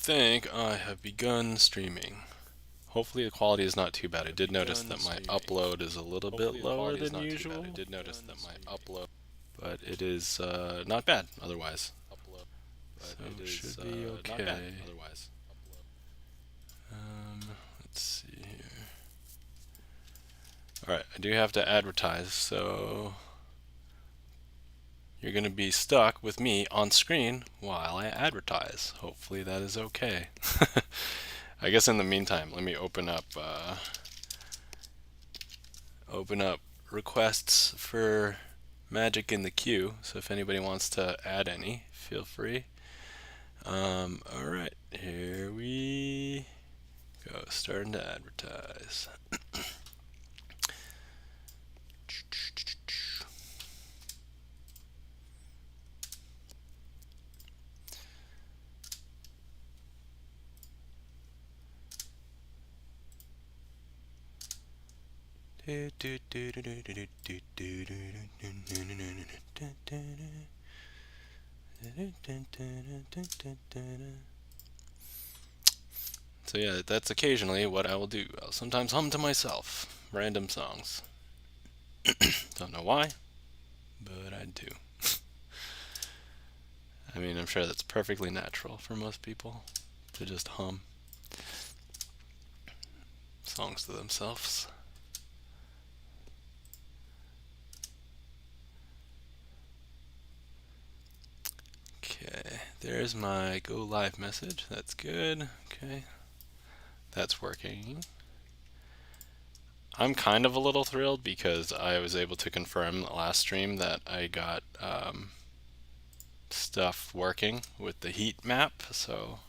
think I have begun streaming. Hopefully the quality is not too bad. I did notice that my upload is a little bit lower than usual. But it is not bad otherwise. So it should be okay. Let's see here. Alright, I do have to advertise, so you're going to be stuck with me on screen while I advertise. Hopefully that is okay. I guess in the meantime, let me open up requests for magic in the queue. So if anybody wants to add any, feel free. Alright, here we go. Starting to advertise. So yeah, that's occasionally what I will do. I'll sometimes hum to myself random songs. Don't know why, but I do. I mean, I'm sure that's perfectly natural for most people to just hum songs to themselves. Okay, there's my go live message. That's good. Okay, that's working. I'm kind of a little thrilled because I was able to confirm the last stream that I got stuff working with the heat map, so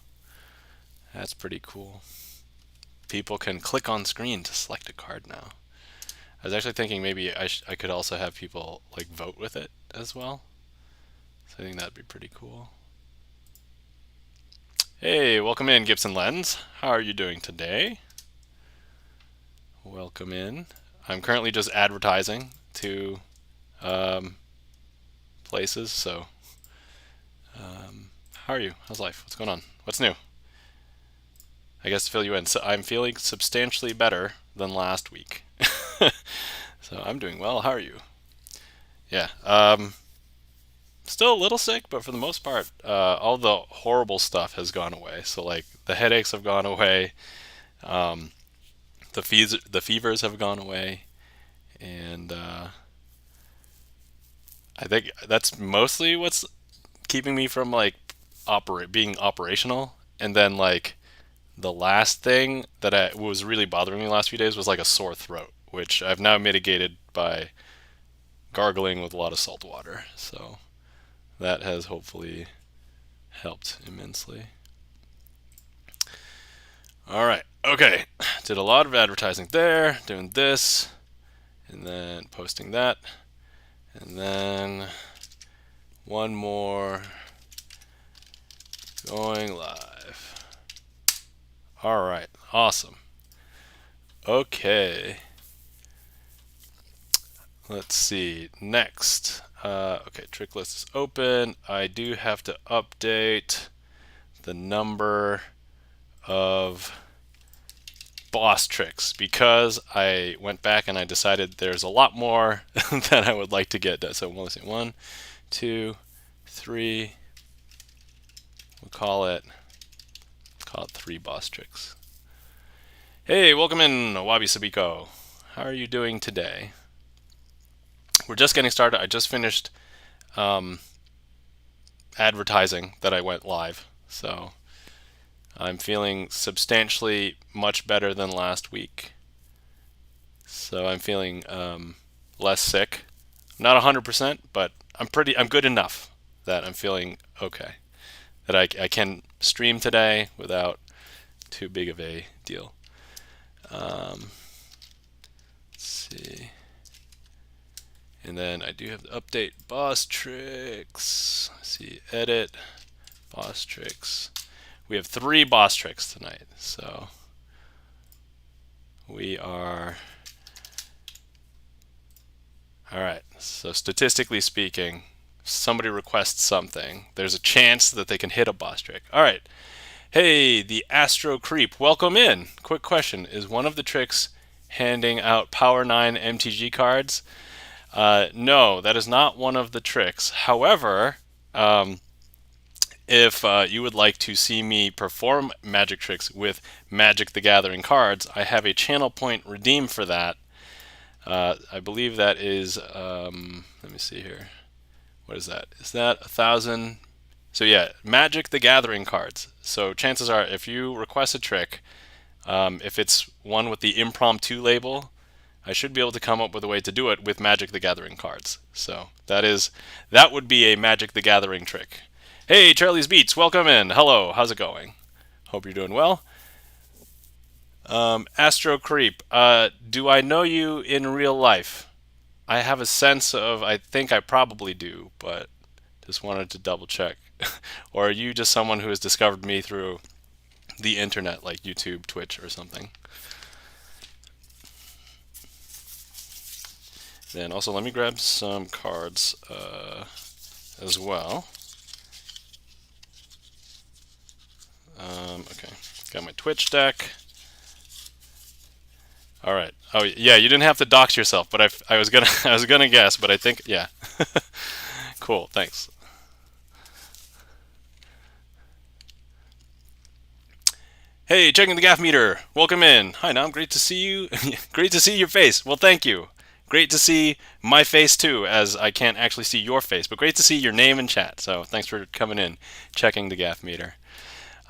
that's pretty cool. People can click on screen to select a card now. I was actually thinking maybe I could also have people like vote with it as well. So I think that'd be pretty cool. Hey, welcome in, Gibson Lens. How are you doing today? Welcome in. I'm currently just advertising to places, so how are you? How's life? What's going on? What's new? I guess to fill you in, so I'm feeling substantially better than last week. So I'm doing well. How are you? Yeah. Still a little sick, but for the most part, all the horrible stuff has gone away. So like the headaches have gone away, the fevers have gone away, and I think that's mostly what's keeping me from like being operational. And then like the last thing that was really bothering me the last few days was like a sore throat, which I've now mitigated by gargling with a lot of salt water. So that has hopefully helped immensely. All right. Okay. Did a lot of advertising there, doing this, and then posting that, and then one more going live. All right. Awesome. Okay. Let's see. Next. Okay, trick list is open. I do have to update the number of boss tricks because I went back and I decided there's a lot more that I would like to get done. So let's see, 1, 2, 3. We'll call it 3 boss tricks. Hey, welcome in, Wabi Sabiko. How are you doing today? We're just getting started. I just finished advertising that I went live, so I'm feeling substantially much better than last week. So I'm feeling less sick. Not 100%, but I'm good enough that I'm feeling okay. That I can stream today without too big of a deal. Let's see. And then I do have to update boss tricks. Let's see, edit, boss tricks. We have 3 boss tricks tonight, so we are... Alright, so statistically speaking, if somebody requests something, there's a chance that they can hit a boss trick. Alright, Hey, the Astro Creep, welcome in. Quick question: is one of the tricks handing out Power 9 MTG cards? No, that is not one of the tricks. However, if you would like to see me perform magic tricks with Magic the Gathering cards, I have a channel point redeem for that. I believe that is, let me see here. What is that? Is that 1,000? So yeah, Magic the Gathering cards. So chances are, if you request a trick, if it's one with the impromptu label, I should be able to come up with a way to do it with Magic the Gathering cards. So that would be a Magic the Gathering trick. Hey, Charlie's Beats, welcome in. Hello, how's it going? Hope you're doing well. Astro Creep, do I know you in real life? I have a sense of, I think I probably do, but just wanted to double check. Or are you just someone who has discovered me through the internet, like YouTube, Twitch, or something? Then also, let me grab some cards as well. Okay, got my Twitch deck. All right. Oh yeah, you didn't have to dox yourself, but I was gonna I was gonna guess, but I think yeah. Cool. Thanks. Hey, checking the gaff meter. Welcome in. Hi, Nam. Great to see you. Great to see your face. Well, thank you. Great to see my face too, as I can't actually see your face, but great to see your name in chat. So thanks for coming in, checking the gaff meter.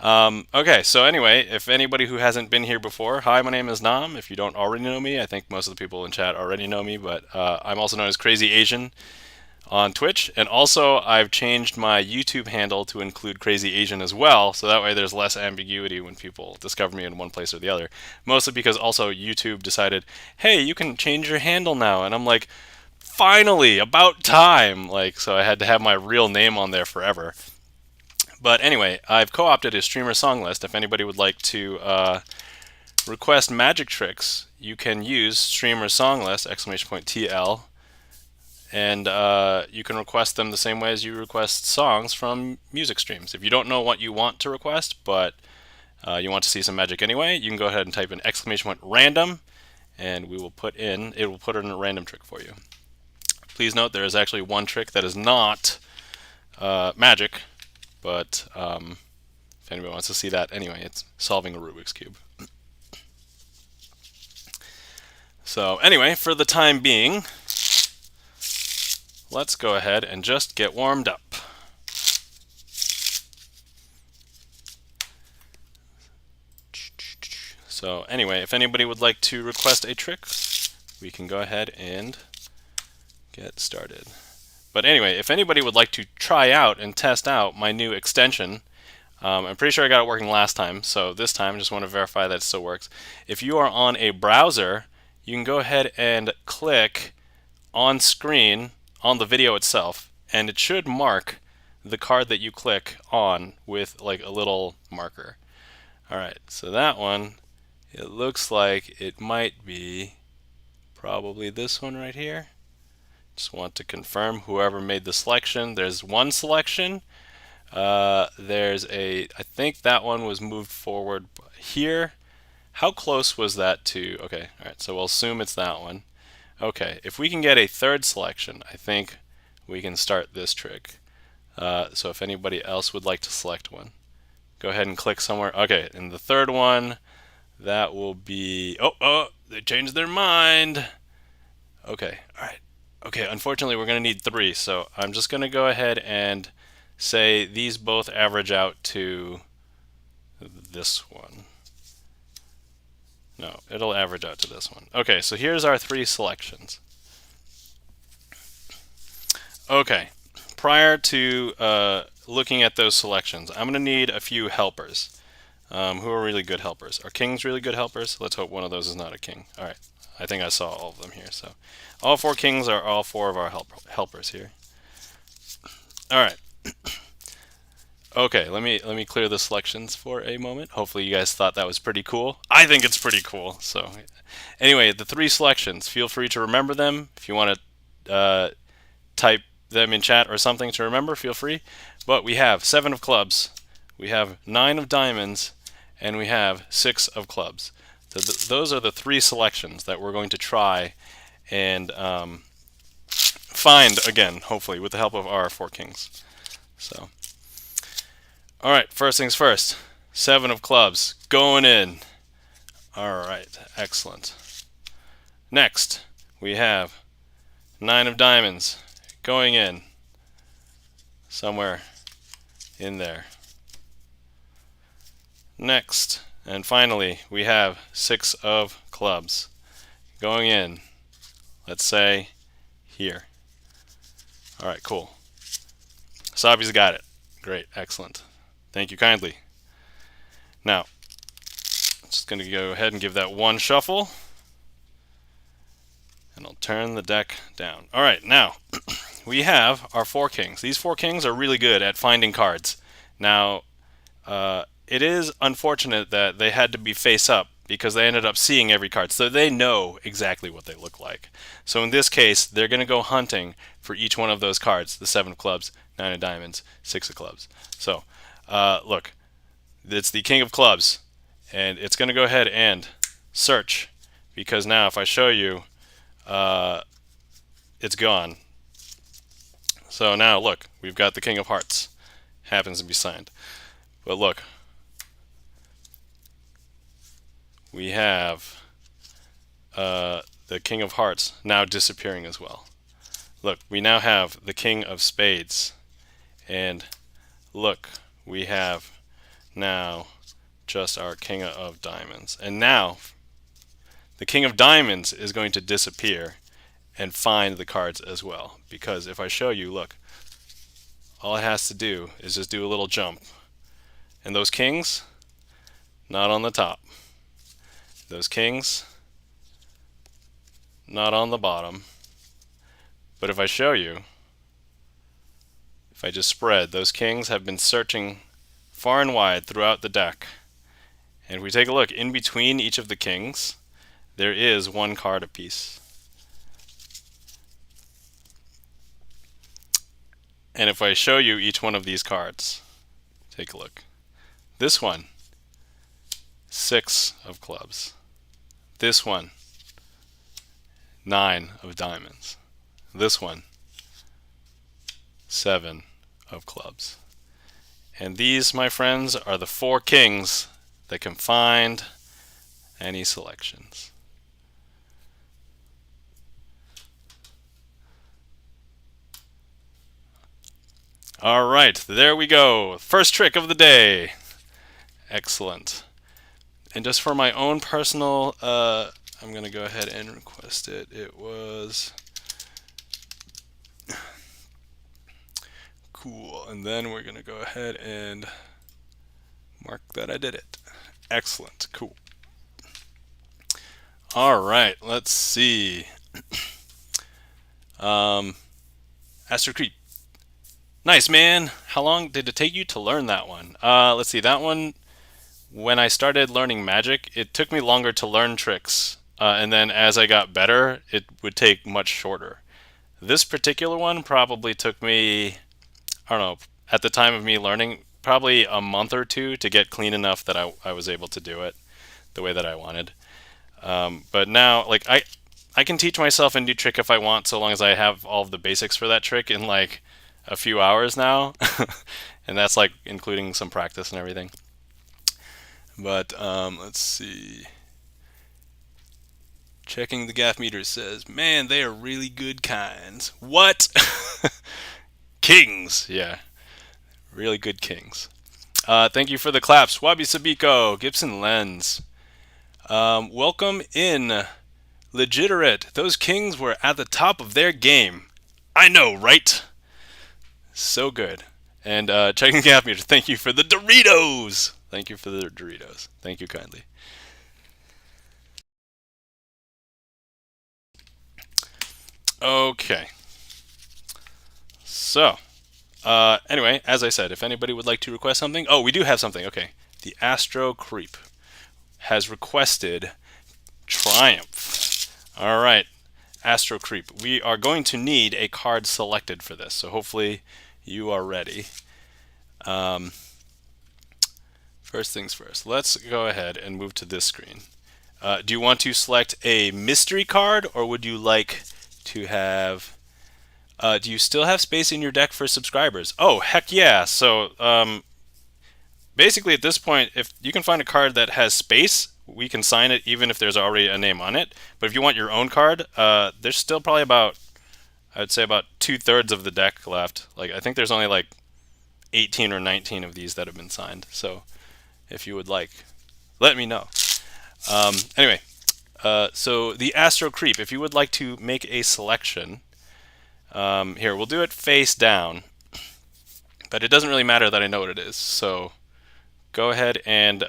Okay, so anyway, if anybody who hasn't been here before, hi, my name is Nam. If you don't already know me, I think most of the people in chat already know me, but I'm also known as Crazy Asian on Twitch, and also I've changed my YouTube handle to include Crazy Asian as well, so that way there's less ambiguity when people discover me in one place or the other. Mostly because also YouTube decided, hey, you can change your handle now, and I'm like, finally, about time! Like, so I had to have my real name on there forever. But anyway, I've co-opted a StreamerSonglist. If anybody would like to request magic tricks, you can use StreamerSonglist, !TL, and you can request them the same way as you request songs from music streams. If you don't know what you want to request, but you want to see some magic anyway, you can go ahead and type in !random, and it will put in a random trick for you. Please note there is actually one trick that is not magic, but if anybody wants to see that anyway, it's solving a Rubik's Cube. So anyway, for the time being, let's go ahead and just get warmed up. So anyway, if anybody would like to request a trick, we can go ahead and get started. But anyway, if anybody would like to try out and test out my new extension, I'm pretty sure I got it working last time, so this time I just want to verify that it still works. If you are on a browser, you can go ahead and click on screen on the video itself, and it should mark the card that you click on with like a little marker. Alright, so that one, it looks like it might be probably this one right here. Just want to confirm whoever made the selection. There's one selection. I think that one was moved forward here. How close was that to, okay, alright, so we'll assume it's that one. Okay, if we can get a third selection, I think we can start this trick. So if anybody else would like to select one, go ahead and click somewhere. Okay, and the third one, that will be, oh, they changed their mind. Okay, alright. Okay, unfortunately we're going to need 3, so I'm just going to go ahead and say these both average out to this one. No, it'll average out to this one. Okay, so here's our 3 selections. Okay, prior to looking at those selections, I'm going to need a few helpers who are really good helpers. Are kings really good helpers? Let's hope one of those is not a king. All right, I think I saw all of them here. So all 4 kings are all 4 of our helpers here. All right. Okay, let me clear the selections for a moment. Hopefully you guys thought that was pretty cool. I think it's pretty cool. So anyway, the 3 selections, feel free to remember them. If you want to type them in chat or something to remember, feel free. But we have 7 of clubs, we have 9 of diamonds, and we have 6 of clubs. So those are the 3 selections that we're going to try and find again, hopefully, with the help of our 4 kings. So, all right, first things first. 7 of clubs going in. All right, excellent. Next, we have 9 of diamonds going in somewhere in there. Next, and finally, we have 6 of clubs going in, let's say, here. All right, cool. Sabi's got it. Great, excellent. Thank you kindly. Now, I'm just going to go ahead and give that one shuffle, and I'll turn the deck down. All right, now, we have our 4 kings. These 4 kings are really good at finding cards. Now, it is unfortunate that they had to be face up because they ended up seeing every card, so they know exactly what they look like. So in this case, they're going to go hunting for each one of those cards, the 7 of clubs, 9 of diamonds, 6 of clubs. So, look, it's the king of clubs, and it's going to go ahead and search, because now if I show you, it's gone. So now look, we've got the king of hearts, happens to be signed. But look, we have the king of hearts now disappearing as well. Look, we now have the king of spades, and look, we have now just our king of diamonds. And now the king of diamonds is going to disappear and find the cards as well, because if I show you, look, all it has to do is just do a little jump, and those kings, not on the top. Those kings, not on the bottom. But if I show you, if I just spread, those kings have been searching far and wide throughout the deck. And if we take a look, in between each of the kings, there is 1 card apiece. And if I show you each one of these cards, take a look. This one, 6 of clubs. This one, 9 of diamonds. This one, 7 of clubs. And these, my friends, are the 4 kings that can find any selections. All right, there we go. First trick of the day. Excellent. And just for my own personal, I'm going to go ahead and request it. It was cool. And then we're going to go ahead and mark that I did it. Excellent. Cool. All right, let's see. Astro Creep. Nice, man. How long did it take you to learn that one? Let's see. That one, when I started learning magic, it took me longer to learn tricks. And then as I got better, it would take much shorter. This particular one probably took me, I don't know, at the time of me learning, probably a month or 2 to get clean enough that I was able to do it the way that I wanted. But now, like, I can teach myself a new trick if I want, so long as I have all of the basics for that trick in like a few hours now. And that's like including some practice and everything. But let's see. Checking the gaff meter says, man, they are really good kinds. What? Kings. Yeah. Really good kings. Thank you for the claps. Wabi Sabiko, Gibson Lens. Welcome in, Legiterate. Those kings were at the top of their game. I know, right? So good. And checking the gaff meter. Thank you for the Doritos. Thank you for the Doritos. Thank you kindly. Okay. So, anyway, as I said, if anybody would like to request something, oh, we do have something. Okay, the Astro Creep has requested Triumph. All right, Astro Creep. We are going to need a card selected for this, so hopefully you are ready. First things first, let's go ahead and move to this screen. Do you want to select a mystery card, or would you like to have... do you still have space in your deck for subscribers? Oh, heck yeah. So basically at this point, if you can find a card that has space, we can sign it even if there's already a name on it. But if you want your own card, there's still probably about, I would say about 2/3 of the deck left. Like, I think there's only like 18 or 19 of these that have been signed. So if you would like, let me know. Anyway, so the Astro Creep, if you would like to make a selection, here, we'll do it face down, but it doesn't really matter that I know what it is. So go ahead and,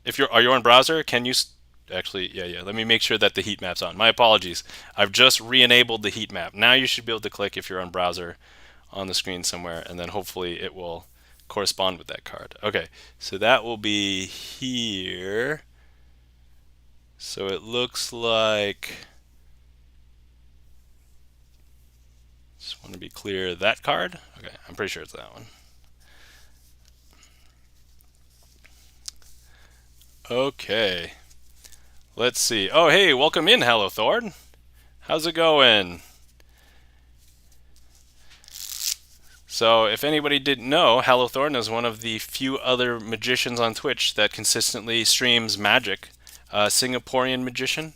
if are you on browser? Can you, actually, yeah, let me make sure that the heat map's on. My apologies. I've just re-enabled the heat map. Now you should be able to click, if you're on browser, on the screen somewhere, and then hopefully it will correspond with that card. Okay, so that will be here. So it looks like, just want to be clear, that card? Okay, I'm pretty sure it's that one. Okay, let's see. Oh, hey, welcome in, Hello Thorn. How's it going? So if anybody didn't know, Hallowthorn is one of the few other magicians on Twitch that consistently streams magic. Singaporean magician,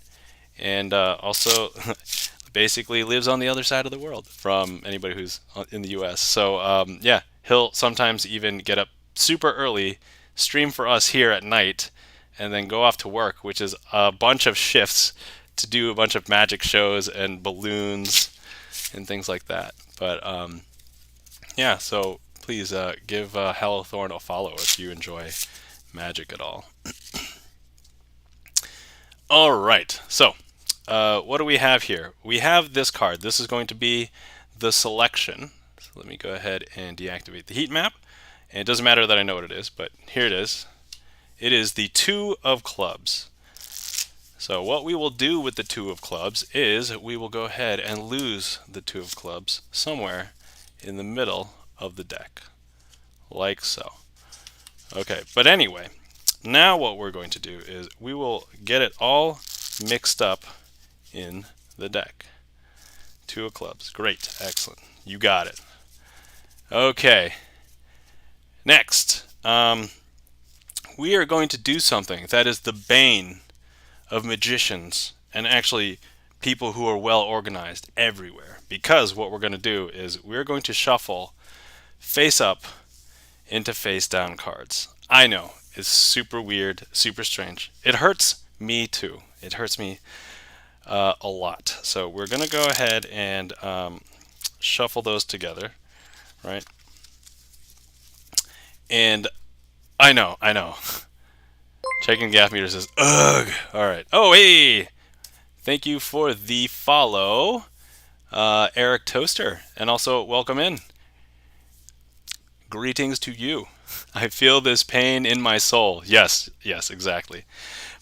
and also basically lives on the other side of the world from anybody who's in the US. So yeah, he'll sometimes even get up super early, stream for us here at night, and then go off to work, which is a bunch of shifts to do a bunch of magic shows and balloons and things like that. But yeah, so please give Hallowthorn a follow if you enjoy magic at all. All right, so what do we have here? We have this card. This is going to be the selection. So let me go ahead and deactivate the heat map. And it doesn't matter that I know what it is, but here it is. It is the 2 of clubs. So what we will do with the 2 of clubs is we will go ahead and lose the 2 of clubs somewhere in the middle of the deck, like so. Okay, but anyway, now what we're going to do is we will get it all mixed up in the deck. 2 of clubs. Great, excellent. You got it. Okay, next, we are going to do something that is the bane of magicians and actually people who are well organized everywhere. Because what we're going to do is we're going to shuffle face up into face down cards. I know, it's super weird, super strange. It hurts me too. It hurts me a lot. So we're going to go ahead and shuffle those together, right? And I know. Checking gap meter says, ugh. All right. Oh, hey. Thank you for the follow, Eric Toaster. And also, welcome in. Greetings to you. I feel this pain in my soul. Yes, exactly.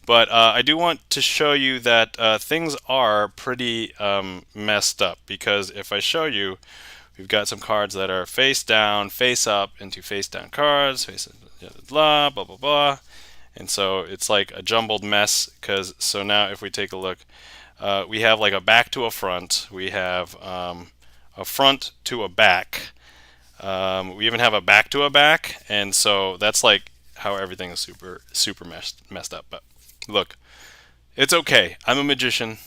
But I do want to show you that things are pretty messed up. Because if I show you, we've got some cards that are face down, face up into face down cards, blah, blah, blah, blah. And so it's like a jumbled mess. So now if we take a look, we have like a back to a front. We have a front to a back. We even have a back to a back. And so that's like how everything is super messed up. But look, it's okay. I'm a magician.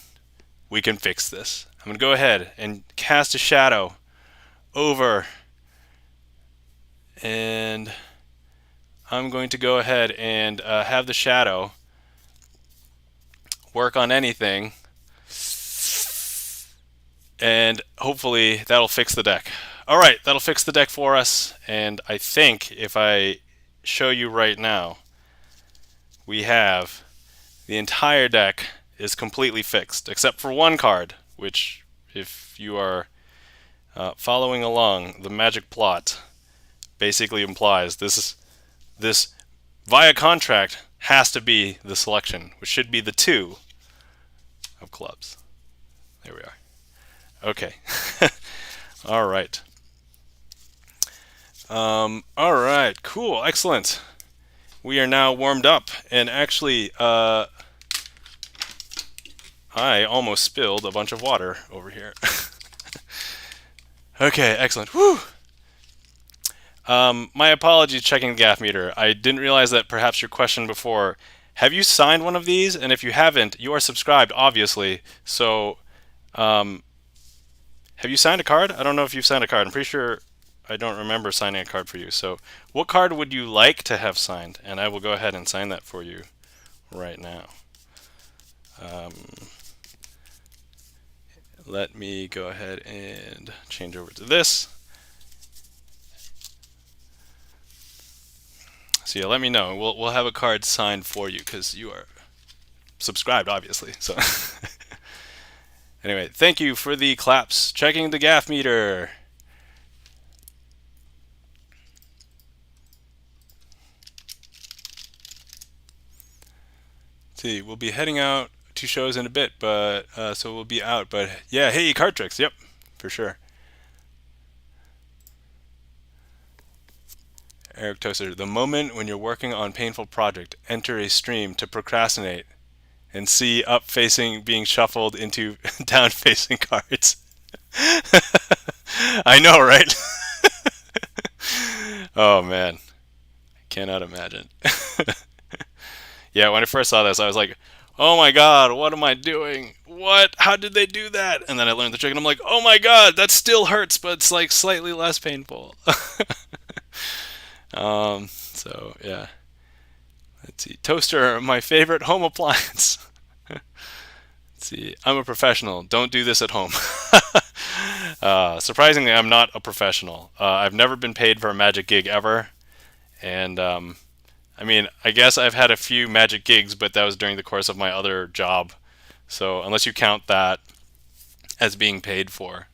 We can fix this. I'm going to go ahead and cast a shadow over, and I'm going to go ahead and have the shadow work on anything, and hopefully that'll fix the deck. Alright, that'll fix the deck for us, and I think if I show you right now, we have the entire deck is completely fixed, except for one card, which, if you are following along, the magic plot basically implies this via contract has to be the selection, which should be the 2 of clubs. There we are. Okay. All right. All right. Cool. Excellent. we are now warmed up. And actually, I almost spilled a bunch of water over here. Okay, excellent. Whew. My apologies, checking the gaff meter. I didn't realize that perhaps your question before, have you signed one of these? And if you haven't, you are subscribed, obviously. So, have you signed a card? I don't know if you've signed a card. I'm pretty sure I don't remember signing a card for you. So, what card would you like to have signed? And I will go ahead and sign that for you right now. Let me go ahead and change over to this. So yeah, let me know. We'll have a card signed for you because you are subscribed, obviously. So anyway, thank you for the claps. Checking the gaff meter. See, we'll be heading out to shows in a bit, but so we'll be out. But yeah, hey, card tricks. Yep, for sure. Eric Toaster, the moment when you're working on painful project, enter a stream to procrastinate and see up facing being shuffled into down facing cards. I know, right? Oh man, I cannot imagine. Yeah, when I first saw this, I was like, oh my god, what am I doing? What? How did they do that? And then I learned the trick and I'm like, oh my god, that still hurts, but it's like slightly less painful. So yeah. Let's see. Toaster, my favorite home appliance. Let's see. I'm a professional. Don't do this at home. Surprisingly, I'm not a professional. I've never been paid for a magic gig ever. And I mean, I guess I've had a few magic gigs, but that was during the course of my other job. So unless you count that as being paid for,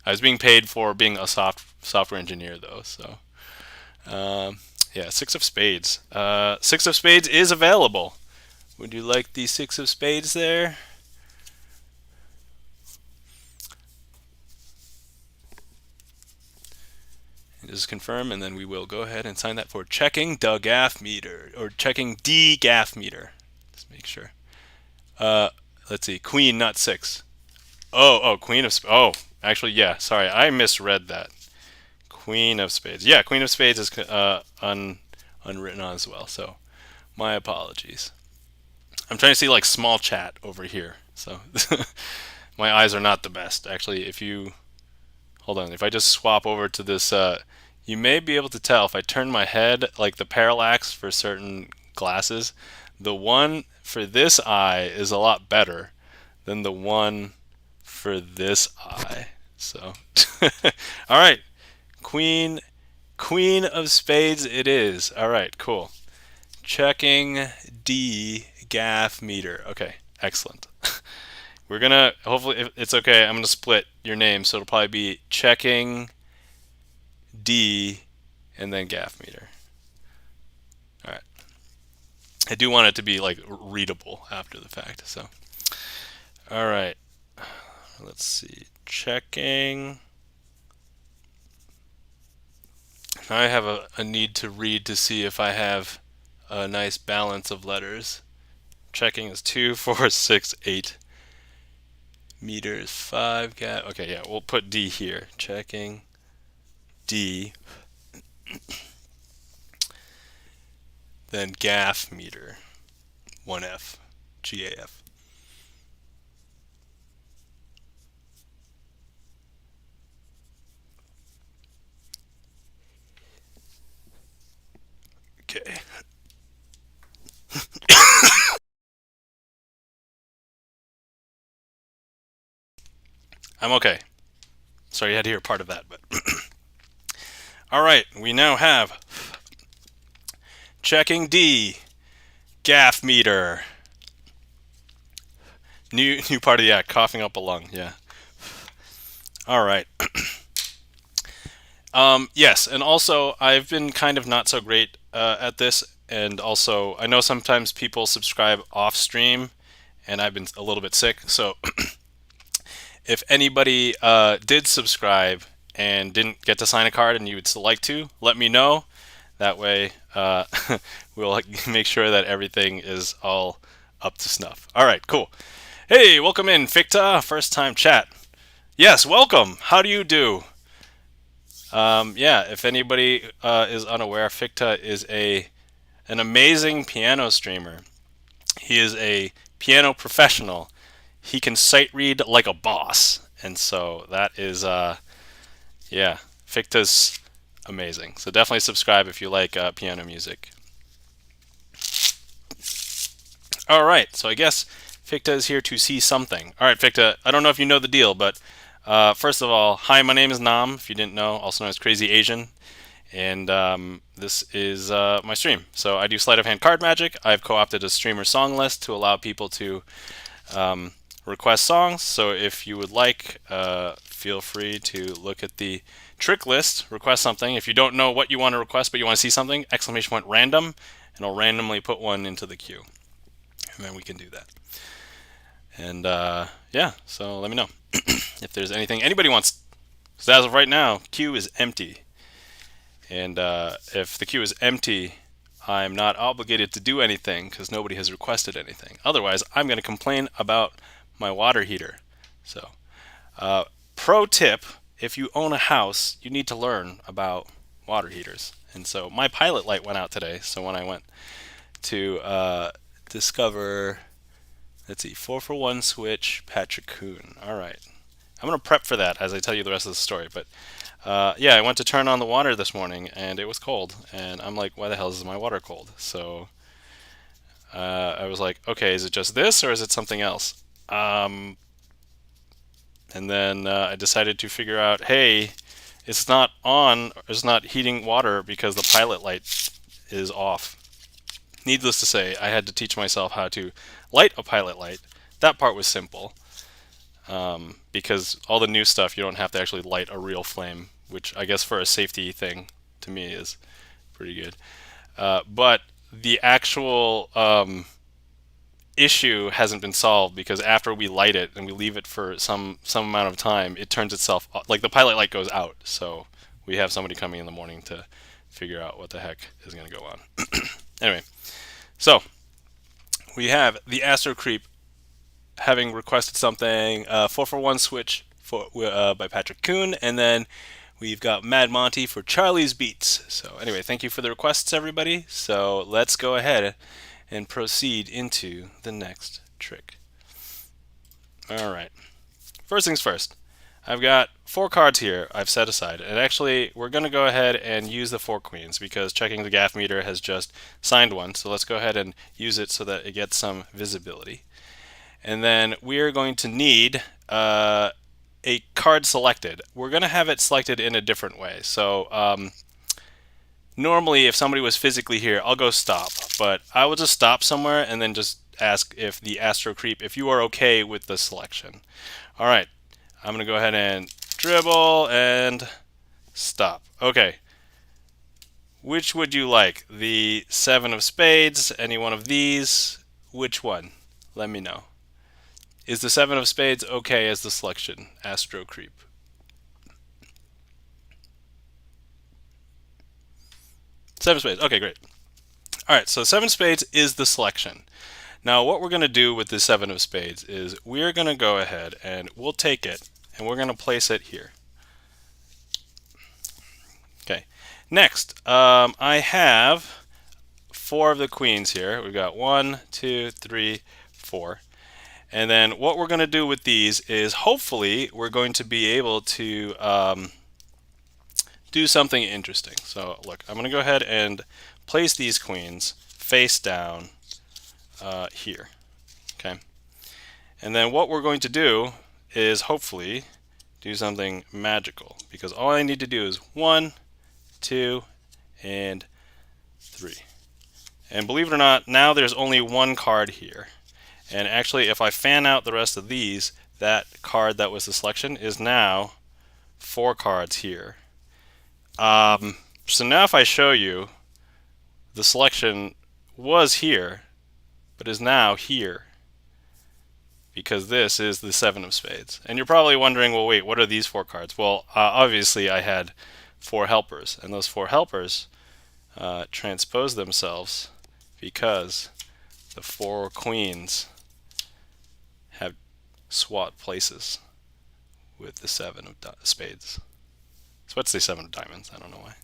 I was being paid for being a software engineer though. So yeah, six of spades. Six of spades is available. Would you like the six of spades there? Just confirm, and then we will go ahead and sign that for checking the gaff meter, or checking the gaff meter. Just make sure. Let's see, queen, not six. Oh, queen of spades. Oh, actually, yeah, sorry, I misread that. Queen of spades. Yeah, queen of spades is unwritten on as well, so my apologies. I'm trying to see like small chat over here, so my eyes are not the best. Actually, if you hold on, if I just swap over to this, you may be able to tell if I turn my head, like the parallax for certain glasses, the one for this eye is a lot better than the one for this eye. So, all right, queen of spades it is. All right, cool. Checking D gaff meter. Okay, excellent. We're gonna, hopefully, if it's okay, I'm gonna split your name, so it'll probably be checking D and then gaff meter. All right. I do want it to be like readable after the fact, so. All right. Let's see. Checking. Now I have a need to read to see if I have a nice balance of letters. Checking is 2, 4, 6, 8. Meters 5 gaff. Okay, yeah, we'll put D here. Checking D. Then gaff meter 1F GAF. Okay. I'm okay. Sorry you had to hear part of that, but all right, we now have checking D, gaff meter. New part of the act, coughing up a lung. Yeah. All right. Yes, and also I've been kind of not so great at this, and also I know sometimes people subscribe off stream, and I've been a little bit sick, so if anybody did subscribe and didn't get to sign a card and you would still like to, let me know. That way we'll make sure that everything is all up to snuff. All right, cool. Hey, welcome in, Ficta, first time chat. Yes, welcome. How do you do? Yeah, if anybody is unaware, Ficta is an amazing piano streamer. He is a piano professional. He can sight read like a boss, and so that is yeah, Ficta's amazing. So definitely subscribe if you like piano music. All right, so I guess Ficta is here to see something. All right, Ficta, I don't know if you know the deal, but first of all, hi, my name is Nam, if you didn't know, also known as Crazy Asian, and this is my stream. So I do sleight of hand card magic. I've co-opted a StreamerSonglist to allow people to request songs. So if you would like, feel free to look at the trick list, request something. If you don't know what you want to request, but you want to see something, exclamation point random, and I'll randomly put one into the queue. And then we can do that. And yeah, so let me know if there's anything anybody wants. So as of right now, queue is empty. And if the queue is empty, I'm not obligated to do anything because nobody has requested anything. Otherwise, I'm going to complain about my water heater. So, pro tip, if you own a house, you need to learn about water heaters. And so my pilot light went out today. So when I went to discover, let's see, 4-for-1 switch, Patrick Kuhn. All right. I'm going to prep for that as I tell you the rest of the story. But yeah, I went to turn on the water this morning and it was cold. And I'm like, why the hell is my water cold? So I was like, okay, is it just this or is it something else? And then I decided to figure out, hey, it's not on, it's not heating water because the pilot light is off. Needless to say, I had to teach myself how to light a pilot light. That part was simple. Because all the new stuff, you don't have to actually light a real flame, which I guess for a safety thing, to me, is pretty good. But the actual issue hasn't been solved because after we light it and we leave it for some amount of time, it turns itself, like the pilot light goes out. So we have somebody coming in the morning to figure out what the heck is going to go on. Anyway, so we have the Astro Creep having requested something, 4-for-1 switch by Patrick Kuhn, and then we've got Mad Monty for Charlie's Beats. So anyway, thank you for the requests, everybody. So let's go ahead and proceed into the next trick. All right. First things first. I've got 4 cards here I've set aside, and actually we're going to go ahead and use the 4 queens because checking the gaff meter has just signed one. So let's go ahead and use it so that it gets some visibility. And then we are going to need a card selected. We're going to have it selected in a different way. So normally if somebody was physically here, I'll go stop. But I will just stop somewhere and then just ask if the Astro Creep, if you are okay with the selection. All right, I'm going to go ahead and dribble and stop. Okay. Which would you like? The 7 of spades? Any one of these? Which one? Let me know. Is the 7 of spades okay as the selection, Astro Creep? Seven of spades. Okay, great. All right, so 7 of spades is the selection. Now, what we're going to do with the 7 of spades is we're going to go ahead and we'll take it and we're going to place it here. Okay. Next, I have 4 of the queens here. We've got 1, 2, 3, 4. And then what we're going to do with these is hopefully we're going to be able to do something interesting. So look, I'm going to go ahead and place these queens face down here. Okay. And then what we're going to do is hopefully do something magical because all I need to do is 1, 2, and 3. And believe it or not, now there's only 1 card here. And actually, if I fan out the rest of these, that card that was the selection is now 4 cards here. So now if I show you, the selection was here, but is now here. Because this is the 7 of spades. And you're probably wondering, well, wait, what are these 4 cards? Well, obviously I had 4 helpers. And those 4 helpers transpose themselves because the 4 queens have swapped places with the 7 of spades. So let's say 7 of diamonds. I don't know why.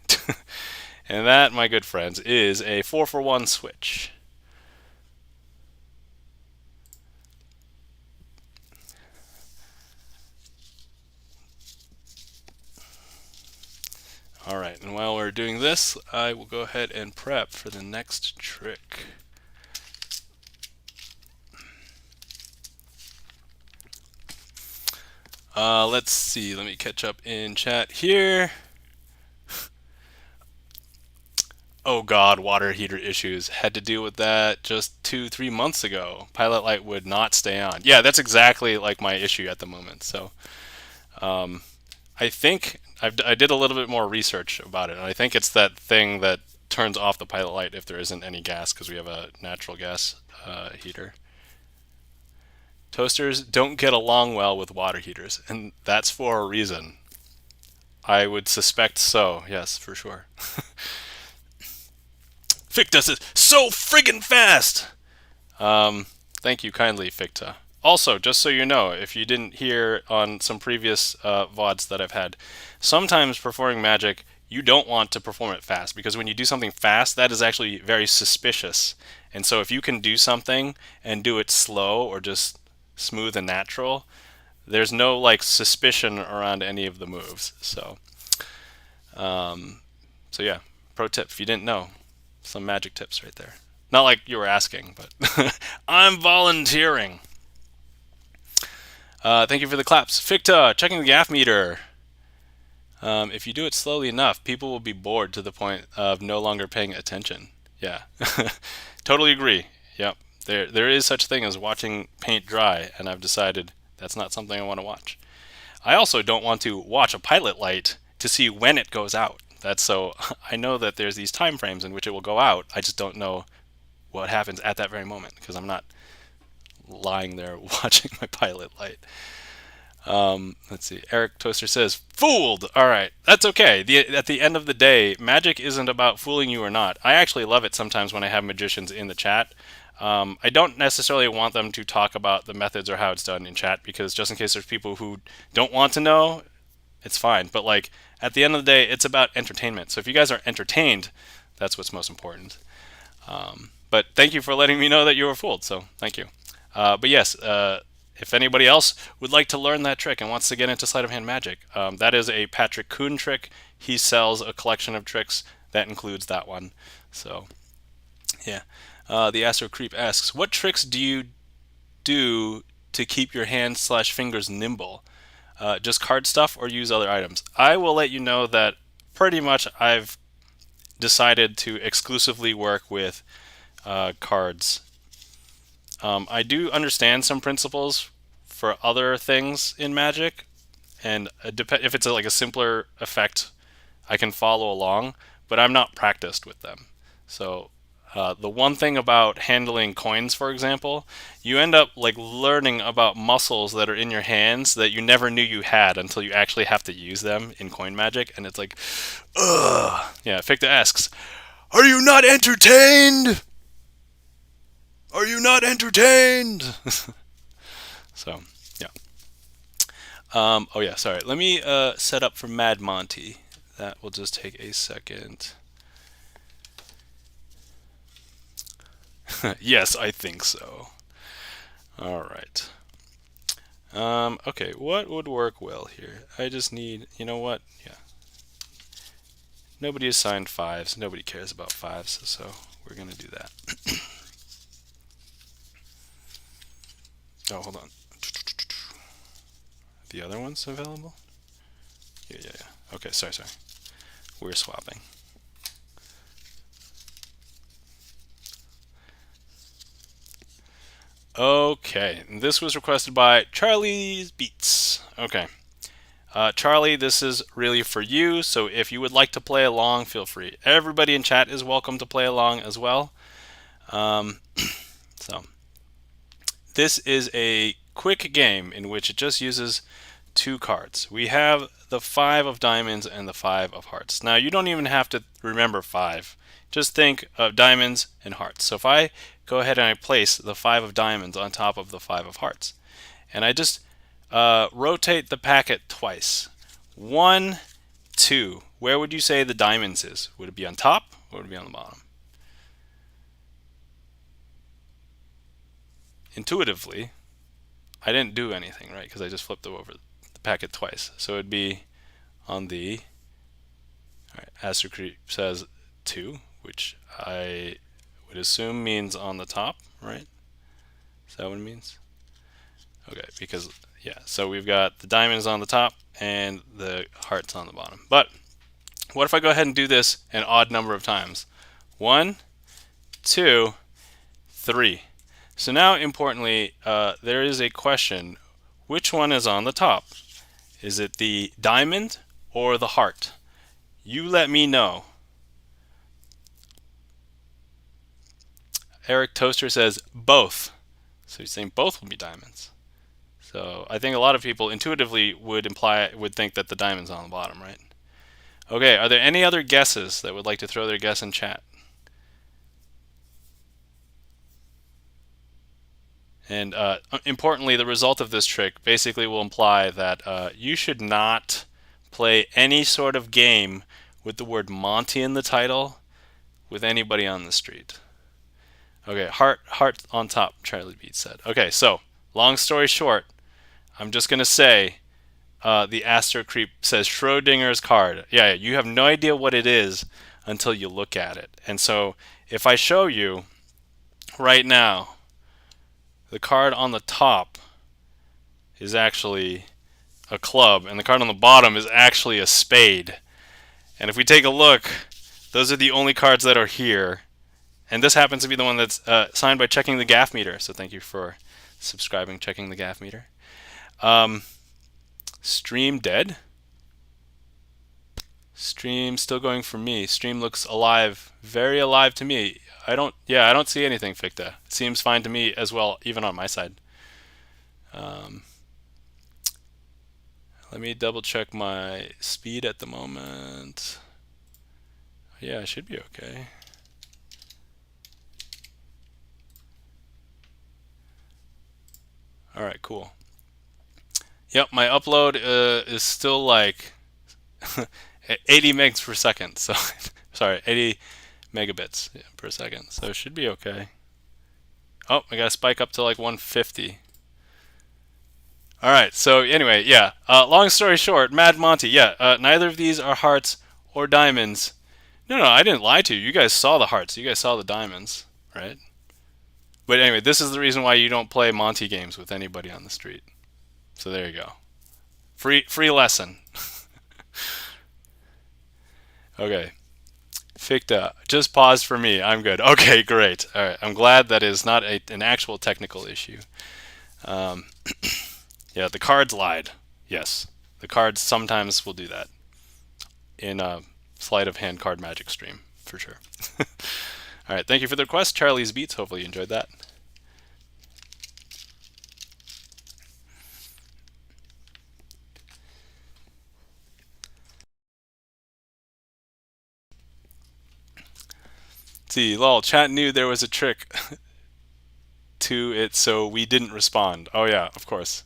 And that, my good friends, is a 4-for-1 switch. All right, and while we're doing this, I will go ahead and prep for the next trick. Let's see, let me catch up in chat here. Oh God, water heater issues. Had to deal with that just 2-3 months ago. Pilot light would not stay on. Yeah, that's exactly like my issue at the moment. So I think I did a little bit more research about it, and I think it's that thing that turns off the pilot light if there isn't any gas, because we have a natural gas heater. Toasters don't get along well with water heaters, and that's for a reason. I would suspect so, yes, for sure. Ficta says, so friggin' fast! Thank you kindly, Ficta. Also, just so you know, if you didn't hear on some previous VODs that I've had, sometimes performing magic, you don't want to perform it fast, because when you do something fast, that is actually very suspicious. And so if you can do something and do it slow or just smooth and natural, there's no like suspicion around any of the moves. So yeah, pro tip if you didn't know, some magic tips right there. Not like you were asking, but I'm volunteering. Thank you for the claps. Ficta, checking the gaff meter. If you do it slowly enough, people will be bored to the point of no longer paying attention. Yeah, totally agree. Yep, there is such thing as watching paint dry, and I've decided that's not something I want to watch. I also don't want to watch a pilot light to see when it goes out. That's so I know that there's these time frames in which it will go out. I just don't know what happens at that very moment because I'm not lying there watching my pilot light. Let's see. Eric Toaster says, fooled! Alright, that's okay. At the end of the day, magic isn't about fooling you or not. I actually love it sometimes when I have magicians in the chat. I don't necessarily want them to talk about the methods or how it's done in chat, because just in case there's people who don't want to know, it's fine. But like, at the end of the day, it's about entertainment. So if you guys are entertained, that's what's most important. But thank you for letting me know that you were fooled, so thank you. But yes, if anybody else would like to learn that trick and wants to get into sleight of hand magic, that is a Patrick Kuhn trick. He sells a collection of tricks that includes that one. So, yeah. The Astro Creep asks, what tricks do you do to keep your hands/fingers nimble? Just card stuff or use other items? I will let you know that pretty much I've decided to exclusively work with cards. I do understand some principles for other things in Magic, and if it's like a simpler effect, I can follow along, but I'm not practiced with them. So the one thing about handling coins, for example, you end up like learning about muscles that are in your hands that you never knew you had until you actually have to use them in coin magic, and it's like, ugh. Yeah, Ficta asks, are you not entertained? Are you not entertained? So, yeah. Oh yeah, sorry. Let me set up for Mad Monty. That will just take a second. Yes, I think so. All right. Okay, what would work well here? I just need, you know what? Yeah. Nobody assigned fives. Nobody cares about fives, so we're going to do that. Oh, hold on. The other one's available? Yeah. Okay, sorry. We're swapping. Okay, and this was requested by Charlie's Beats. Okay. Charlie, this is really for you, so if you would like to play along, feel free. Everybody in chat is welcome to play along as well. So, this is a quick game in which it just uses two cards. We have the 5 of diamonds and the 5 of hearts. Now you don't even have to remember 5. Just think of diamonds and hearts. So if I go ahead and I place the 5 of diamonds on top of the 5 of hearts, and I just rotate the packet twice. 1, 2. Where would you say the diamonds is? Would it be on top or would it be on the bottom? Intuitively, I didn't do anything, right? Because I just flipped over the packet twice. So it would be on the, all right, Aster Creep says 2, which I would assume means on the top, right? Is that what it means? Okay, because, yeah, so we've got the diamonds on the top and the hearts on the bottom. But what if I go ahead and do this an odd number of times? 1, 2, 3. So now, importantly, there is a question. Which one is on the top? Is it the diamond or the heart? You let me know. Eric Toaster says both. So he's saying both will be diamonds. So I think a lot of people intuitively would think that the diamond's on the bottom, right? Okay, are there any other guesses that would like to throw their guess in chat? And importantly, the result of this trick basically will imply that you should not play any sort of game with the word Monty in the title with anybody on the street. Okay, heart on top, Charlie Beat said. Okay, so long story short, I'm just going to say the Aster Creep says Schrodinger's card. Yeah, you have no idea what it is until you look at it. And so if I show you right now, the card on the top is actually a club, and the card on the bottom is actually a spade. And if we take a look, those are the only cards that are here. And this happens to be the one that's signed by Checking the Gaff Meter. So thank you for subscribing, Checking the Gaff Meter. Stream dead. Stream still going for me. Stream looks alive, very alive to me. I don't see anything, Ficta. It seems fine to me as well, even on my side. Let me double check my speed at the moment. Yeah, I should be okay. All right, cool. Yep, my upload is still like 80 megs per second. So sorry, 80 megabits per second. So it should be okay. Oh, I gotta spike up to like 150. All right. So anyway, yeah. Long story short, Mad Monty. Yeah. Neither of these are hearts or diamonds. No, I didn't lie to you. You guys saw the hearts. You guys saw the diamonds, right? But anyway, this is the reason why you don't play Monty games with anybody on the street. So there you go. Free lesson. Okay. Ficta, just pause for me. I'm good. Okay, great. All right. I'm glad that is not an actual technical issue. Yeah, the cards lied. Yes. The cards sometimes will do that in a sleight of hand card magic stream, for sure. All right. Thank you for the request, Charlie's Beats. Hopefully you enjoyed that. See, lol, chat knew there was a trick to it, so we didn't respond. Oh yeah, of course.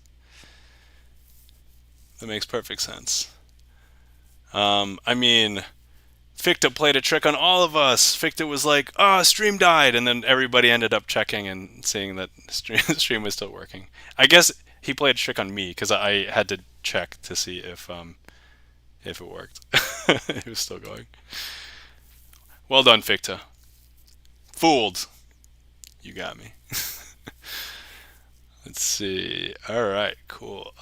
That makes perfect sense. I mean, Ficta played a trick on all of us. Ficta was like, "Oh, stream died," and then everybody ended up checking and seeing that stream was still working. I guess he played a trick on me because I had to check to see if it worked. It was still going. Well done, Ficta. Fooled. You got me. Let's see. All right, cool.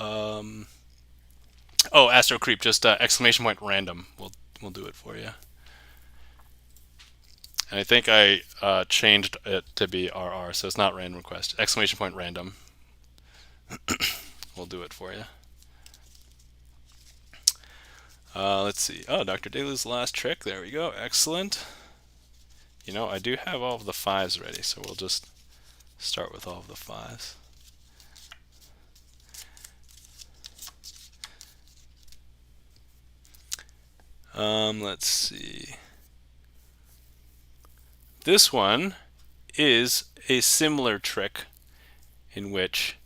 Oh, Astro Creep, just exclamation point random. We'll do it for you. And I think I changed it to be RR, so it's not random request. Exclamation point random. We'll do it for you. Let's see. Oh, Dr. Daly's last trick. There we go. Excellent. You know, I do have all of the 5s ready, so we'll just start with all of the 5s. Let's see. This one is a similar trick in which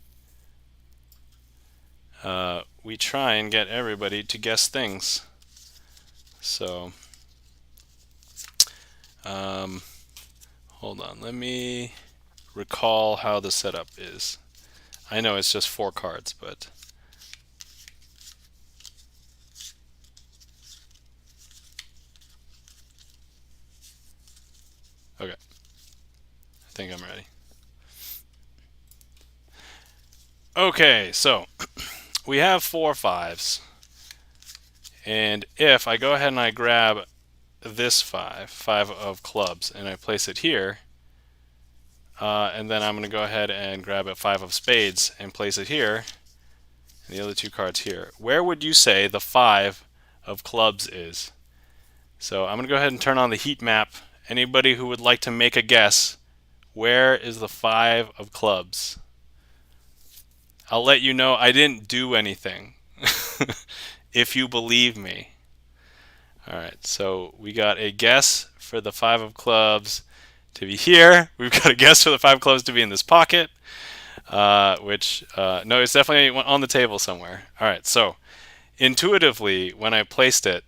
we try and get everybody to guess things. So, hold on. Let me recall how the setup is. I know it's just 4 cards, but... Okay. I think I'm ready. Okay, so we have 4 5s. And if I go ahead and I grab this 5 of clubs, and I place it here, and then I'm going to go ahead and grab a 5 of spades and place it here, and the other 2 cards here. Where would you say the 5 of clubs is? So I'm going to go ahead and turn on the heat map. Anybody who would like to make a guess, where is the 5 of clubs? I'll let you know I didn't do anything, if you believe me. Alright, so we got a guess for the 5 of clubs to be here. We've got a guess for the 5 of clubs to be in this pocket, no, it's definitely on the table somewhere. Alright, so intuitively, when I placed it,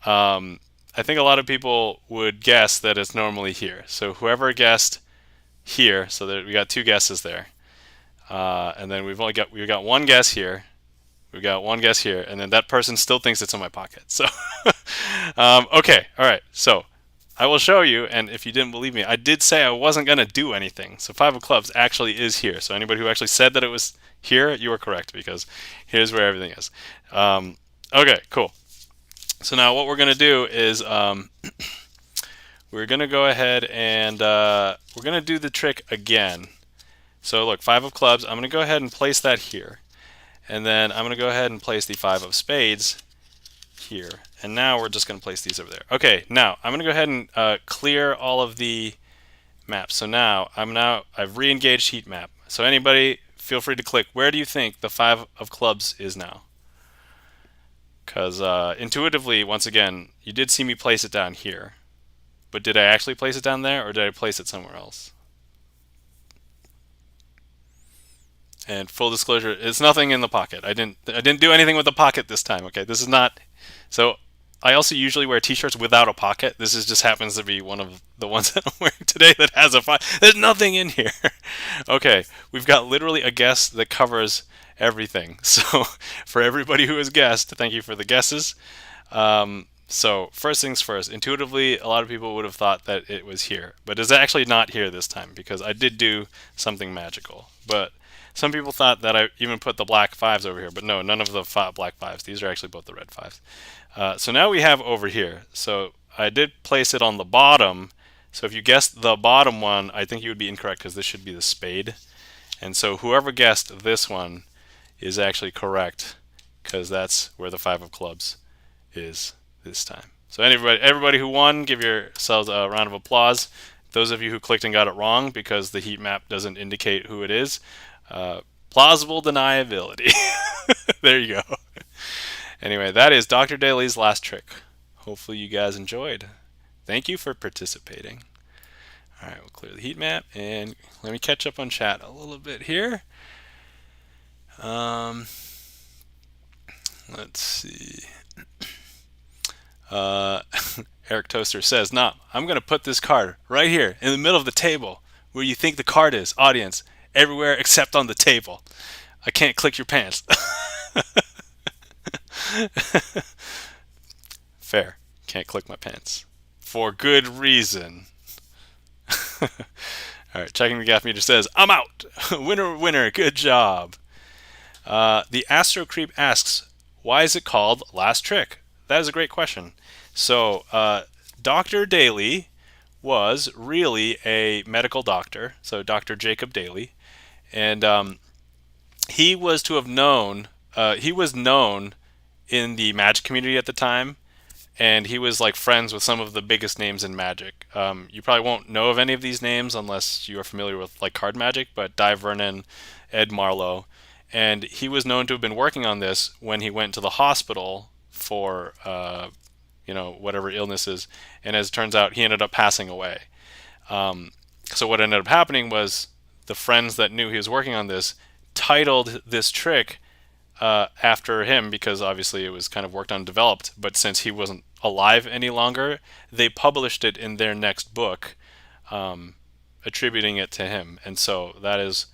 I think a lot of people would guess that it's normally here. So whoever guessed here, so that we got 2 guesses there, and then we've got 1 guess here. We've got 1 guess here, and then that person still thinks it's in my pocket. So, okay, all right. So, I will show you, and if you didn't believe me, I did say I wasn't going to do anything. So, 5 of clubs actually is here. So, anybody who actually said that it was here, you are correct, because here's where everything is. Okay, cool. So now what we're going to do is we're going to go ahead and we're going to do the trick again. So look, 5 of clubs. I'm going to go ahead and place that here. And then I'm going to go ahead and place the 5 of spades here. And now we're just going to place these over there. Okay, now I'm going to go ahead and clear all of the maps. So now I've re-engaged heat map. So anybody, feel free to click. Where do you think the 5 of clubs is now? Because intuitively, once again, you did see me place it down here. But did I actually place it down there, or did I place it somewhere else? And full disclosure, it's nothing in the pocket. I didn't do anything with the pocket this time. Okay, this is not. So I also usually wear T-shirts without a pocket. This just happens to be one of the ones that I'm wearing today that has a pocket. There's nothing in here. Okay, we've got literally a guess that covers everything. So for everybody who has guessed, thank you for the guesses. So first things first, intuitively, a lot of people would have thought that it was here, but it's actually not here this time because I did do something magical. But some people thought that I even put the black 5s over here, but no, none of the black 5s. These are actually both the red 5s. So now we have over here. So I did place it on the bottom. So if you guessed the bottom one, I think you would be incorrect because this should be the spade. And so whoever guessed this one is actually correct because that's where the 5 of clubs is this time. So everybody who won, give yourselves a round of applause. Those of you who clicked and got it wrong because the heat map doesn't indicate who it is, plausible deniability. There you go. Anyway, that is Dr. Daly's last trick. Hopefully you guys enjoyed. Thank you for participating. All right, we'll clear the heat map and let me catch up on chat a little bit here. Let's see. Eric Toaster says, "Nah, I'm going to put this card right here in the middle of the table where you think the card is, audience. Everywhere except on the table. I can't click your pants." Fair. Can't click my pants. For good reason. Alright, checking the gaff meter says, "I'm out." Winner, winner, good job. The Astro Creep asks, why is it called Last Trick? That is a great question. So, Dr. Daly was really a medical doctor, so Dr. Jacob Daly, and he was to have known, he was known in the magic community at the time, and he was like friends with some of the biggest names in magic. You probably won't know of any of these names unless you are familiar with like card magic, but Di Vernon, Ed Marlowe, and he was known to have been working on this when he went to the hospital for whatever illness is. And as it turns out, he ended up passing away. So what ended up happening was the friends that knew he was working on this titled this trick after him, because obviously it was kind of worked on and developed. But since he wasn't alive any longer, they published it in their next book, attributing it to him. And so that is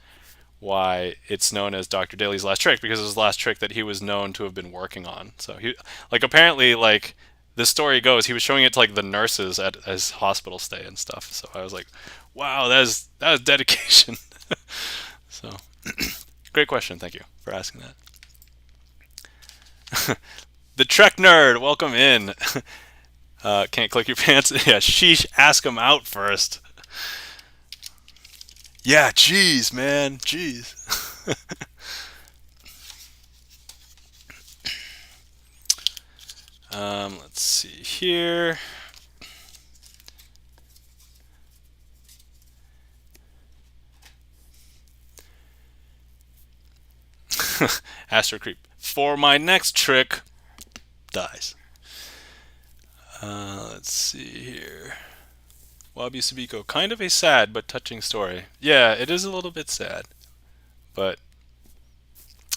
why it's known as Dr. Daly's last trick, because it was the last trick that he was known to have been working on. So he, apparently, the story goes, he was showing it to the nurses at his hospital stay and stuff. So I was like, wow, that was dedication. So great question. Thank you for asking that. The Trek nerd, welcome in. Can't click your pants. Yeah, sheesh, ask him out first. Yeah, jeez, man, jeez. Let's see here. Astro Creep. For my next trick, dies. Let's see here. Wabi Subiko, kind of a sad but touching story. Yeah, it is a little bit sad. But,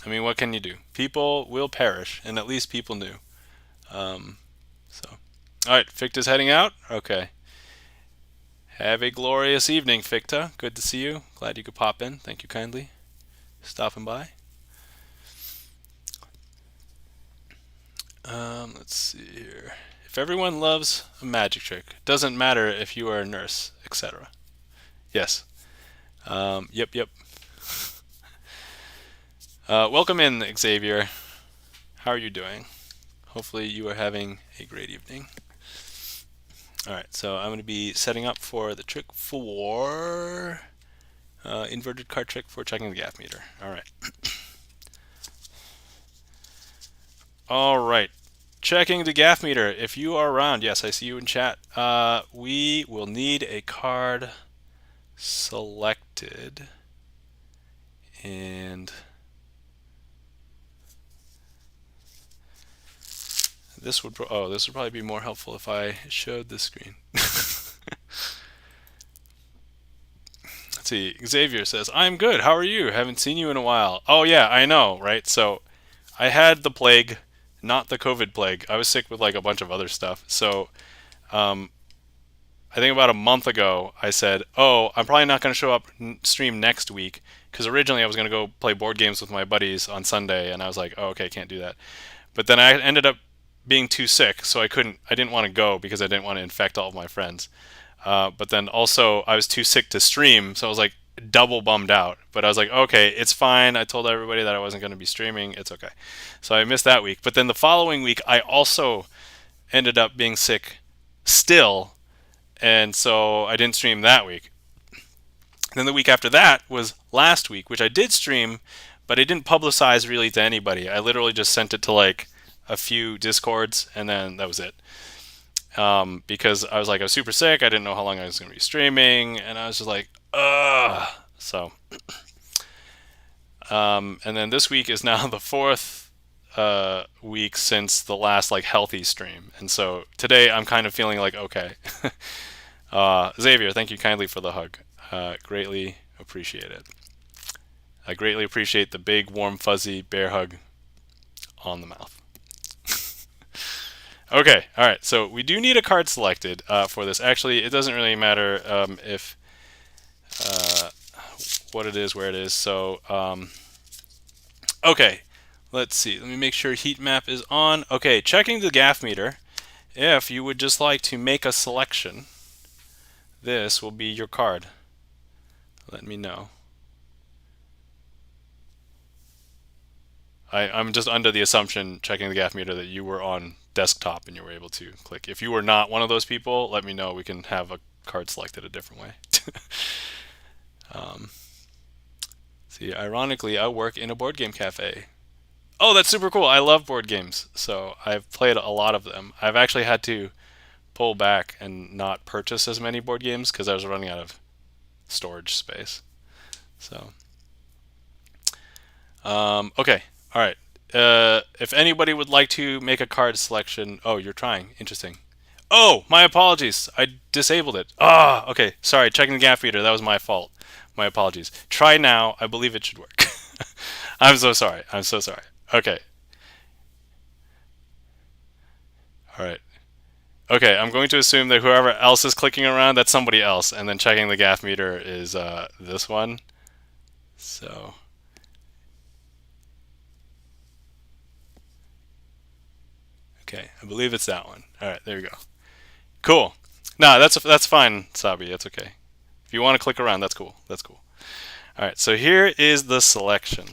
I mean, what can you do? People will perish, and at least people knew. Alright, Ficta's heading out? Okay. Have a glorious evening, Ficta. Good to see you. Glad you could pop in. Thank you kindly. Stopping by. Let's see here. If everyone loves a magic trick, doesn't matter if you are a nurse, etc. Yes. Yep. Welcome in, Xavier. How are you doing? Hopefully you are having a great evening. Alright, so I'm going to be setting up for the trick for inverted card trick for checking the gaff meter. Alright. Alright. Checking the gaff meter. If you are around, yes, I see you in chat. We will need a card selected, and this would probably be more helpful if I showed the screen. Let's see. Xavier says, "I'm good. How are you? Haven't seen you in a while." Oh yeah, I know, right? So I had the plague. Not the COVID plague. I was sick with a bunch of other stuff. So I think about a month ago, I said, oh, I'm probably not going to show up stream next week, because originally I was going to go play board games with my buddies on Sunday, and I was like, oh, okay, can't do that. But then I ended up being too sick, so I didn't want to go because I didn't want to infect all of my friends. But then also I was too sick to stream, so I was double bummed out. But I was like, okay, it's fine. I told everybody that I wasn't going to be streaming. It's okay. So I missed that week. But then the following week, I also ended up being sick still. And so I didn't stream that week. Then the week after that was last week, which I did stream, but I didn't publicize really to anybody. I literally just sent it to a few Discords, and then that was it. Because I was super sick. I didn't know how long I was going to be streaming, and I was just like, ugh. So, and then this week is now the fourth week since the last healthy stream, and so today I'm kind of feeling okay. Xavier, thank you kindly for the hug. Greatly appreciate it. I greatly appreciate the big, warm, fuzzy bear hug on the mouth. Okay, alright, so we do need a card selected for this. Actually, it doesn't really matter if what it is, where it is. So, okay, let's see. Let me make sure heat map is on. Okay, checking the gaff meter. If you would just like to make a selection, this will be your card. Let me know. I'm just under the assumption, checking the gaff meter, that you were on desktop and you were able to click. If you were not one of those people, let me know. We can have a card selected a different way. See, ironically, I work in a board game cafe. Oh, that's super cool. I love board games, so I've played a lot of them. I've actually had to pull back and not purchase as many board games because I was running out of storage space. So, okay, all right. if anybody would like to make a card selection. Oh, you're trying. Interesting. Oh, my apologies. I disabled it. Ah, okay. Sorry, checking the gap meter. That was my fault. My apologies. Try now. I believe it should work. I'm so sorry. I'm so sorry. Okay. All right. Okay, I'm going to assume that whoever else is clicking around, that's somebody else, and then checking the gap meter is this one. So, okay, I believe it's that one. All right, there we go. Cool. No, that's fine, Sabi. That's okay. If you want to click around, that's cool. That's cool. All right, so here is the selection.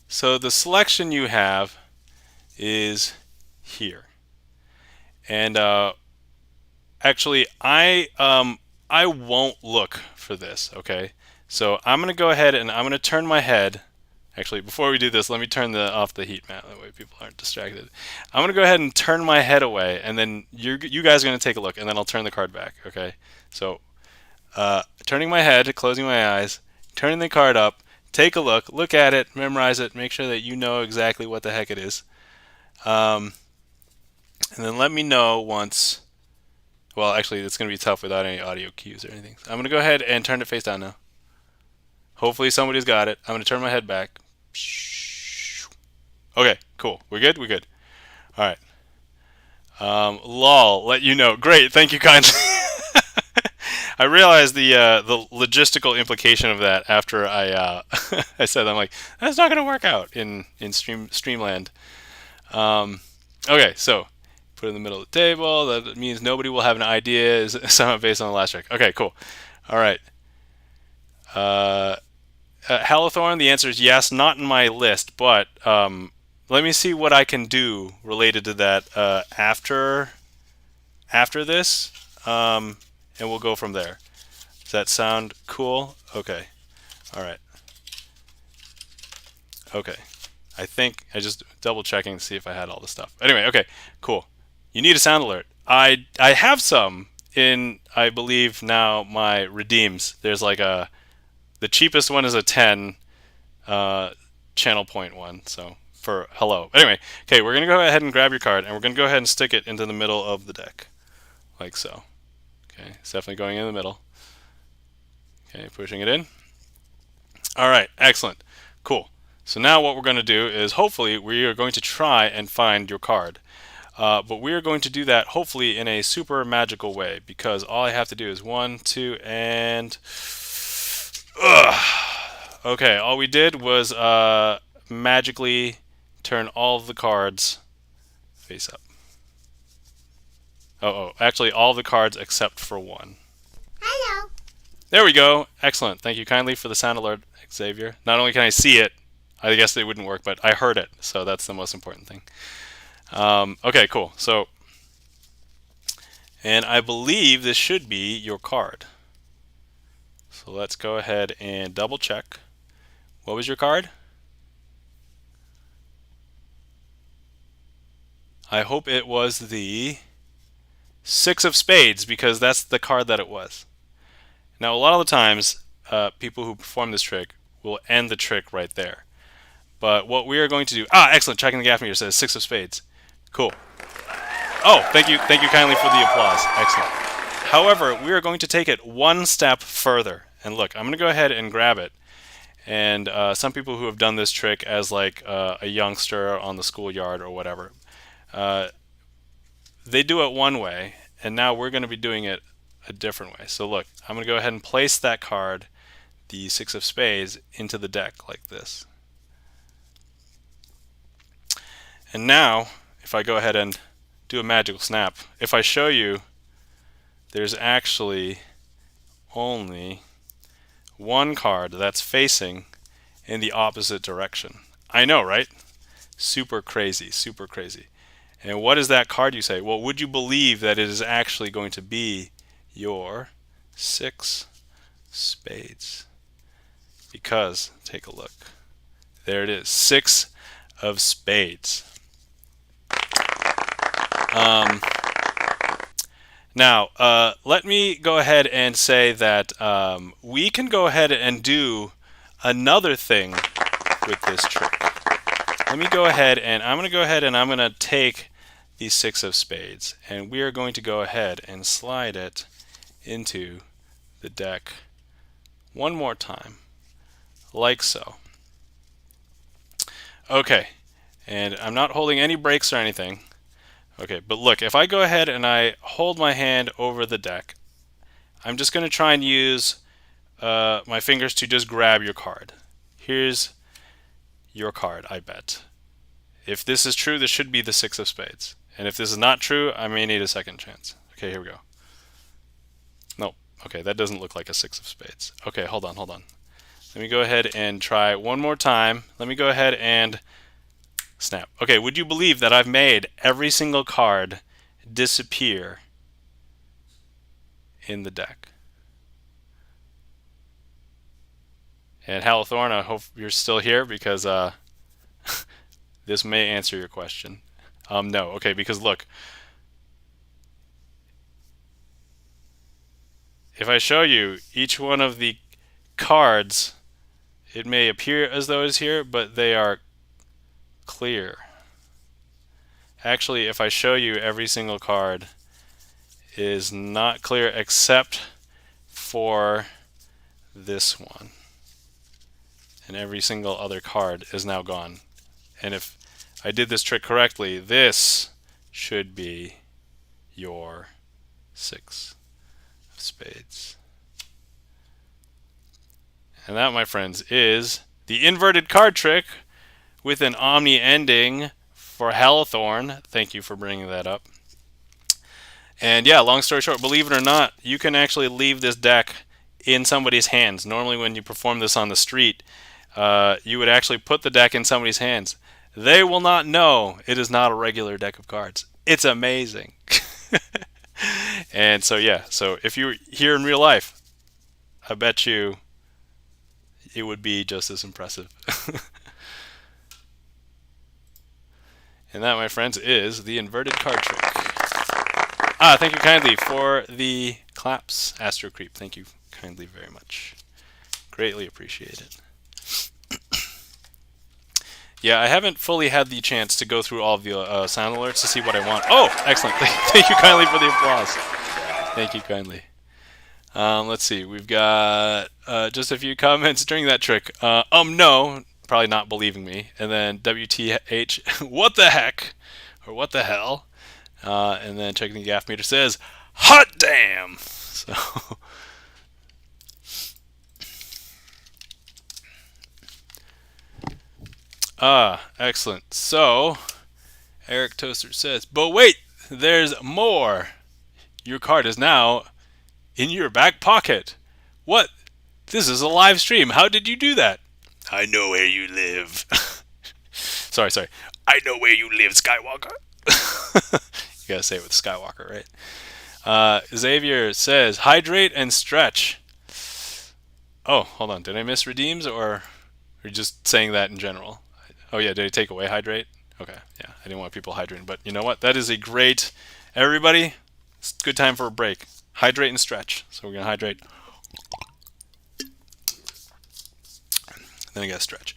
So the selection you have is here, and actually, I won't look for this. Okay, so I'm gonna go ahead and I'm gonna turn my head. Actually, before we do this, let me turn off the heat map. That way people aren't distracted. I'm gonna go ahead and turn my head away, and then you guys are gonna take a look, and then I'll turn the card back. Okay, so turning my head, closing my eyes, turning the card up. Take a look at it, memorize it, make sure that you know exactly what the heck it is. And then let me know once. Well, actually, it's going to be tough without any audio cues or anything. So I'm going to go ahead and turn it face down now. Hopefully somebody's got it. I'm going to turn my head back. Okay, cool. We're good? We're good. All right. Lol, let you know. Great, thank you kindly. I realized the logistical implication of that after I I said, I'm like, that's not going to work out in Streamland. Okay, so put it in the middle of the table. That means nobody will have an idea. Is somehow based on the last trick. Okay, cool. All right. Hallowthorn, the answer is yes. Not in my list, but let me see what I can do related to that after this, and we'll go from there. Does that sound cool? Okay. All right. Okay. I think I just double checking to see if I had all the stuff. Anyway, okay, cool. You need a sound alert. I have some in, I believe now, my redeems. There's like the cheapest one is a 10 channel point one. So for hello. Anyway, okay, we're gonna go ahead and grab your card, and we're gonna go ahead and stick it into the middle of the deck, like so. Okay, it's definitely going in the middle. Okay, pushing it in. All right, excellent, cool. So now what we're going to do is hopefully we are going to try and find your card. But we are going to do that hopefully in a super magical way, because all I have to do is 1, 2, and... Okay, all we did was magically turn all of the cards face up. Actually all of the cards except for one. Hello. There we go. Excellent. Thank you kindly for the sound alert, Xavier. Not only can I see it, I guess it wouldn't work, but I heard it, so that's the most important thing. Okay, cool. So, and I believe this should be your card. So let's go ahead and double check. What was your card? I hope it was the 6 of spades, because that's the card that it was. Now, a lot of the times, people who perform this trick will end the trick right there. But what we are going to do... excellent. Checking the gap meter says 6 of spades. Cool. Oh, thank you kindly for the applause. Excellent. However, we are going to take it one step further. And look, I'm going to go ahead and grab it. And some people who have done this trick as like a youngster on the schoolyard or whatever, they do it one way, and now we're going to be doing it a different way. So look, I'm going to go ahead and place that card, the 6 of spades, into the deck like this. And now, if I go ahead and do a magical snap, if I show you, there's actually only one card that's facing in the opposite direction. I know, right? Super crazy, super crazy. And what is that card, you say? Well, would you believe that it is actually going to be your 6 spades? Because, take a look. There it is, 6 of spades. Now, let me go ahead and say that we can go ahead and do another thing with this trick. Let me go ahead and I'm going to take the 6 of spades, and we are going to go ahead and slide it into the deck one more time, like so. Okay, and I'm not holding any breaks or anything. Okay, but look, if I go ahead and I hold my hand over the deck, I'm just going to try and use my fingers to just grab your card. Here's your card, I bet. If this is true, this should be the 6 of spades. And if this is not true, I may need a second chance. Okay, here we go. Nope. Okay, that doesn't look like a 6 of spades. Okay, hold on. Let me go ahead and try one more time. Let me go ahead and snap. Okay, would you believe that I've made every single card disappear in the deck? And Halathorn, I hope you're still here, because this may answer your question. No, okay, because look, if I show you each one of the cards, it may appear as though it's here, but they are clear. Actually, if I show you, every single card is not clear except for this one. And every single other card is now gone. And if I did this trick correctly, this should be your 6 of spades. And that, my friends, is the inverted card trick with an omni ending for Halathorn. Thank you for bringing that up. And yeah, long story short, believe it or not, you can actually leave this deck in somebody's hands. Normally when you perform this on the street, you would actually put the deck in somebody's hands. They will not know it is not a regular deck of cards. It's amazing. And so yeah, so if you were here in real life, I bet you it would be just as impressive. And that, my friends, is the inverted card trick. Thank you kindly for the claps, Astro Creep. Thank you kindly very much. Greatly appreciate it. Yeah, I haven't fully had the chance to go through all of the sound alerts to see what I want. Oh, excellent. Thank you kindly for the applause. Thank you kindly. Let's see. We've got just a few comments during that trick. No, probably not believing me. And then WTH, what the heck? Or what the hell? And then checking the gaff meter says, hot damn! So... excellent. So, Eric Toaster says, but wait, there's more. Your card is now in your back pocket. What? This is a live stream. How did you do that? I know where you live. sorry. I know where you live, Skywalker. You gotta say it with Skywalker, right? Xavier says, hydrate and stretch. Oh, hold on. Did I miss redeems, or are you just saying that in general? Oh yeah, did I take away hydrate? Okay, yeah, I didn't want people hydrating, but you know what? That is a great, everybody, it's a good time for a break. Hydrate and stretch. So we're gonna hydrate. Then I gotta stretch.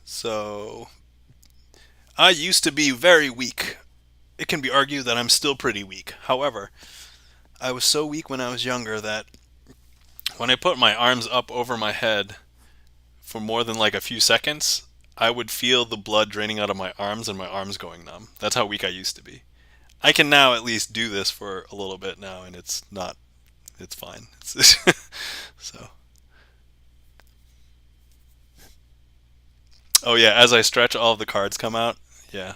So, I used to be very weak. It can be argued that I'm still pretty weak. However, I was so weak when I was younger that when I put my arms up over my head for more than like a few seconds, I would feel the blood draining out of my arms and my arms going numb. That's how weak I used to be. I can now at least do this for a little bit now, and it's fine. So. Oh yeah, as I stretch, all of the cards come out. Yeah.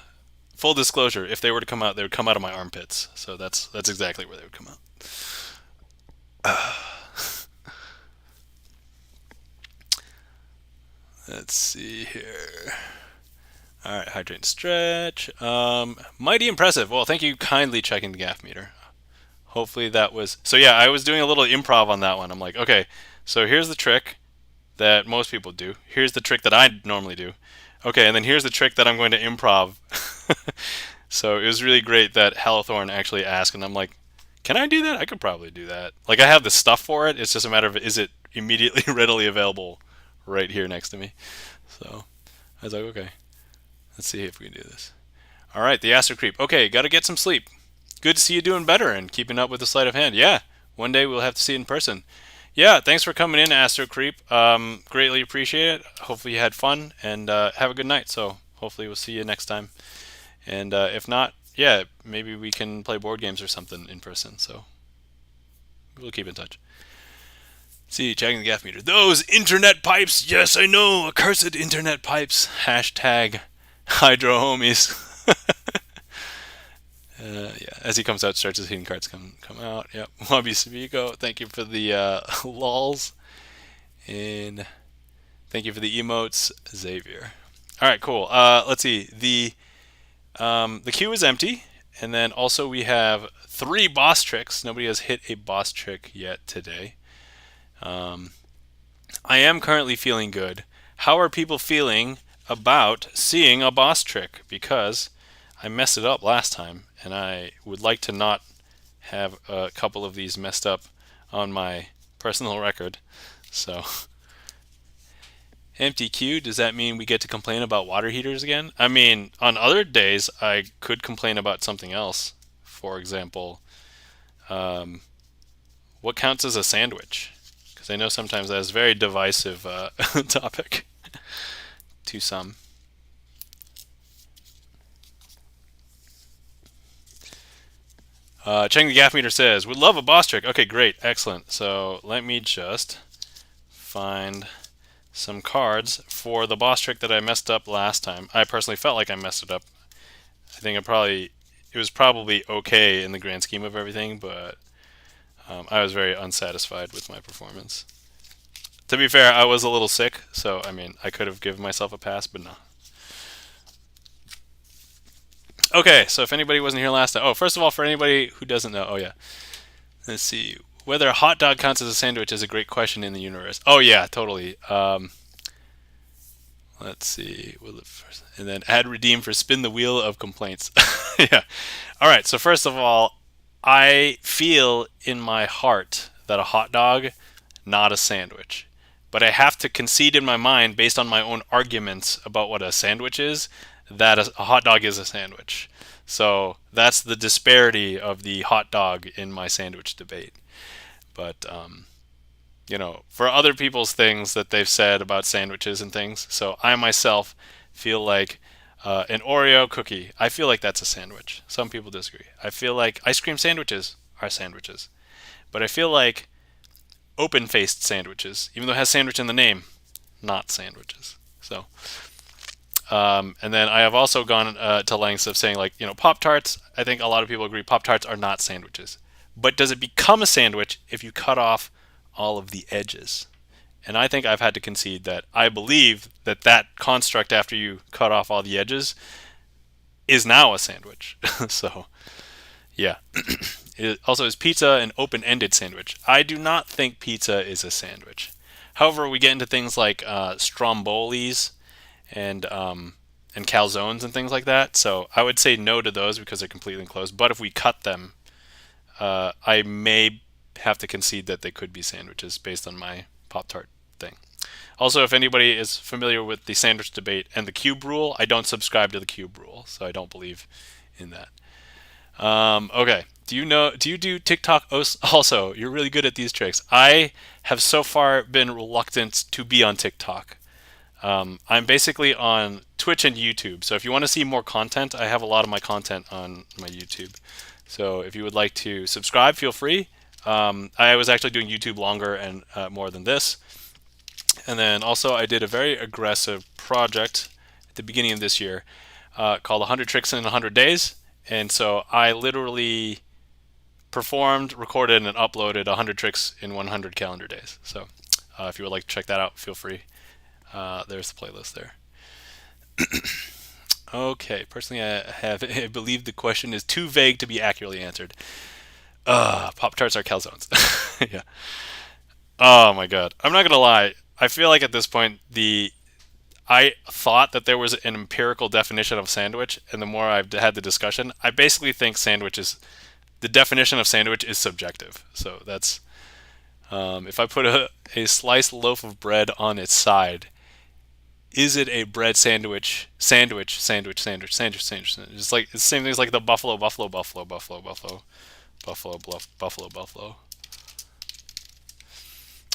Full disclosure, if they were to come out, they would come out of my armpits. So that's exactly where they would come out. Let's see here. All right, hydrate and stretch. Mighty impressive. Well, thank you kindly checking the gaff meter. Hopefully that was... So yeah, I was doing a little improv on that one. I'm like, okay, so here's the trick that most people do. Here's the trick that I normally do. Okay, and then here's the trick that I'm going to improv. So it was really great that Halathorn actually asked, and I'm like, Can I do that? I could probably do that. Like I have the stuff for it. It's just a matter of is it immediately readily available right here next to me. So I was like, okay, let's see if we can do this. All right, the Astro Creep. Okay, got to get some sleep. Good to see you doing better and keeping up with the sleight of hand. Yeah, one day we'll have to see it in person. Yeah, thanks for coming in, Astro Creep. Greatly appreciate it. Hopefully you had fun and have a good night. So hopefully we'll see you next time. And if not, yeah, maybe we can play board games or something in person. So we'll keep in touch. See, checking the gaff meter. Those internet pipes. Yes, I know. Accursed internet pipes. Hashtag Hydro homies. Yeah, as he comes out, starts his hidden cards come out. Yep. Wabi Sabiko, thank you for the lols. And thank you for the emotes, Xavier. All right, cool. Let's see. The queue is empty. And then also we have 3 boss tricks. Nobody has hit a boss trick yet today. I am currently feeling good. How are people feeling about seeing a boss trick? Because I messed it up last time, and I would like to not have a couple of these messed up on my personal record. So, empty queue, does that mean we get to complain about water heaters again? I mean, on other days, I could complain about something else. For example, what counts as a sandwich? Because I know sometimes that is a very divisive topic to some. Cheng the Gaff Meter says, would love a boss trick. Okay, great. Excellent. So let me just find some cards for the boss trick that I messed up last time. I personally felt like I messed it up. I think it was probably okay in the grand scheme of everything, but I was very unsatisfied with my performance. To be fair, I was a little sick, so I mean, I could have given myself a pass, but no. Okay, so if anybody wasn't here last time, first of all, for anybody who doesn't know, let's see, whether a hot dog counts as a sandwich is a great question in the universe. Oh yeah, totally. Let's see, and then add redeem for spin the wheel of complaints. Yeah. All right. So first of all, I feel in my heart that a hot dog, not a sandwich, but I have to concede in my mind, based on my own arguments about what a sandwich is, that a hot dog is a sandwich. So that's the disparity of the hot dog in my sandwich debate. But for other people's things that they've said about sandwiches and things. So I myself feel like an Oreo cookie, I feel like that's a sandwich. Some people disagree. I feel like ice cream sandwiches are sandwiches. But I feel like open-faced sandwiches, even though it has sandwich in the name, not sandwiches. So, and then I have also gone to lengths of saying, like, Pop-Tarts, I think a lot of people agree Pop-Tarts are not sandwiches. But does it become a sandwich if you cut off all of the edges? And I think I've had to concede that I believe that construct after you cut off all the edges is now a sandwich. So, yeah. Also, is pizza an open-ended sandwich? I do not think pizza is a sandwich. However, we get into things like strombolis and calzones and things like that. So I would say no to those because they're completely enclosed. But if we cut them, I may have to concede that they could be sandwiches based on my Pop-Tart thing. Also, if anybody is familiar with the sandwich debate and the cube rule, I don't subscribe to the cube rule, so I don't believe in that. Okay. Do you do TikTok also? You're really good at these tricks. I have so far been reluctant to be on TikTok. I'm basically on Twitch and YouTube. So if you want to see more content, I have a lot of my content on my YouTube. So if you would like to subscribe, feel free. I was actually doing YouTube longer and more than this. And then also I did a very aggressive project at the beginning of this year called 100 Tricks in 100 Days. And so I literally performed, recorded, and uploaded 100 tricks in 100 calendar days. So if you would like to check that out, feel free. There's the playlist there. Okay, personally I believe the question is too vague to be accurately answered. Pop-Tarts are calzones. Yeah. Oh my god. I'm not gonna lie. I feel like at this point I thought that there was an empirical definition of sandwich, and the more I've had the discussion, I basically think sandwich is the definition of sandwich is subjective. So that's if I put a sliced loaf of bread on its side, is it a bread sandwich? Sandwich, sandwich, sandwich, sandwich, sandwich. It's like it's the same thing as like the buffalo, buffalo, buffalo, buffalo, buffalo, buffalo, buffalo, buffalo.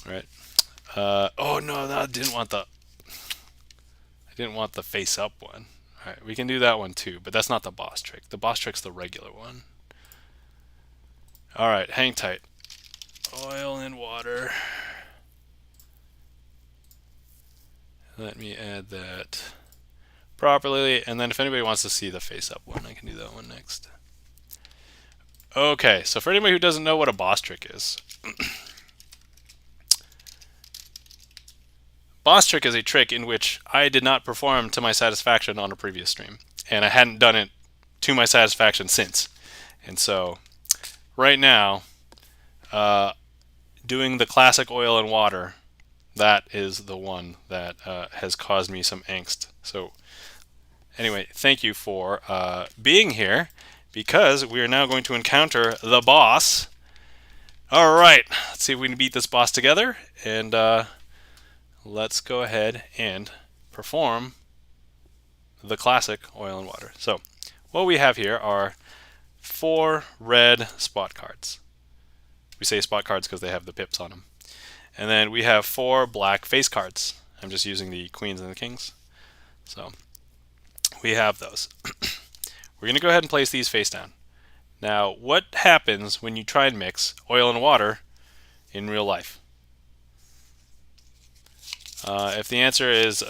All right. Oh no, I didn't want the face up one. All right, we can do that one too, but that's not the boss trick. The boss trick's the regular one. All right, hang tight. Oil and water. Let me add that properly, and then if anybody wants to see the face up one, I can do that one next. Okay, so for anybody who doesn't know what a boss trick is, boss trick is a trick in which I did not perform to my satisfaction on a previous stream, and I hadn't done it to my satisfaction since. And so right now, doing the classic oil and water, that is the one that has caused me some angst. So anyway, thank you for being here, because we are now going to encounter the boss. All right, let's see if we can beat this boss together, and let's go ahead and perform the classic oil and water. So what we have here are 4 red spot cards. We say spot cards because they have the pips on them. And then we have 4 black face cards. I'm just using the queens and the kings. So we have those. We're going to go ahead and place these face down. Now, what happens when you try and mix oil and water in real life? If the answer is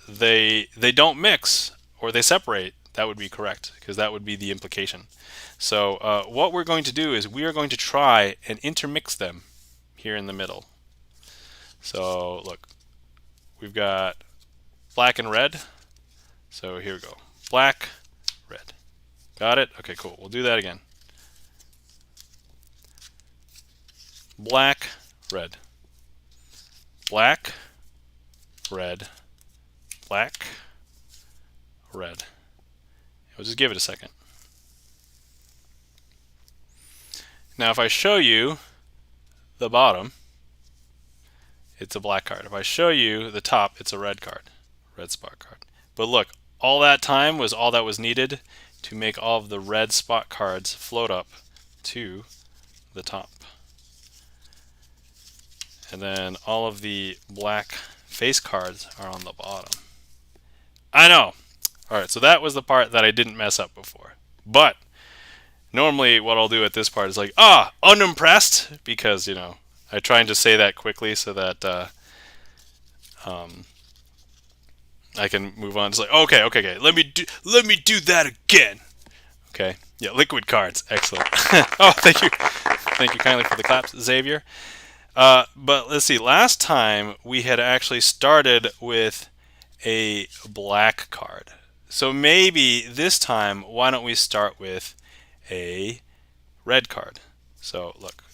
they don't mix or they separate, that would be correct, because that would be the implication. So what we're going to do is we are going to try and intermix them here in the middle. So look, we've got black and red. So here we go. Black, red. Got it? Okay, cool. We'll do that again. Black, red. Black, red. Black, red. We'll just give it a second. Now if I show you the bottom, it's a black card. If I show you the top, it's a red card, red spot card. But look, all that time was all that was needed to make all of the red spot cards float up to the top. And then all of the black face cards are on the bottom. I know. All right, so that was the part that I didn't mess up before. But normally what I'll do at this part is like, unimpressed, because, you know, I try and just say that quickly so that I can move on. It's like, okay, let me do that again. Okay, yeah, liquid cards, excellent. Oh, thank you kindly for the claps, Xavier. But let's see, last time we had actually started with a black card. So maybe this time, why don't we start with a red card? So look,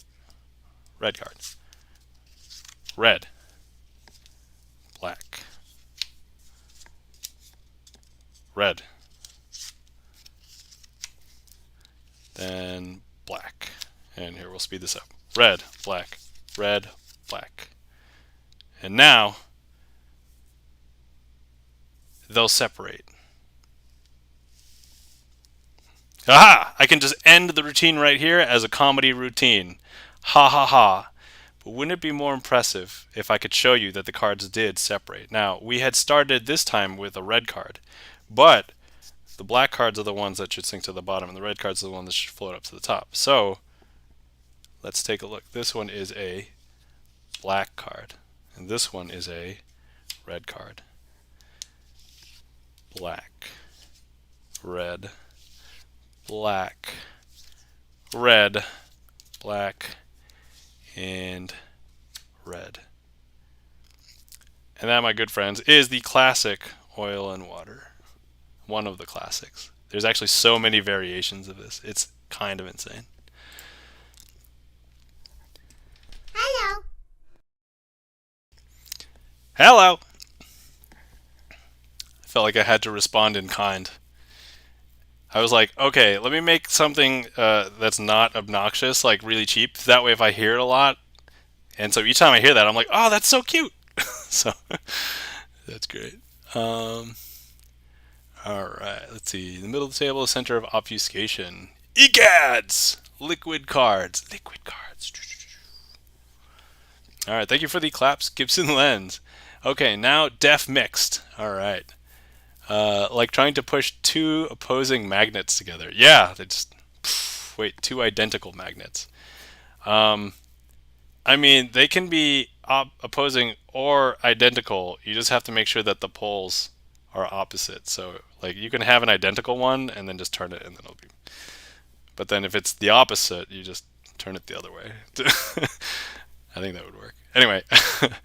red card, red, black, red, then black. And here we'll speed this up. Red, black, red, black. And now they'll separate. Aha! I can just end the routine right here as a comedy routine. Ha ha ha. But wouldn't it be more impressive if I could show you that the cards did separate? Now, we had started this time with a red card, but the black cards are the ones that should sink to the bottom, and the red cards are the ones that should float up to the top. So let's take a look. This one is a black card, and this one is a red card. Black, red, black, red, black, and red. And that, my good friends, is the classic oil and water. One of the classics. There's actually so many variations of this. It's kind of insane. Hello. Hello. I felt like I had to respond in kind. I was like, okay, let me make something that's not obnoxious, like really cheap. That way, if I hear it a lot, and so each time I hear that, I'm like, oh, that's so cute. So that's great. Um, all right, let's see. In the middle of the table, the center of obfuscation. EGADs! Liquid cards. Liquid cards. All right, thank you for the claps, Gibson Lens. Okay, now def mixed. All right. Like trying to push two opposing magnets together. Yeah, they just wait, two identical magnets. Um, I mean, they can be opposing or identical. You just have to make sure that the poles are opposite. So, like, you can have an identical one and then just turn it, and then it'll be. But then if it's the opposite, you just turn it the other way. I think that would work. Anyway, that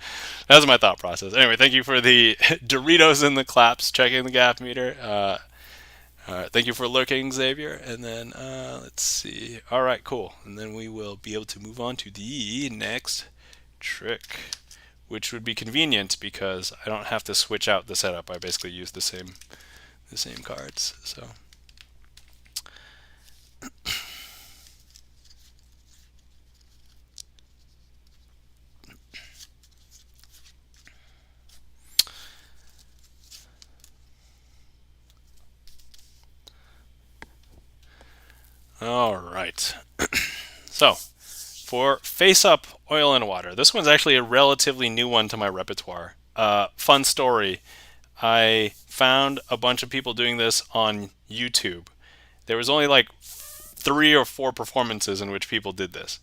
was my thought process. Anyway, thank you for the Doritos and the claps, checking the gap meter. All right, thank you for lurking, Xavier. And then let's see. All right, cool. And then we will be able to move on to the next trick, which would be convenient because I don't have to switch out the setup. I basically use the same cards. So. All right. So, for Face Up, Oil and Water. This one's actually a relatively new one to my repertoire. Fun story. I found a bunch of people doing this on YouTube. There was only like 3 or 4 performances in which people did this.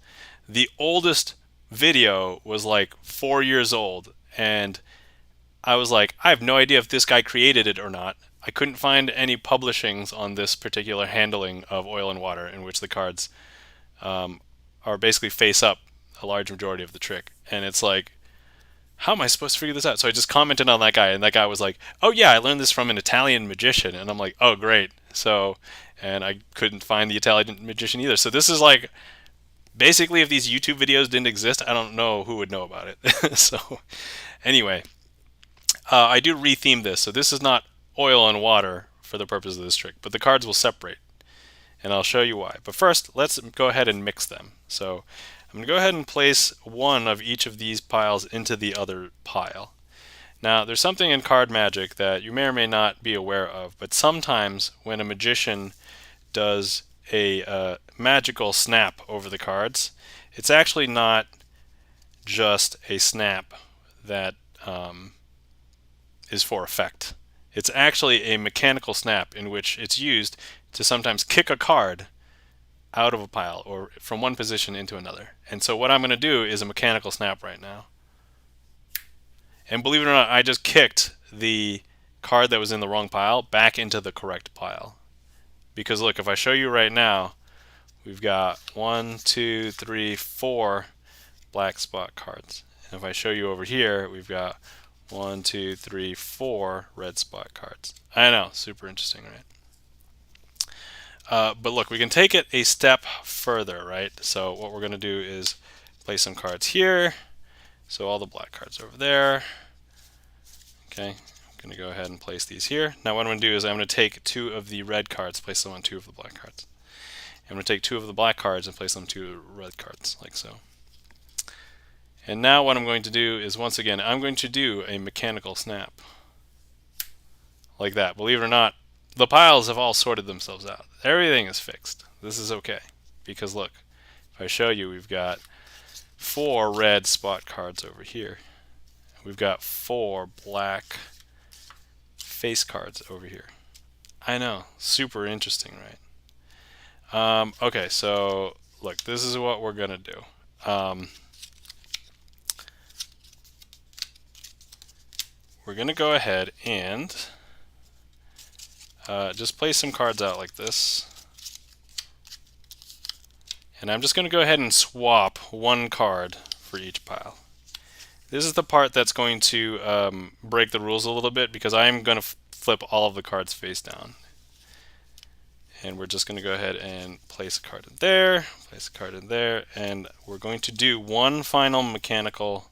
The oldest video was like 4 years old, and I was like, I have no idea if this guy created it or not. I couldn't find any publishings on this particular handling of oil and water in which the cards are basically face up a large majority of the trick. And it's like, how am I supposed to figure this out? So I just commented on that guy, and that guy was like, oh yeah, I learned this from an Italian magician. And I'm like, oh great. So, and I couldn't find the Italian magician either. So this is like, basically if these YouTube videos didn't exist, I don't know who would know about it. So anyway, I do retheme this. So this is not oil and water for the purpose of this trick, but the cards will separate. And I'll show you why. But first, let's go ahead and mix them. So I'm going to go ahead and place one of each of these piles into the other pile. Now, there's something in card magic that you may or may not be aware of, but sometimes when a magician does a magical snap over the cards, it's actually not just a snap that is for effect. It's actually a mechanical snap in which it's used to sometimes kick a card out of a pile or from one position into another. And so what I'm going to do is a mechanical snap right now. And believe it or not, I just kicked the card that was in the wrong pile back into the correct pile. Because look, if I show you right now, we've got 1, 2, 3, 4 black spot cards. And if I show you over here, we've got 1, 2, 3, 4 red spot cards. I know, super interesting, right? But look, we can take it a step further, right? So what we're going to do is place some cards here. So all the black cards over there. Okay, I'm going to go ahead and place these here. Now what I'm going to do is I'm going to take 2 of the red cards, place them on 2 of the black cards. I'm going to take 2 of the black cards and place them on 2 red cards, like so. And now what I'm going to do is, once again, I'm going to do a mechanical snap. Like that. Believe it or not, the piles have all sorted themselves out. Everything is fixed. This is okay. Because look, if I show you, we've got 4 red spot cards over here. We've got 4 black face cards over here. I know, super interesting, right? Okay, so look, this is what we're gonna do. We're gonna go ahead and just place some cards out like this. And I'm just going to go ahead and swap 1 card for each pile. This is the part that's going to break the rules a little bit because I'm going to flip all of the cards face down. And we're just going to go ahead and place a card in there, place a card in there, and we're going to do one final mechanical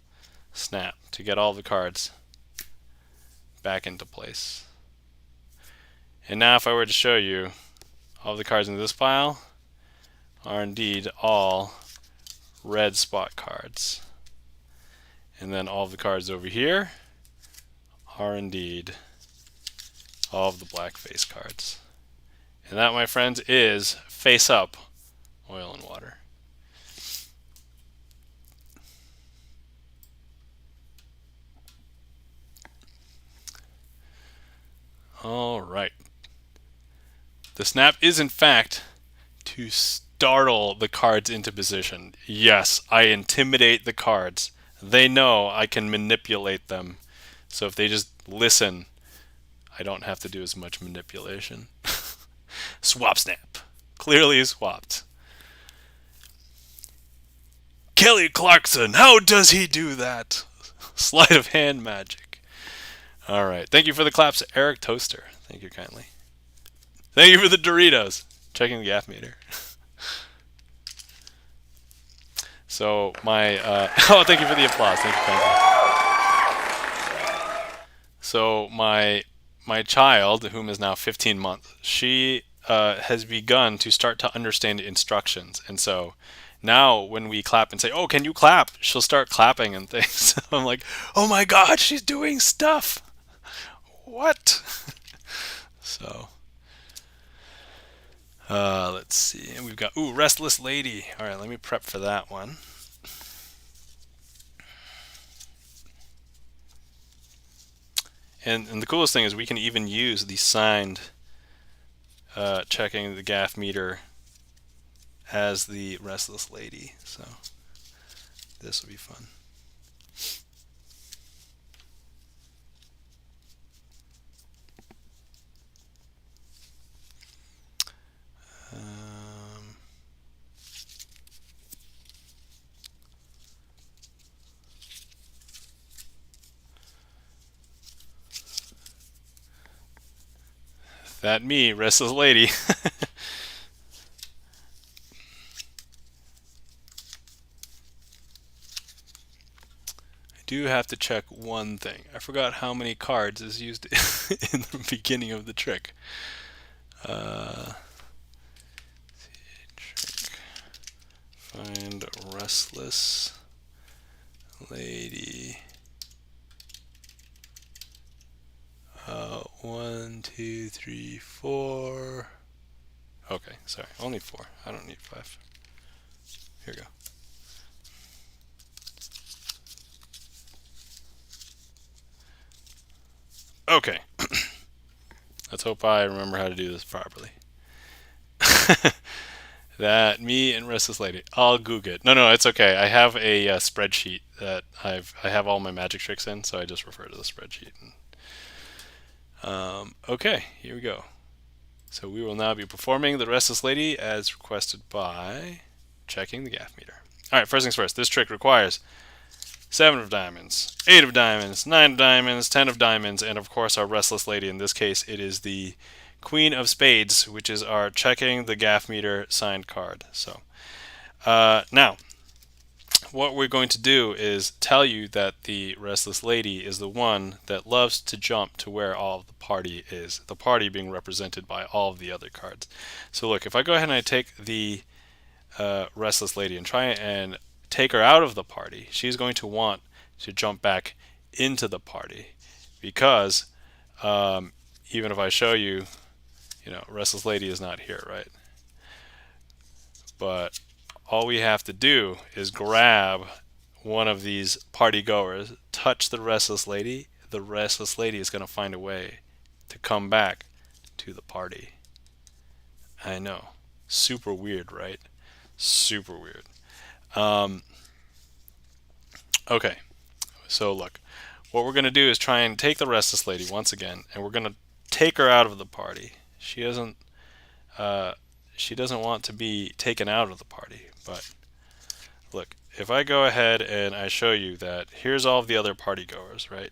snap to get all the cards back into place. And now if I were to show you, All of the cards in this pile are indeed all red spot cards. And then all of the cards over here are indeed all of the black face cards. And that, my friends, is Face Up Oil and Water. All right. The snap is, in fact, to startle the cards into position. Yes, I intimidate the cards. They know I can manipulate them. So if they just listen, I don't have to do as much manipulation. Swap snap. Clearly swapped. Kelly Clarkson, how does he do that? Sleight of hand magic. All right. Thank you for the claps, Eric Toaster. Thank you kindly. Thank you for the Doritos. Checking the gaff meter. So my oh, thank you for the applause. Thank you kindly. So my child, whom is now 15 months, she has begun to start to understand instructions, and so now when we clap and say, "Oh, can you clap?" she'll start clapping and things. I'm like, "Oh my God, she's doing stuff." What? So. Let's see. And we've got, Restless Lady. All right, let me prep for that one. And the coolest thing is we can even use the signed checking the gaff meter as the Restless Lady. So this will be fun. That me, Restless Lady. I do have to check one thing. I forgot how many cards is used in the beginning of the trick. Trick. Find Restless Lady. 1, 2, 3, 4. Okay, sorry, only 4. I don't need 5. Here we go. Okay. Let's hope I remember how to do this properly. That me and Restless Lady. I'll Google it. No, it's okay. I have a spreadsheet that I have all my magic tricks in, so I just refer to the spreadsheet. Okay, here we go. So we will now be performing the Restless Lady as requested by checking the gaff meter. All right, first things first. This trick requires 7 of diamonds, 8 of diamonds, 9 of diamonds, 10 of diamonds, and of course our Restless Lady. In this case, it is the Queen of Spades, which is our checking the gaff meter signed card. So now, what we're going to do is tell you that the Restless Lady is the one that loves to jump to where all of the party is, the party being represented by all of the other cards. So look, if I go ahead and I take the Restless Lady and try and take her out of the party, she's going to want to jump back into the party because even if I show you, Restless Lady is not here, right? But all we have to do is grab one of these party goers, touch the Restless Lady. The Restless Lady is going to find a way to come back to the party. I know. Super weird, right? Super weird. Okay. So look, what we're going to do is try and take the Restless Lady once again, and we're going to take her out of the party. She doesn't want to be taken out of the party, but look, if I go ahead and I show you that here's all of the other party goers, right?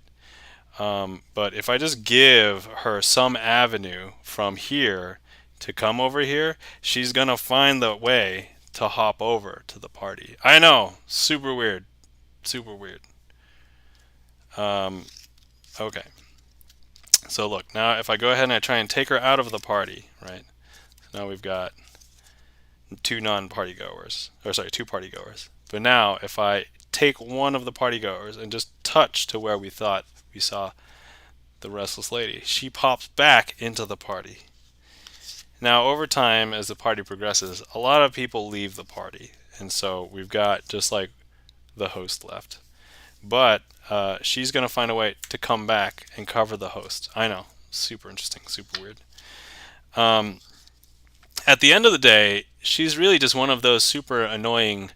But if I just give her some avenue from here to come over here, she's gonna find the way to hop over to the party. I know, super weird, super weird. Okay. So look, now if I go ahead and I try and take her out of the party, right? Now we've got two non-party goers, or sorry, two party goers. But now if I take one of the party goers and just touch to where we thought we saw the restless lady, she pops back into the party. Now over time, as the party progresses, a lot of people leave the party, and so we've got just like the host left. But she's going to find a way to come back and cover the host. I know, super interesting, super weird. At the end of the day, she's really just one of those super annoying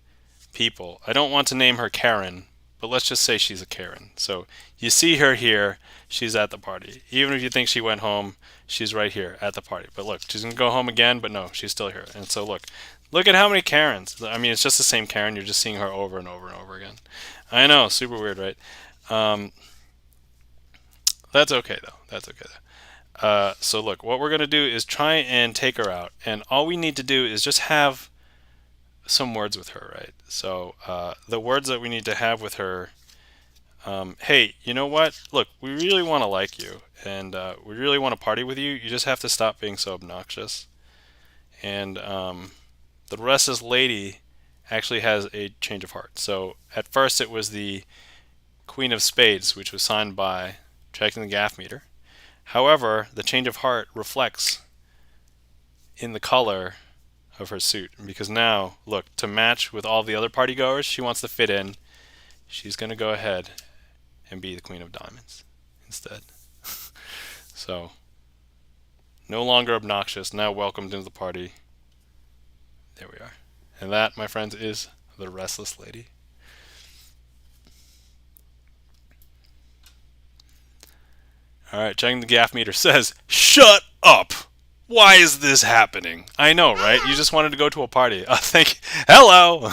people. I don't want to name her Karen, but let's just say she's a Karen. So you see her here, she's at the party. Even if you think she went home, she's right here at the party. But look, she's going to go home again, but no, she's still here. And so look at how many Karens. I mean, it's just the same Karen. You're just seeing her over and over and over again. I know, super weird, right? That's okay, though. That's okay, though. So look, what we're going to do is try and take her out. And all we need to do is just have some words with her, right? So the words that we need to have with her, hey, you know what? Look, we really want to like you, and we really want to party with you. You just have to stop being so obnoxious. And the restless lady actually has a change of heart. So at first it was the Queen of Spades, which was signed by checking the gaff meter. However, the change of heart reflects in the color of her suit, because now, look, to match with all the other party goers, she wants to fit in. She's going to go ahead and be the Queen of Diamonds instead. So, no longer obnoxious, now welcomed into the party. There we are. And that, my friends, is the restless lady. Alright, checking the gaff meter says, shut up! Why is this happening? I know, right? You just wanted to go to a party. Thank you. Hello!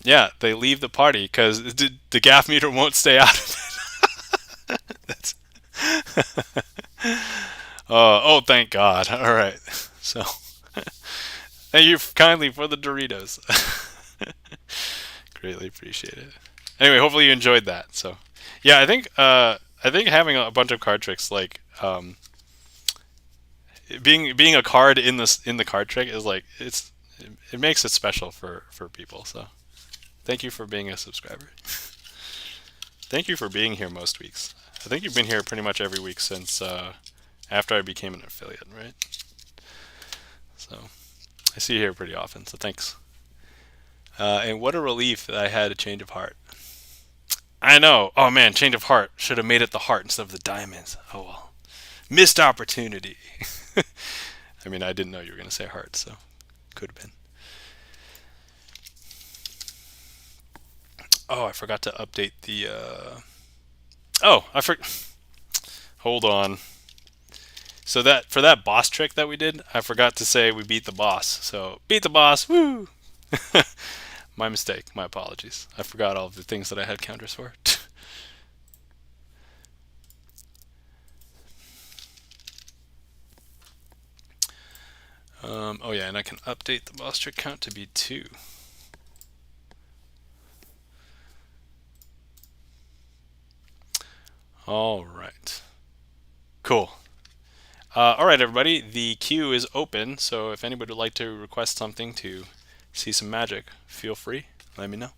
Yeah, they leave the party because the gaff meter won't stay out of it. That's oh, thank God. All right. So, thank you kindly for the Doritos. Greatly appreciate it. Anyway, hopefully you enjoyed that. So, yeah, I think having a bunch of card tricks like being a card in the card trick is like it makes it special for people. So, thank you for being a subscriber. Thank you for being here most weeks. I think you've been here pretty much every week since after I became an affiliate, right? So I see you here pretty often, so thanks. And what a relief that I had a change of heart. I know. Oh man, change of heart. Should have made it the heart instead of the diamonds. Oh well. Missed opportunity. I mean, I didn't know you were going to say heart, so could have been. Oh, I forgot to update the... Oh, Hold on. So that for that boss trick that we did, I forgot to say we beat the boss. So, beat the boss, woo! My mistake, my apologies. I forgot all of the things that I had counters for. Oh yeah, and I can update the boss trick count to be 2. All right. Cool. All right, everybody. The queue is open, so if anybody would like to request something to see some magic, feel free. Let me know.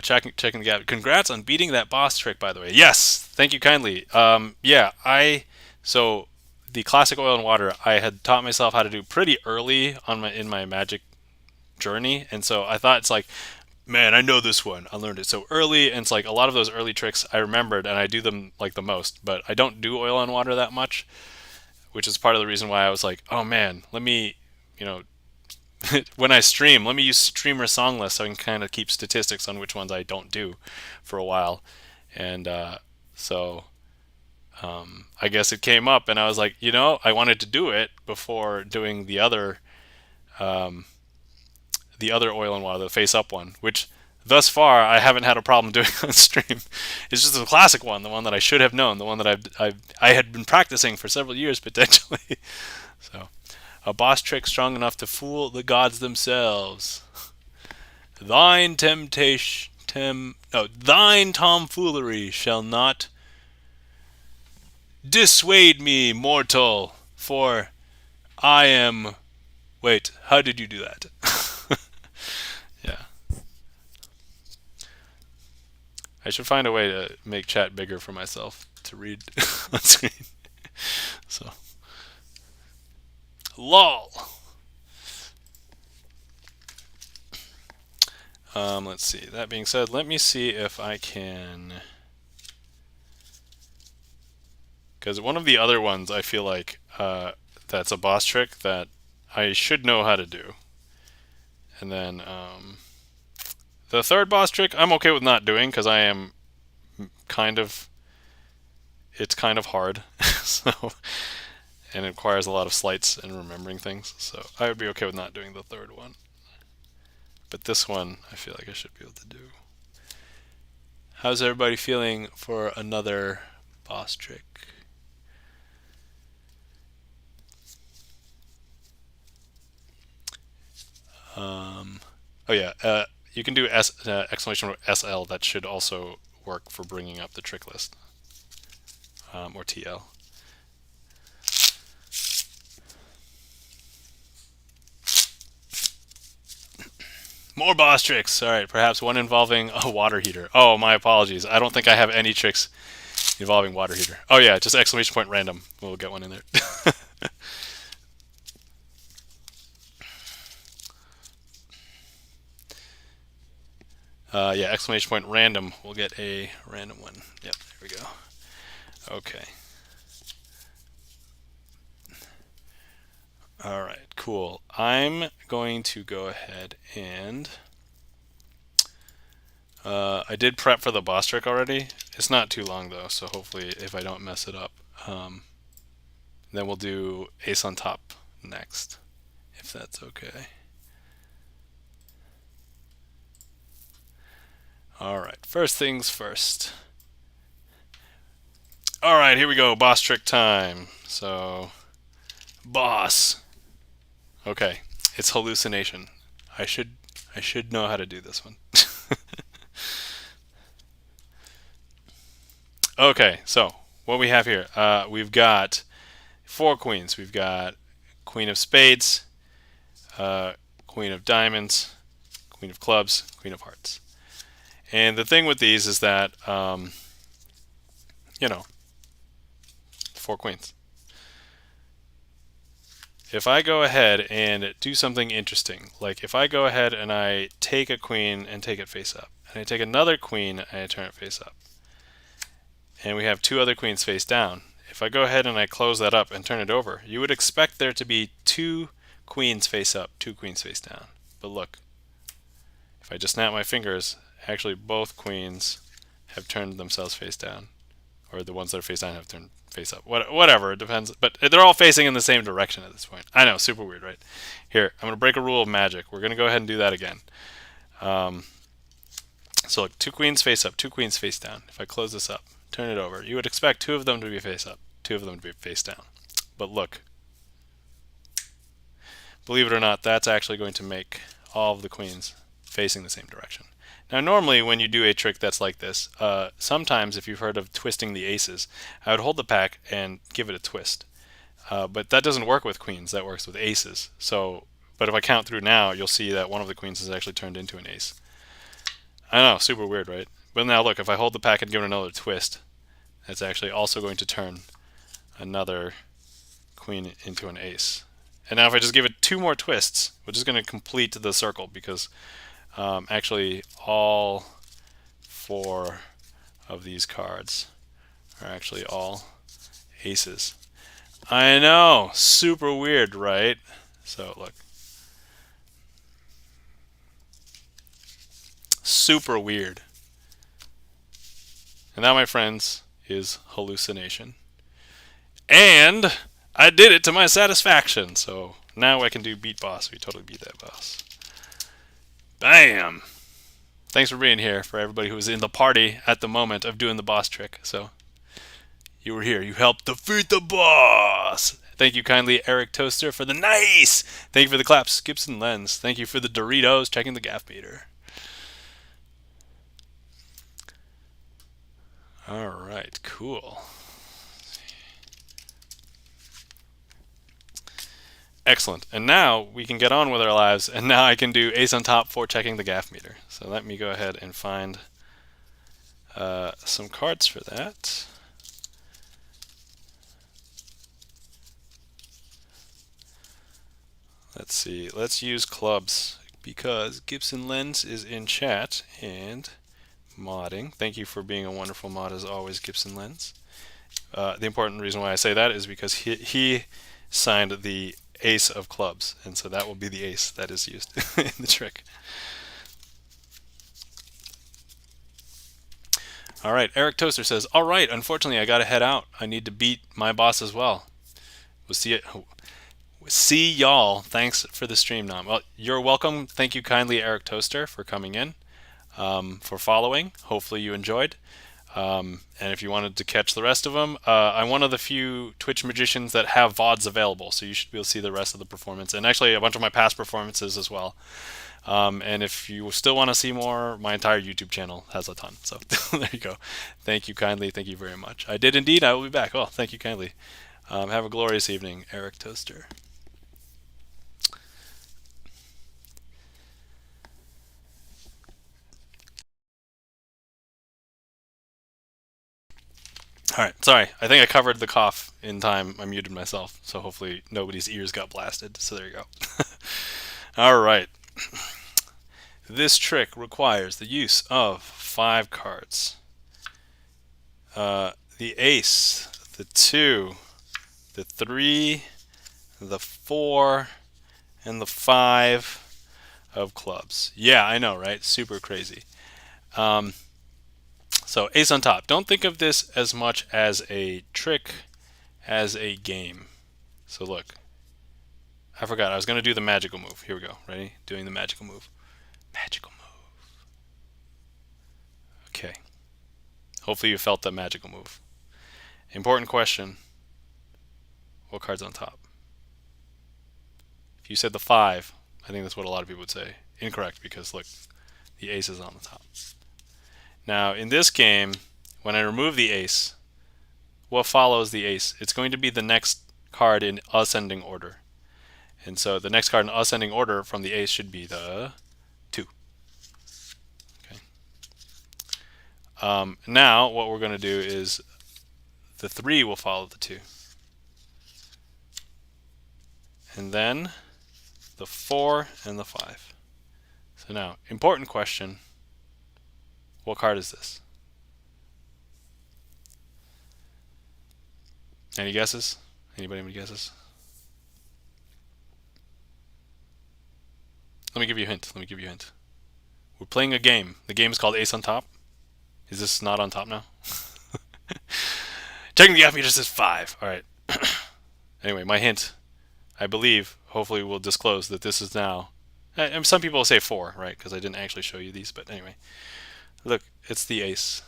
Checking the gap. Congrats on beating that boss trick, by the way. Yes, thank you kindly. Yeah, so the classic oil and water I had taught myself how to do pretty early on in my magic journey, and so I thought it's like, man, I know this one. I learned it so early, and it's like a lot of those early tricks I remembered, and I do them like the most. But I don't do oil and water that much, which is part of the reason why I was like, oh man, let me, when I stream, let me use StreamerSonglist so I can kind of keep statistics on which ones I don't do for a while. And so I guess it came up, and I was like, I wanted to do it before doing the other oil and water, the face up one, which thus far I haven't had a problem doing on stream. It's just the classic one, the one that I should have known, the one that I had been practicing for several years potentially. So, a boss trick strong enough to fool the gods themselves. Thine thine tomfoolery shall not Dissuade me, mortal, for I am. Wait, how did you do that? Yeah. I should find a way to make chat bigger for myself to read on screen. So, lol. Let's see. That being said, let me see if I can. Because one of the other ones I feel like that's a boss trick that I should know how to do. And then the third boss trick I'm okay with not doing because I am kind of. It's kind of hard. So. And it requires a lot of sleights and remembering things. So I would be okay with not doing the third one. But this one, I feel like I should be able to do. How's everybody feeling for another boss trick? Oh yeah, you can do exclamation SL. That should also work for bringing up the trick list, or TL. More boss tricks. All right, perhaps one involving a water heater. Oh, my apologies. I don't think I have any tricks involving water heater. Oh yeah, just exclamation point random. We'll get one in there. Yeah, exclamation point random. We'll get a random one. Yep, there we go. Okay. All right, cool. I'm going to go ahead and I did prep for the boss trick already. It's not too long though, so hopefully if I don't mess it up, then we'll do ace on top next, if that's okay. All right, first things first. All right, here we go, boss trick time. So, boss. Okay, it's hallucination. I should know how to do this one. Okay, so what we have here, we've got four queens. We've got queen of spades, queen of diamonds, queen of clubs, queen of hearts. And the thing with these is that, you know, four queens. If I go ahead and do something interesting, like if I go ahead and I take a queen and take it face up, and I take another queen and I turn it face up, and we have two other queens face down, if I go ahead and I close that up and turn it over, you would expect there to be two queens face up, two queens face down. But look, if I just snap my fingers, actually both queens have turned themselves face down, or the ones that are face down have turned face up. Whatever, it depends. But they're all facing in the same direction at this point. I know, super weird, right? Here, I'm going to break a rule of magic. We're going to go ahead and do that again. So look, two queens face up, two queens face down. If I close this up, turn it over, you would expect two of them to be face up, two of them to be face down. But look, believe it or not, that's actually going to make all of the queens facing the same direction. Now normally when you do a trick that's like this, sometimes if you've heard of twisting the aces, I would hold the pack and give it a twist. But that doesn't work with queens, that works with aces. So, but if I count through now, you'll see that one of the queens is actually turned into an ace. I know, super weird, right? But now look, if I hold the pack and give it another twist, that's actually also going to turn another queen into an ace. And now if I just give it two more twists, which is going to complete the circle because actually all four of these cards are actually all aces. I know, super weird, right? So look, super weird. And that, my friends, is hallucination. And I did it to my satisfaction. So now I can do beat boss. We totally beat that boss. Bam! Thanks for being here, for everybody who was in the party at the moment of doing the boss trick. So you were here. You helped defeat the boss. Thank you kindly, Eric Toaster, for the nice. Thank you for the claps, Gibson Lens. Thank you for the Doritos, checking the gaff meter. All right, cool. Excellent. And now we can get on with our lives, and now I can do ace on top for checking the gaff meter. So let me go ahead and find some cards for that. Let's see. Let's use clubs because Gibson Lens is in chat and modding. Thank you for being a wonderful mod as always, Gibson Lens. The important reason why I say that is because he signed the ace of clubs, and so that will be the ace that is used in the trick. All right, Eric Toaster says, all right, unfortunately I got to head out. I need to beat my boss as well. We'll see y'all. Thanks for the stream, Nam. Well, you're welcome. Thank you kindly, Eric Toaster, for coming in, for following. Hopefully you enjoyed. And if you wanted to catch the rest of them, I'm one of the few Twitch magicians that have VODs available, so you should be able to see the rest of the performance, and actually a bunch of my past performances as well. And if you still want to see more, my entire YouTube channel has a ton. So there you go. Thank you kindly. Thank you very much. I did indeed. I will be back. Oh, thank you kindly. Have a glorious evening, Eric Toaster. All right, sorry. I think I covered the cough in time. I muted myself, so hopefully nobody's ears got blasted. So there you go. All right. This trick requires the use of 5 cards. The ace, the 2, the 3, the 4, and the 5 of clubs. Yeah, I know, right? Super crazy. So ace on top. Don't think of this as much as a trick as a game. So look, I forgot. I was going to do the magical move. Here we go. Ready? Doing the magical move. Magical move. Okay. Hopefully you felt that magical move. Important question. What card's on top? If you said the 5, I think that's what a lot of people would say. Incorrect, because look, the ace is on the top. Now, in this game, when I remove the ace, what follows the ace? It's going to be the next card in ascending order. And so the next card in ascending order from the ace should be the 2. Okay. Now, what we're going to do is the 3 will follow the 2. And then the 4 and the 5. So now, important question. What card is this? Any guesses? Anybody have any guesses? Let me give you a hint. We're playing a game. The game is called Ace on Top. Is this not on top now? Checking the gaff meter says 5. All right. Anyway, my hint, I believe, hopefully will disclose that this is now. And some people will say 4, right? Because I didn't actually show you these. But anyway, look, it's the ace.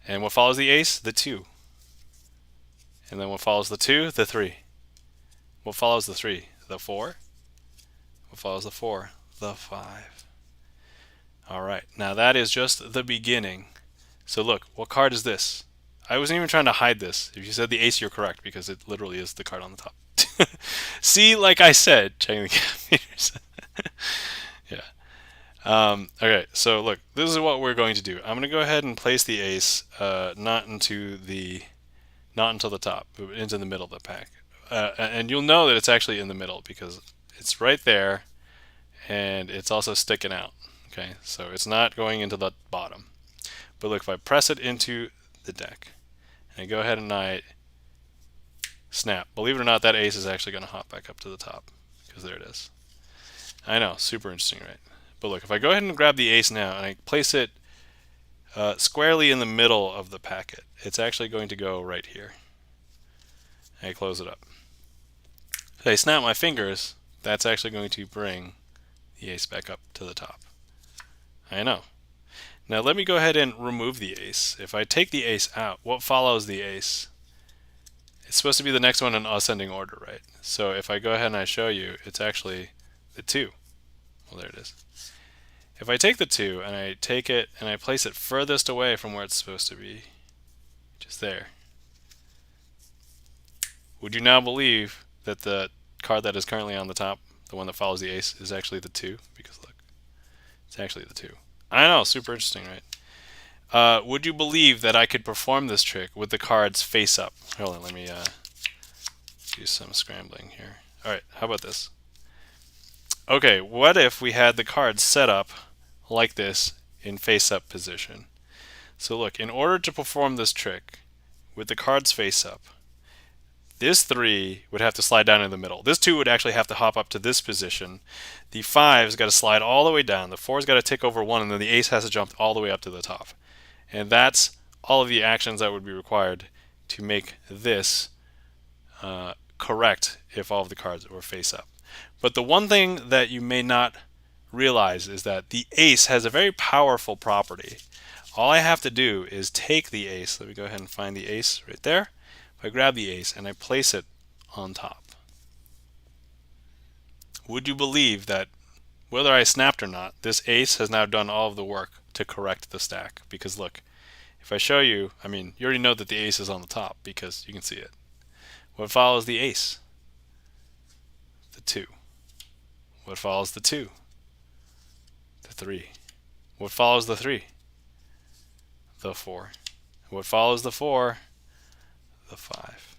And what follows the ace? The 2. And then what follows the 2? The 3. What follows the 3? The 4. What follows the 4? The 5. All right. Now that is just the beginning. So look, what card is this? I wasn't even trying to hide this. If you said the ace, you're correct because it literally is the card on the top. See, like I said, checking the gaff meters. Yeah. Okay, so look, this is what we're going to do. I'm going to go ahead and place the ace not into the top, but into the middle of the pack. And you'll know that it's actually in the middle because it's right there, and it's also sticking out. Okay, so it's not going into the bottom. But look, if I press it into the deck, and I go ahead and I snap, believe it or not, that ace is actually going to hop back up to the top, because there it is. I know, super interesting, right? But look, if I go ahead and grab the ace now, and I place it squarely in the middle of the packet, it's actually going to go right here. And I close it up. If I snap my fingers, that's actually going to bring the ace back up to the top. I know. Now let me go ahead and remove the ace. If I take the ace out, what follows the ace? It's supposed to be the next one in ascending order, right? So if I go ahead and I show you, it's actually the 2. Well, there it is. If I take the 2 and I take it and I place it furthest away from where it's supposed to be, just there, would you now believe that the card that is currently on the top, the one that follows the ace, is actually the 2, because look, it's actually the 2. I know, super interesting, right? Would you believe that I could perform this trick with the cards face up? Hold on, let me do some scrambling here. Alright, how about this? Okay, what if we had the cards set up like this in face up position? So look, in order to perform this trick with the cards face up, this 3 would have to slide down in the middle. This 2 would actually have to hop up to this position. The 5's got to slide all the way down. The 4's got to tick over 1, and then the ace has to jump all the way up to the top. And that's all of the actions that would be required to make this correct if all of the cards were face up. But the one thing that you may not realize is that the ace has a very powerful property. All I have to do is take the ace. Let me go ahead and find the ace right there. If I grab the ace and I place it on top, would you believe that whether I snapped or not, this ace has now done all of the work to correct the stack? Because look, if I show you, I mean, you already know that the ace is on the top because you can see it. What follows the ace? The 2. What follows the 2? The 3. What follows the 3? The 4. What follows the 4? The 5.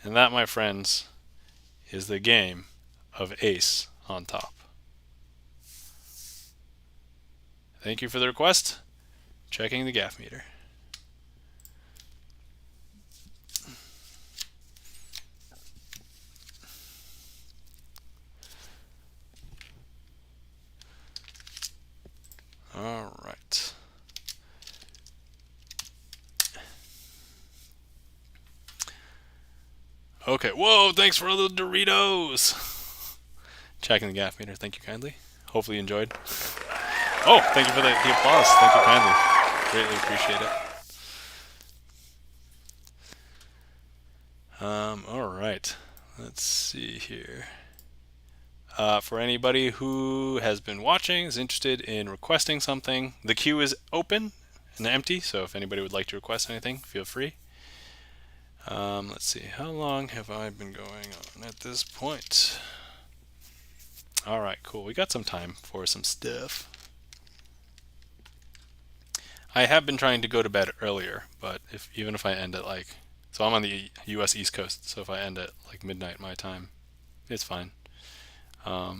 And that, my friends, is the game of ace on top. Thank you for the request. Checking the gaff meter. All right. Okay. Whoa, thanks for the Doritos. Checking the gaff meter. Thank you kindly. Hopefully you enjoyed. Oh, thank you for the applause. Thank you kindly. Greatly appreciate it. All right. Let's see here. For anybody who has been watching, is interested in requesting something, the queue is open and empty, so if anybody would like to request anything, feel free. Let's see, how long have I been going on at this point? Alright, cool. We got some time for some stuff. I have been trying to go to bed earlier, but even if I end at like... So I'm on the US East Coast, so if I end at like midnight my time, it's fine. Or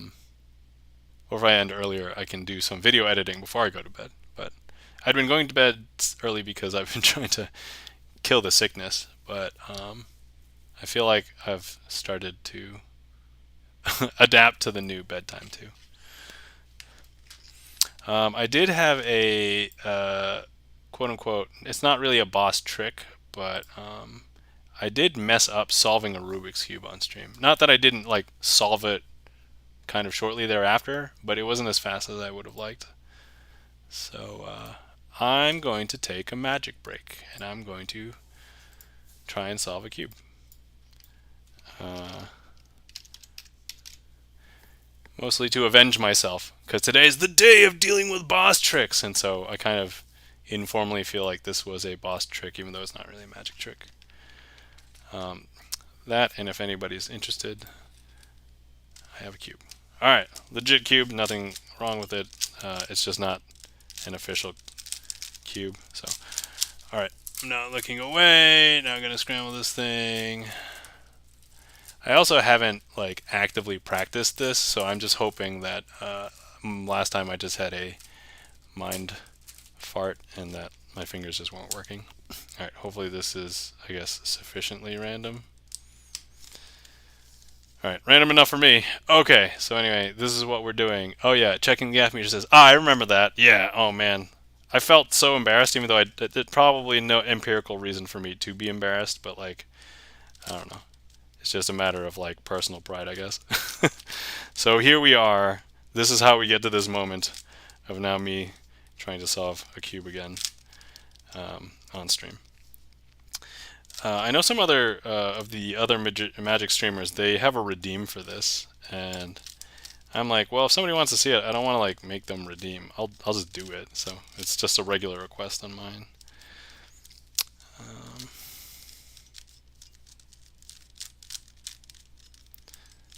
if I end earlier, I can do some video editing before I go to bed. But I'd been going to bed early because I've been trying to kill the sickness, but I feel like I've started to adapt to the new bedtime too. I did have a quote-unquote, it's not really a boss trick, but I did mess up solving a Rubik's Cube on stream. Not that I didn't like solve it kind of shortly thereafter, but it wasn't as fast as I would have liked. So I'm going to take a magic break, and I'm going to try and solve a cube. Mostly to avenge myself, because today's the day of dealing with boss tricks, and so I kind of informally feel like this was a boss trick, even though it's not really a magic trick. That, and if anybody's interested, I have a cube. Alright, legit cube, nothing wrong with it. It's just not an official cube. So, alright, I'm not looking away. Now I'm going to scramble this thing. I also haven't like actively practiced this, so I'm just hoping that last time I just had a mind fart and that my fingers just weren't working. Alright, hopefully this is, I guess, sufficiently random. Alright, random enough for me. Okay, so anyway, this is what we're doing. Oh yeah, checking the gaff meter says, I remember that. Yeah, oh man. I felt so embarrassed, even though there's probably no empirical reason for me to be embarrassed, but like, I don't know. It's just a matter of like personal pride, I guess. So here we are. This is how we get to this moment of now me trying to solve a cube again on stream. I know some other of the other Magic streamers, they have a redeem for this, and I'm like, well, if somebody wants to see it, I don't want to like make them redeem. I'll just do it. So it's just a regular request on mine.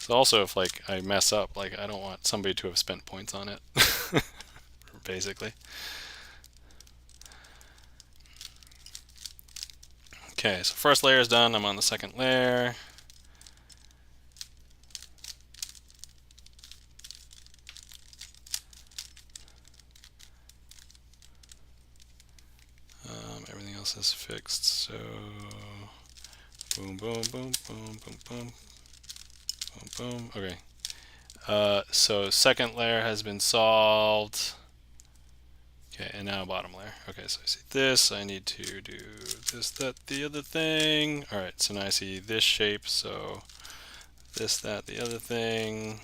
So also, if like I mess up, like I don't want somebody to have spent points on it, basically. Okay, so first layer is done. I'm on the second layer. Everything else is fixed, so boom, boom, boom, boom, boom, boom, boom, boom. Okay. So second layer has been solved. Okay, and now bottom layer. Okay, so I see this. I need to do this, that, the other thing. All right, so now I see this shape. So this, that, the other thing.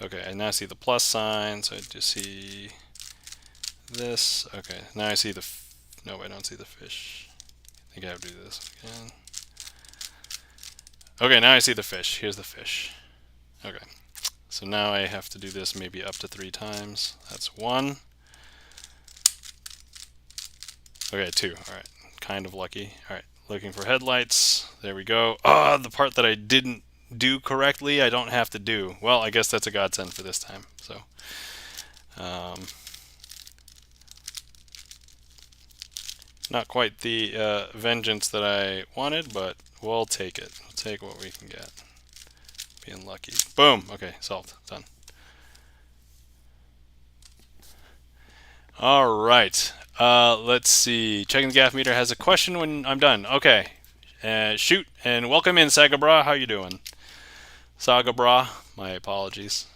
Okay, I now see the plus sign. So I just see this. Okay, now I see the. No, I don't see the fish. I think I have to do this again. Okay, now I see the fish. Here's the fish. Okay, so now I have to do this maybe up to 3 times. That's 1. Okay, 2. All right, kind of lucky. All right, looking for headlights. There we go. Ah, the part that I didn't do correctly, I don't have to do. Well, I guess that's a godsend for this time. So, not quite the vengeance that I wanted, but we'll take it. We'll take what we can get. Being lucky. Boom. Okay, solved. Done. All right. Let's see. Checking the gaff meter has a question when I'm done. Okay. Shoot. And welcome in, Sagabra. How you doing? Sagabra. My apologies.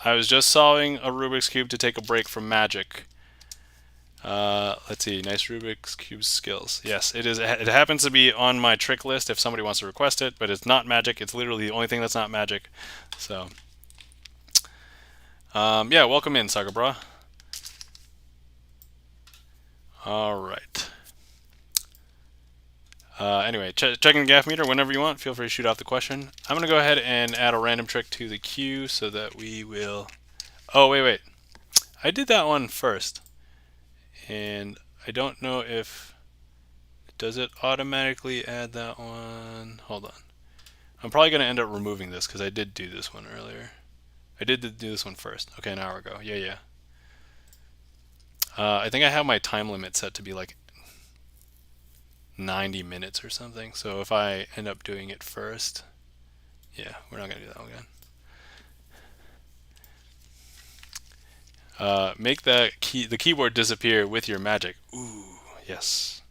I was just solving a Rubik's Cube to take a break from magic. Let's see. Nice Rubik's Cube skills. Yes, it is. It happens to be on my trick list if somebody wants to request it, but it's not magic. It's literally the only thing that's not magic. So, yeah, welcome in, Sagabra. All right. Anyway, checking the gaff meter whenever you want. Feel free to shoot off the question. I'm going to go ahead and add a random trick to the queue so that we will... Oh, wait. I did that one first. And I don't know if... Does it automatically add that one? Hold on. I'm probably going to end up removing this because I did do this one earlier. I did do this one first. Okay, an hour ago. Yeah. I think I have my time limit set to be like 90 minutes or something. So if I end up doing it first, yeah, we're not going to do that one again. Make the keyboard disappear with your magic. Ooh, yes.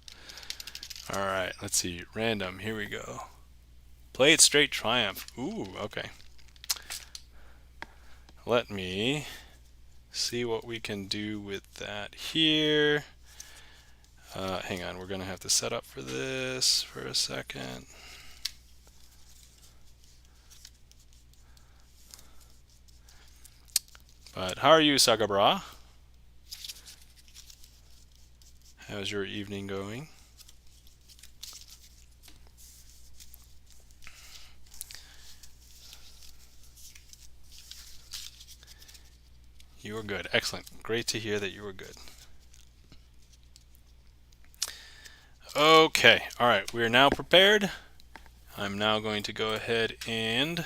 All right, let's see. Random. Here we go. Play it straight triumph. Ooh, okay. Let me see what we can do with that here. Hang on, we're going to have to set up for this for a second. But how are you, Sagabra? How's your evening going? You were good. Excellent. Great to hear that you were good. Okay. All right. We are now prepared. I'm now going to go ahead and...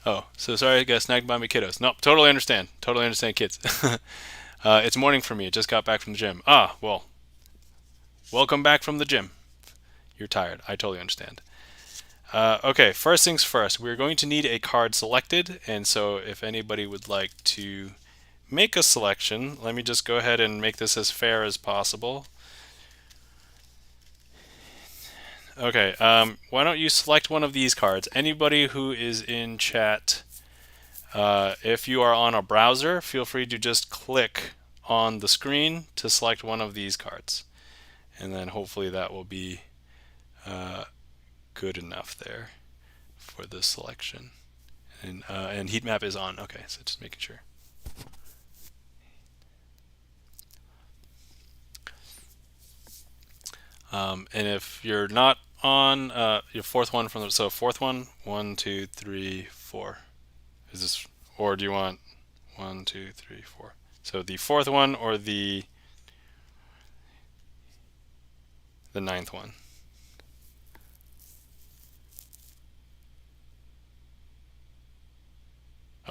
Oh, so sorry I got snagged by my kiddos. Nope, totally understand. Totally understand, kids. It's morning for me. I just got back from the gym. Ah, well, welcome back from the gym. You're tired. I totally understand. Okay, first things first. We're going to need a card selected, and so if anybody would like to make a selection, let me just go ahead and make this as fair as possible. Okay, why don't you select one of these cards? Anybody who is in chat, if you are on a browser, feel free to just click on the screen to select one of these cards. And then hopefully that will be good enough there for the selection. And heat map is on. Okay, so just making sure. And if you're not on your fourth one from the, so fourth one, 1, 2, 3, 4. Is this, or do you want 1, 2, 3, 4? So the fourth one or the ninth one?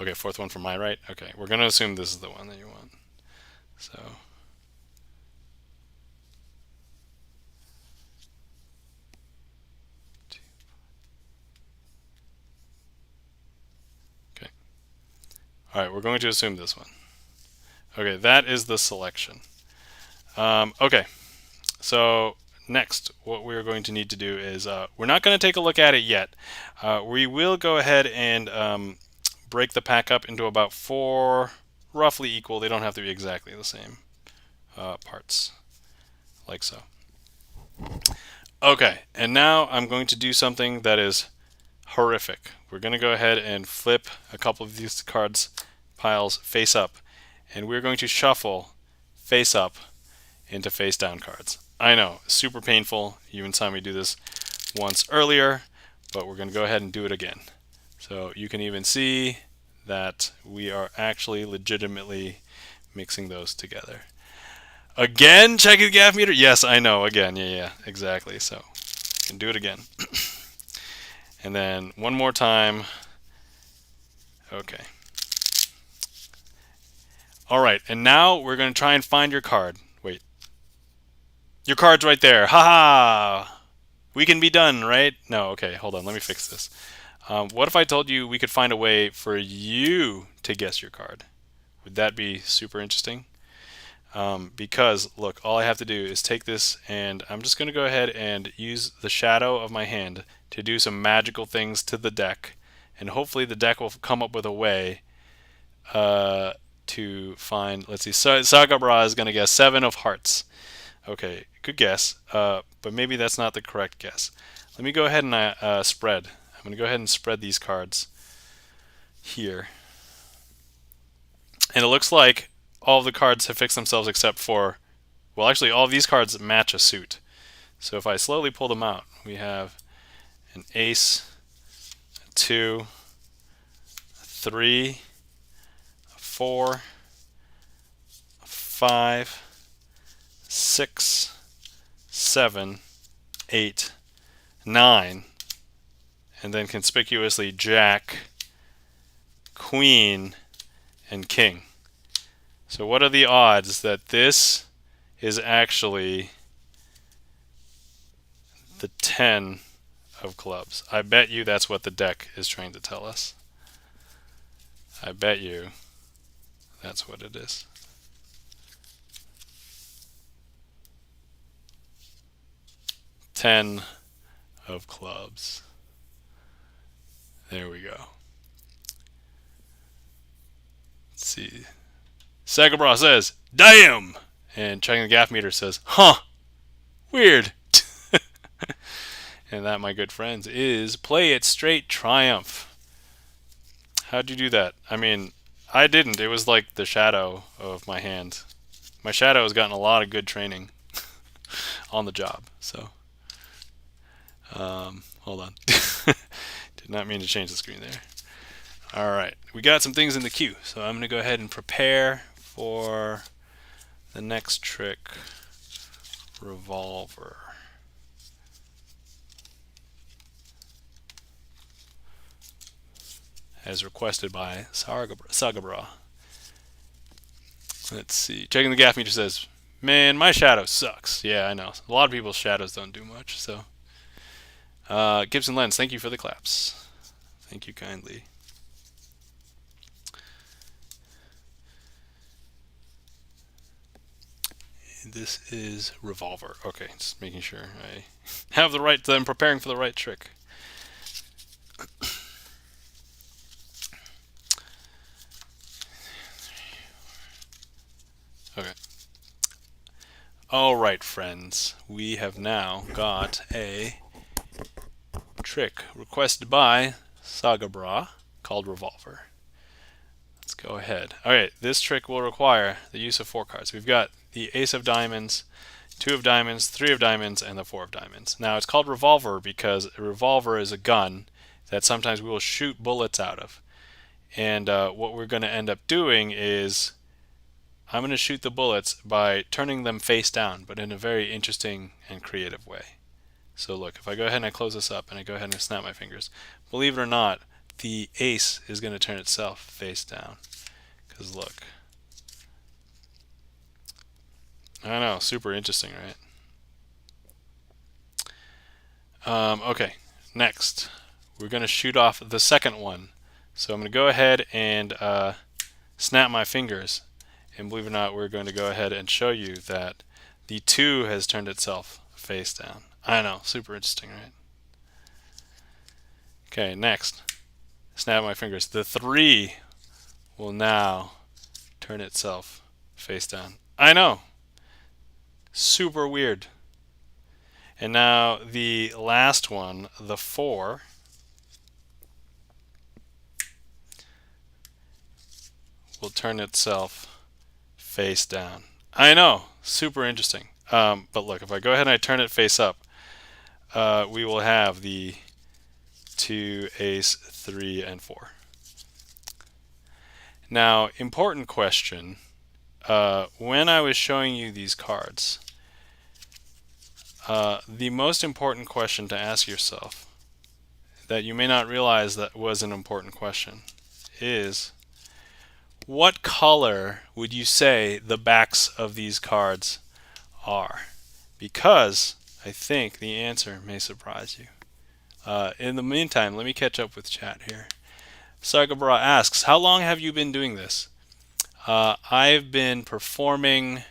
Okay, fourth one from my right. Okay, we're going to assume this is the one that you want. So, okay. All right, we're going to assume this one. Okay, that is the selection. Okay, so next, what we're going to need to do is we're not going to take a look at it yet. We will go ahead and break the pack up into about 4 roughly equal, they don't have to be exactly the same, parts, like so. Okay, and now I'm going to do something that is horrific. We're going to go ahead and flip a couple of these cards piles face up, and we're going to shuffle face up into face down cards. I know, super painful. You even saw me do this once earlier, but we're going to go ahead and do it again. So you can even see that we are actually legitimately mixing those together. Again, checking the gaff meter? Yes, I know, again, yeah, exactly. So you can do it again. And then one more time. Okay. All right, and now we're going to try and find your card. Wait. Your card's right there. Haha! We can be done, right? No, okay, hold on. Let me fix this. What if I told you we could find a way for you to guess your card? Would that be super interesting? Because, look, all I have to do is take this, and I'm just going to go ahead and use the shadow of my hand to do some magical things to the deck. And hopefully the deck will come up with a way to find, let's see, Sagabra is going to guess 7 of hearts. Okay, good guess, but maybe that's not the correct guess. Let me go ahead and spread. I'm going to go ahead and spread these cards here. And it looks like all of the cards have fixed themselves except for, well, actually all of these cards match a suit. So if I slowly pull them out, we have an ace, a 2, a 3, a 4, a 5, 6, 7, 8, 9, and then conspicuously Jack, Queen, and King. So what are the odds that this is actually the 10 of clubs? I bet you that's what the deck is trying to tell us. I bet you that's what it is. Ten of clubs. There we go. Let's see. Sagabra says, damn! And checking the gaff meter says, huh, weird. And that, my good friends, is Play It Straight Triumph. How'd you do that? I mean, I didn't. It was like the shadow of my hand. My shadow has gotten a lot of good training on the job. So, hold on. Did not mean to change the screen there. All right, we got some things in the queue, so I'm going to go ahead and prepare for the next trick, revolver. As requested by Sagabra. Let's see. Checking the gaff meter says, man, my shadow sucks. Yeah, I know. A lot of people's shadows don't do much. So, Gibson Lens, thank you for the claps. Thank you kindly. This is revolver. Okay, just making sure I have the right. I'm preparing for the right trick. Okay. All right, friends. We have now got a trick requested by Sagabra called revolver. Let's go ahead. Alright, this trick will require the use of 4 cards. We've got the ace of diamonds, 2 of diamonds, 3 of diamonds, and the 4 of diamonds. Now it's called revolver because a revolver is a gun that sometimes we will shoot bullets out of. And what we're going to end up doing is I'm going to shoot the bullets by turning them face down, but in a very interesting and creative way. So look, if I go ahead and I close this up and I go ahead and snap my fingers, believe it or not, the ace is going to turn itself face down. Because look. I know, super interesting, right? Okay, next. We're going to shoot off the second one. So I'm going to go ahead and snap my fingers. And believe it or not, we're going to go ahead and show you that the 2 has turned itself face down. I know, super interesting, right? Okay, next. Snap my fingers. The 3 will now turn itself face down. I know. Super weird. And now the last one, the 4, will turn itself face down. I know, super interesting. But look, if I go ahead and I turn it face up, we will have the 2, ace, 3, and 4. Now, important question. When I was showing you these cards, the most important question to ask yourself, that you may not realize that was an important question, is what color would you say the backs of these cards are? Because I think the answer may surprise you. In the meantime, let me catch up with chat here. Sagabra asks, how long have you been doing this? I've been performing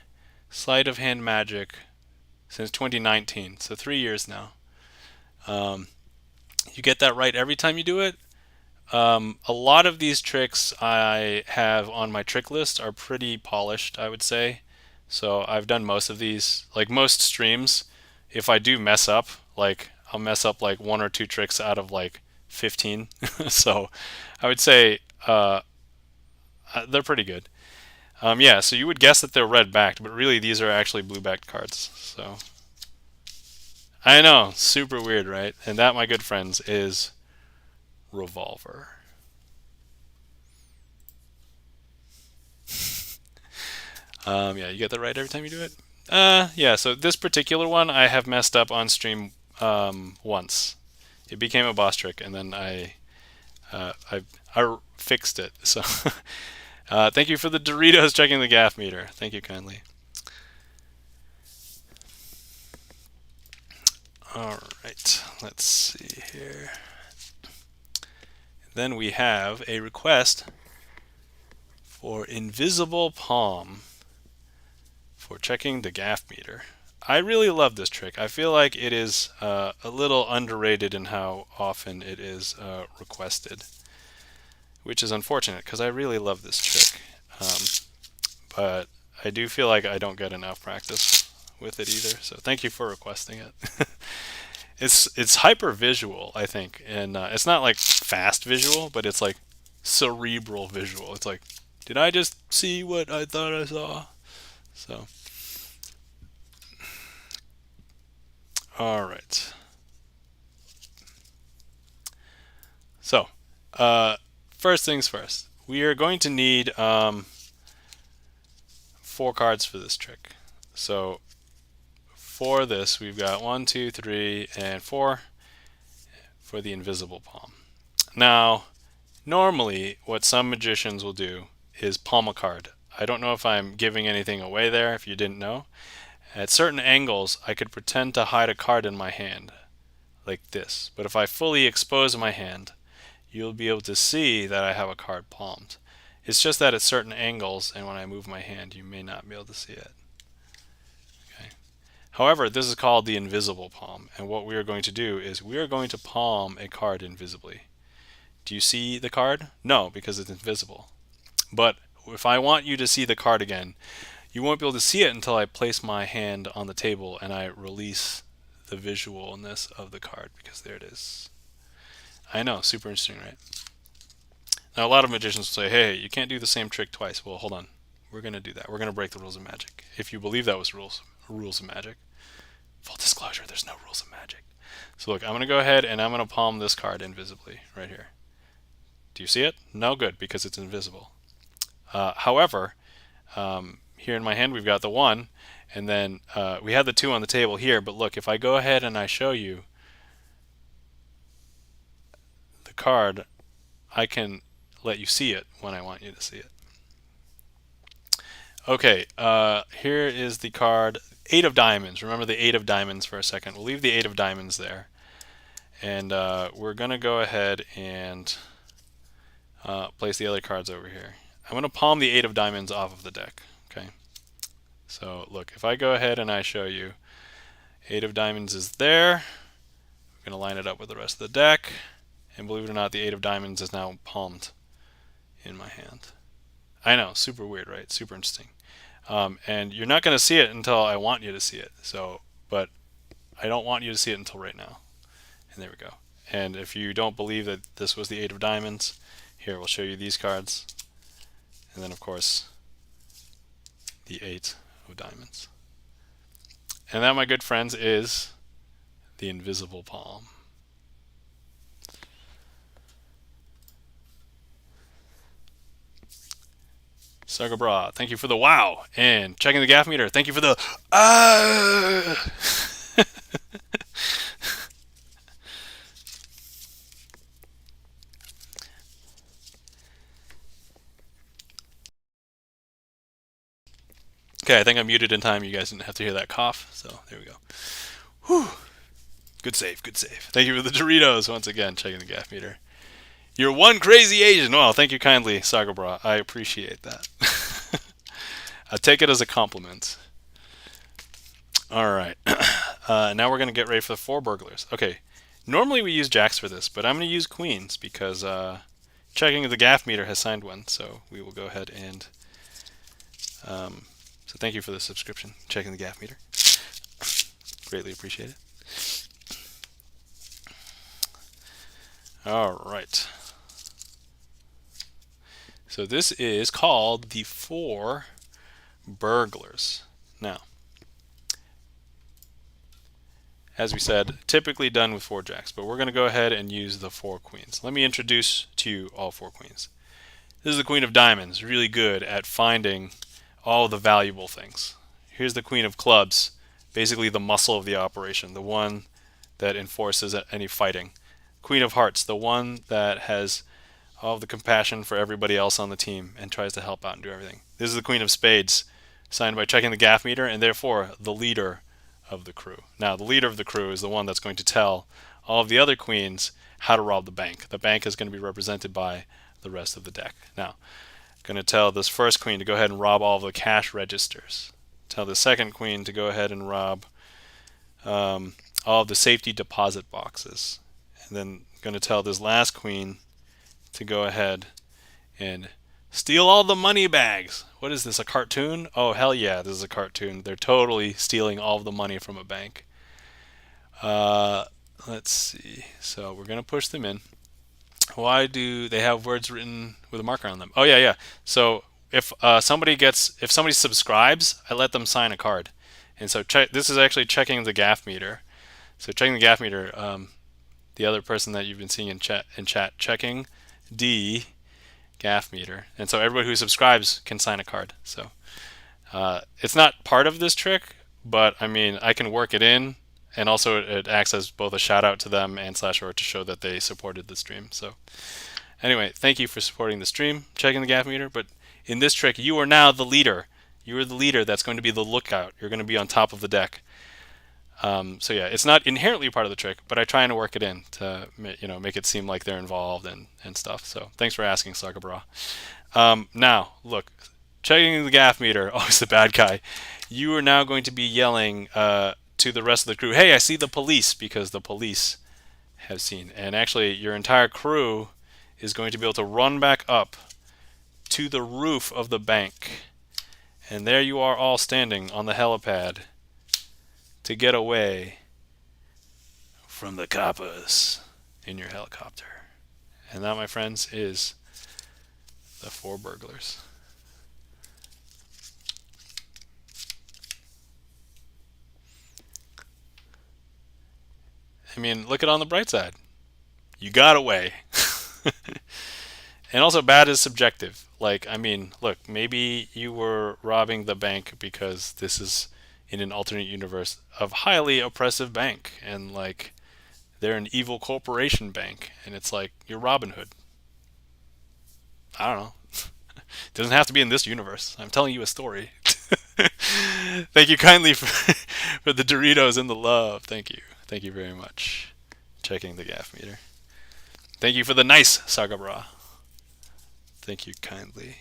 sleight of hand magic since 2019, so 3 years now. You get that right every time you do it. A lot of these tricks I have on my trick list are pretty polished, I would say. So I've done most of these, like most streams. If I do mess up, like I'll mess up like 1 or 2 tricks out of like 15. So I would say they're pretty good. Yeah, so you would guess that they're red backed, but really these are actually blue backed cards. So I know, super weird, right? And that, my good friends, is Revolver. Yeah, you get that right every time you do it. Yeah, so this particular one I have messed up on stream once. It became a boss trick, and then I fixed it. So thank you for the Doritos checking the gaff meter. Thank you kindly. All right, let's see here. Then we have a request for Invisible Palm for checking the gaff meter. I really love this trick. I feel like it is a little underrated in how often it is requested, which is unfortunate because I really love this trick. But I do feel like I don't get enough practice with it either. So thank you for requesting it. It's hyper visual, I think, and it's not like fast visual, but it's like cerebral visual. It's like, did I just see what I thought I saw? So, all right. So, first things first. We are going to need 4 cards for this trick. So, for this, we've got 1, 2, 3, and 4 for the Invisible Palm. Now, normally, what some magicians will do is palm a card. I don't know if I'm giving anything away there, if you didn't know. At certain angles, I could pretend to hide a card in my hand, like this. But if I fully expose my hand, you'll be able to see that I have a card palmed. It's just that at certain angles, and when I move my hand, you may not be able to see it. Okay. However, this is called the invisible palm, and what we are going to do is we are going to palm a card invisibly. Do you see the card? No, because it's invisible. But if I want you to see the card again, you won't be able to see it until I place my hand on the table and I release the visualness of the card, because there it is. I know, super interesting, right? Now, a lot of magicians will say, hey, you can't do the same trick twice. Well, hold on. We're going to do that. We're going to break the rules of magic. If you believe that was rules of magic. Full disclosure, there's no rules of magic. So look, I'm going to go ahead and I'm going to palm this card invisibly right here. Do you see it? No, good, because it's invisible. However, here in my hand we've got the 1, and then we have the 2 on the table here, but look, if I go ahead and I show you the card I can let you see it when I want you to see it. Okay, here is the card, 8 of diamonds. Remember the 8 of diamonds for a second. We'll leave the 8 of diamonds there. And we're going to go ahead and place the other cards over here. I'm going to palm the 8 of diamonds off of the deck. Okay. So look, if I go ahead and I show you 8 of diamonds is there, we're going to line it up with the rest of the deck. And believe it or not, the 8 of diamonds is now palmed in my hand. I know, super weird, right? Super interesting. And you're not going to see it until I want you to see it. So, but I don't want you to see it until right now. And there we go. And if you don't believe that this was the 8 of diamonds, here we'll show you these cards. And then of course, the 8 of diamonds. And that, my good friends, is the invisible palm. Sagabra, thank you for the wow. And checking the gaff meter, thank you for the Okay, I think I muted in time. You guys didn't have to hear that cough. So there we go. Whew. Good save, good save. Thank you for the Doritos once again, checking the gaff meter. You're one crazy Asian. Well, thank you kindly, Sagabra. I appreciate that. I take it as a compliment. All right. Now we're going to get ready for the 4 burglars. Okay. Normally we use jacks for this, but I'm going to use queens because checking the gaff meter has signed one. So we will go ahead and... so thank you for the subscription, checking the gaff meter. Greatly appreciate it. All right. So this is called the 4 burglars. Now, as we said, typically done with 4 jacks, but we're going to go ahead and use the 4 queens. Let me introduce to you all 4 queens. This is the Queen of Diamonds, really good at finding all the valuable things. Here's the Queen of Clubs, basically the muscle of the operation, the one that enforces any fighting. Queen of Hearts, the one that has all of the compassion for everybody else on the team and tries to help out and do everything. This is the Queen of Spades, signed by checking the gaff meter, and therefore the leader of the crew. Now, the leader of the crew is the one that's going to tell all of the other queens how to rob the bank. The bank is going to be represented by the rest of the deck. Now, going to tell this first queen to go ahead and rob all of the cash registers. Tell the second queen to go ahead and rob all of the safety deposit boxes. And then going to tell this last queen to go ahead and steal all the money bags. What is this, a cartoon? Oh, hell yeah, this is a cartoon. They're totally stealing all of the money from a bank. Let's see. So we're going to push them in. Why do they have words written with a marker on them? Oh yeah. So if somebody subscribes, I let them sign a card. And so this is actually checking the gaff meter. So checking the gaff meter, the other person that you've been seeing in chat checking D gaff meter. And so everybody who subscribes can sign a card. So it's not part of this trick, but I mean, I can work it in. And also it acts as both a shout out to them and /or to show that they supported the stream. So anyway, thank you for supporting the stream, checking the gaff meter. But in this trick, you are now the leader. You are the leader that's going to be the lookout. You're going to be on top of the deck. So yeah, it's not inherently part of the trick, but I try and work it in to make it seem like they're involved and stuff. So thanks for asking, Sakabra. Now, look, checking the gaff meter, always the bad guy. You are now going to be yelling to the rest of the crew, hey, I see the police, because the police have seen. And actually, your entire crew is going to be able to run back up to the roof of the bank. And there you are all standing on the helipad to get away from the coppers in your helicopter. And that, my friends, is the 4 burglars. I mean, look at it on the bright side. You got away. And also, bad is subjective. Like, I mean, look, maybe you were robbing the bank because this is in an alternate universe of highly oppressive bank, and like they're an evil corporation bank, and it's like you're Robin Hood. I don't know. It doesn't have to be in this universe. I'm telling you a story. Thank you kindly for the Doritos and the love. Thank you. Thank you very much. Checking the gaff meter. Thank you for the nice Sagabra. Thank you kindly.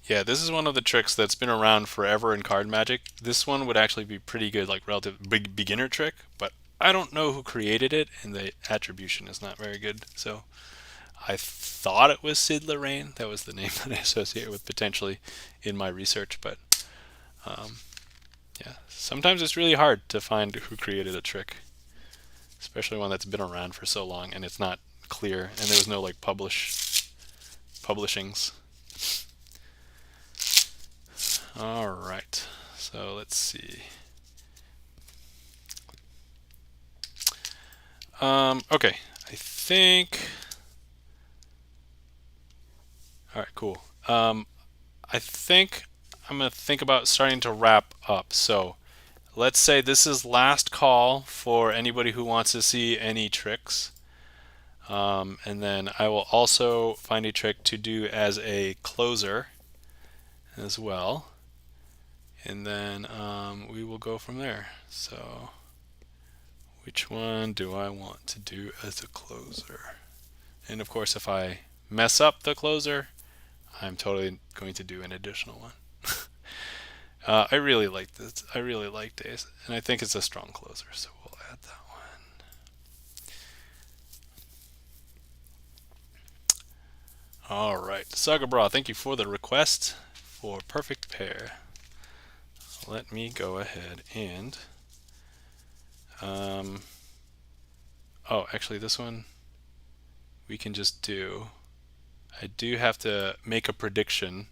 Yeah, this is one of the tricks that's been around forever in card magic. This one would actually be pretty good, like relative big beginner trick, but I don't know who created it, and the attribution is not very good. So I thought it was Sid Lorraine. That was the name that I associate with potentially in my research, but um, yeah, sometimes it's really hard to find who created a trick, especially one that's been around for so long and it's not clear, and there was no like publishings. All right, so let's see. Okay, I think. All right, cool. I think I'm gonna think about starting to wrap up. So let's say this is last call for anybody who wants to see any tricks. And then I will also find a trick to do as a closer as well. And then we will go from there. So which one do I want to do as a closer? And of course, if I mess up the closer, I'm totally going to do an additional one. I really like this. I really like Days, and I think it's a strong closer, so we'll add that one. All right, Saga Bra, thank you for the request for perfect pair. Let me go ahead and oh, actually this one we can just do. I do have to make a prediction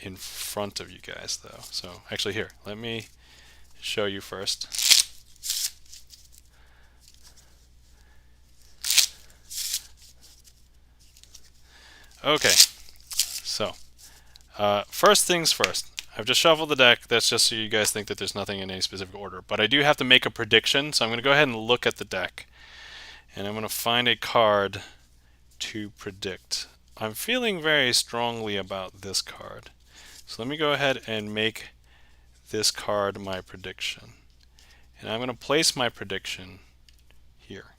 in front of you guys though. So actually here, let me show you first. Okay, so first things first. I've just shuffled the deck. That's just so you guys think that there's nothing in any specific order. But I do have to make a prediction, so I'm going to go ahead and look at the deck. And I'm going to find a card to predict. I'm feeling very strongly about this card. So let me go ahead and make this card my prediction. And I'm going to place my prediction here.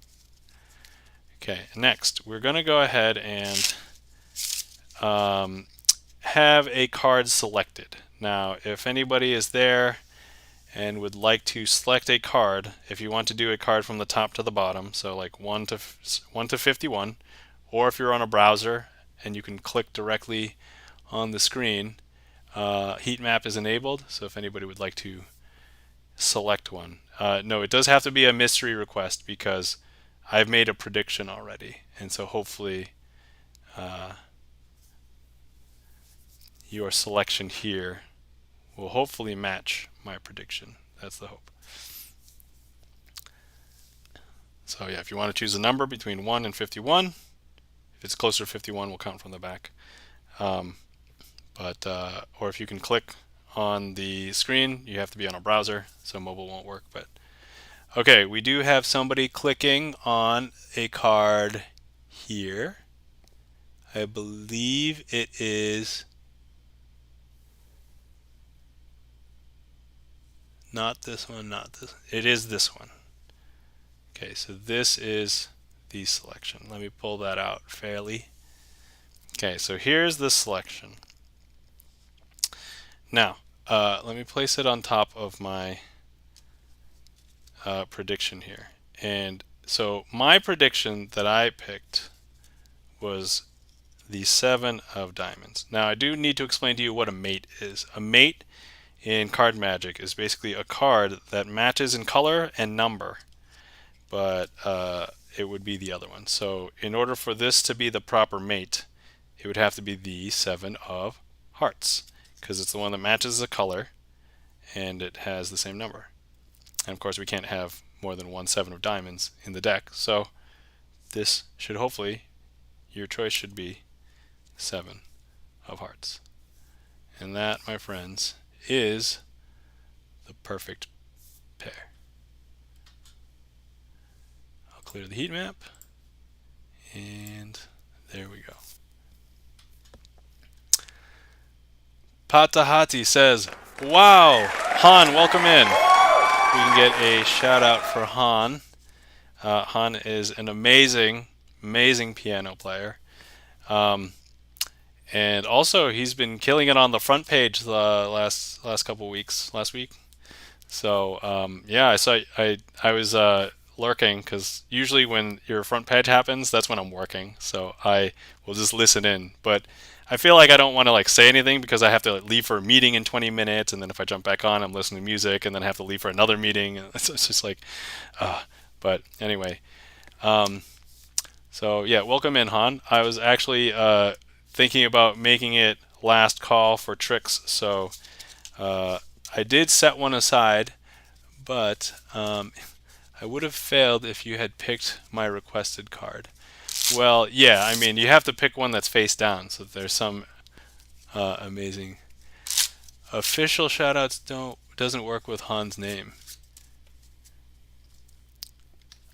Okay, next we're going to go ahead and have a card selected. Now, if anybody is there and would like to select a card, if you want to do a card from the top to the bottom, so like 1 to 51, or if you're on a browser and you can click directly on the screen, heat map is enabled. So if anybody would like to select one, no, it does have to be a mystery request because I've made a prediction already, and so hopefully your selection here will hopefully match my prediction. That's the hope. So yeah, if you want to choose a number between 1 and 51, if it's closer to 51, we'll count from the back. Or if you can click on the screen, you have to be on a browser, so mobile won't work. But okay, we do have somebody clicking on a card here. I believe it is not this one, not this. It is this one. Okay, so this is the selection. Let me pull that out fairly. Okay, so here's the selection. Now, let me place it on top of my prediction here. And so my prediction that I picked was the 7 of diamonds. Now, I do need to explain to you what a mate is. A mate in card magic is basically a card that matches in color and number, but it would be the other one. So in order for this to be the proper mate, it would have to be the 7 of hearts, because it's the one that matches the color and it has the same number. And of course we can't have more than 1 7 of diamonds in the deck, so this should hopefully, your choice should be 7 of hearts. And that, my friends, is the perfect pair. clear the heat map. And there we go. Patahati says, wow, Han, welcome in. We can get a shout out for Han. Han is an amazing piano player. And also, he's been killing it on the front page the last couple weeks, last week. So yeah, I was lurking because usually when your front page happens, that's when I'm working. So I will just listen in. But I feel like I don't want to like say anything because I have to leave for a meeting in 20 minutes, and then if I jump back on, I'm listening to music, and then I have to leave for another meeting. It's just like, but anyway. So yeah, welcome in, Han. I was actually thinking about making it last call for tricks, so I did set one aside, but I would have failed if you had picked my requested card. Well, yeah, I mean, you have to pick one that's face down, so there's some amazing official shoutouts doesn't work with Han's name.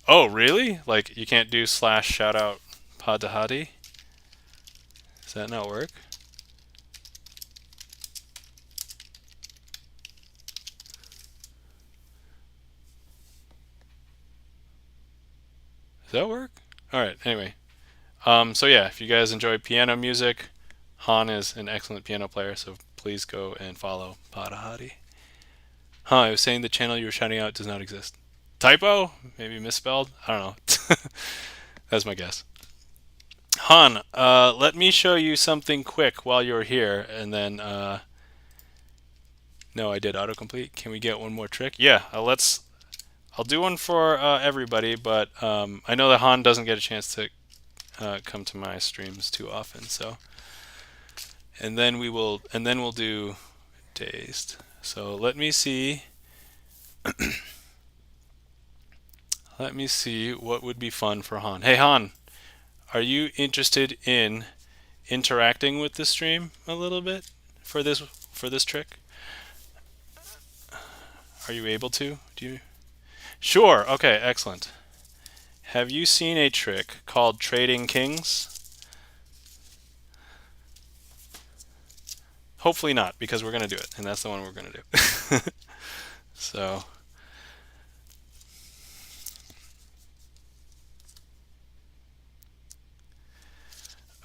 Oh, really? Like you can't do / shoutout Padahati? Does that not work? Does that work? All right. Anyway, so yeah, if you guys enjoy piano music, Han is an excellent piano player, so please go and follow Padahati. I was saying the channel you were shouting out does not exist. Typo? Maybe misspelled? I don't know. That's my guess. Han, let me show you something quick while you're here, and then no, I did autocomplete. Can we get one more trick? Yeah, I'll do one for everybody, but I know that Han doesn't get a chance to come to my streams too often, so and then we'll do Dazed. So let me see. Let me see what would be fun for Han. Hey Han, are you interested in interacting with the stream a little bit for this trick? Are you able to? Do you? Sure. Okay, excellent. Have you seen a trick called Trading Kings? Hopefully not, because we're going to do it, and that's the one we're going to do. So,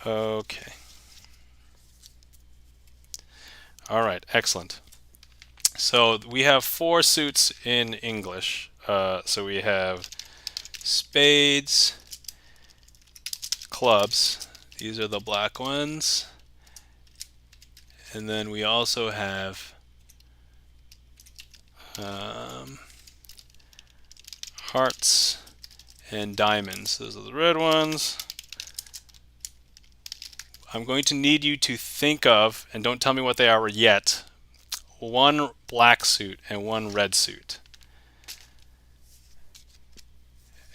okay. All right, excellent. So we have 4 suits in English. So we have spades, clubs. These are the black ones. And then we also have hearts and diamonds. Those are the red ones. I'm going to need you to think of, and don't tell me what they are yet, 1 black suit and 1 red suit.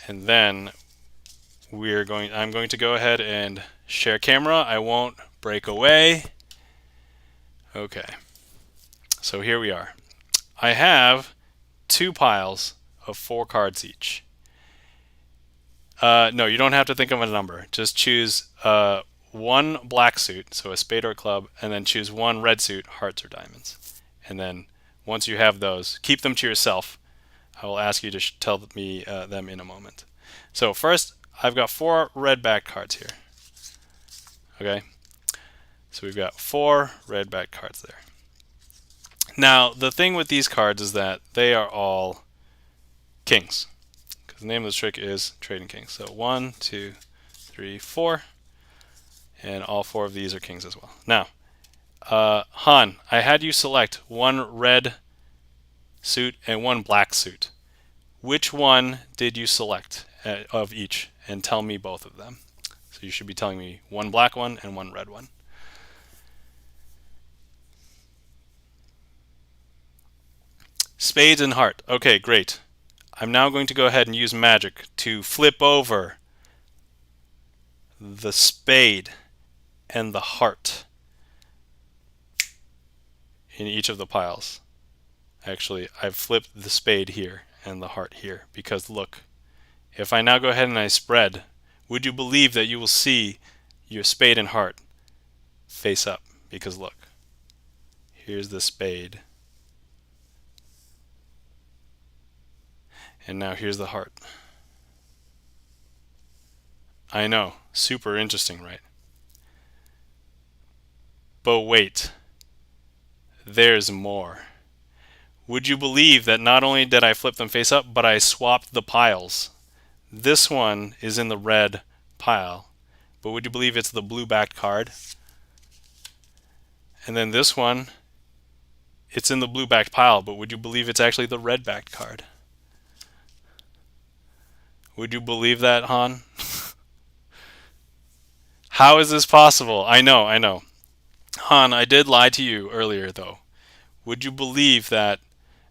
And then I'm going to go ahead and share camera. I won't break away. Okay. So here we are. I have 2 piles of 4 cards each. No, you don't have to think of a number. Just choose 1 black suit, so a spade or a club, and then choose 1 red suit, hearts or diamonds. And then once you have those, keep them to yourself. I will ask you to tell me them in a moment. So first, I've got 4 red back cards here. Okay, so we've got 4 red back cards there. Now, the thing with these cards is that they are all kings, because the name of the trick is Trading Kings. So 1, 2, 3, 4, and all 4 of these are kings as well. Now, Han, I had you select 1 red suit and 1 black suit. Which one did you select of each? And tell me both of them. So you should be telling me 1 black one and 1 red one. Spades and heart. Okay, great. I'm now going to go ahead and use magic to flip over the spade and the heart in each of the piles. Actually, I've flipped the spade here and the heart here because look, If I now go ahead and I spread, would you believe that you will see your spade and heart face up? Because look, here's the spade. And now here's the heart. I know, super interesting, right? But wait, there's more. Would you believe that not only did I flip them face up, but I swapped the piles? This one is in the red pile, but would you believe it's the blue backed card? And then this one, it's in the blue backed pile, but would you believe it's actually the red backed card? Would you believe that, Han? How is this possible? I know, I know. Han, I did lie to you earlier, though. Would you believe that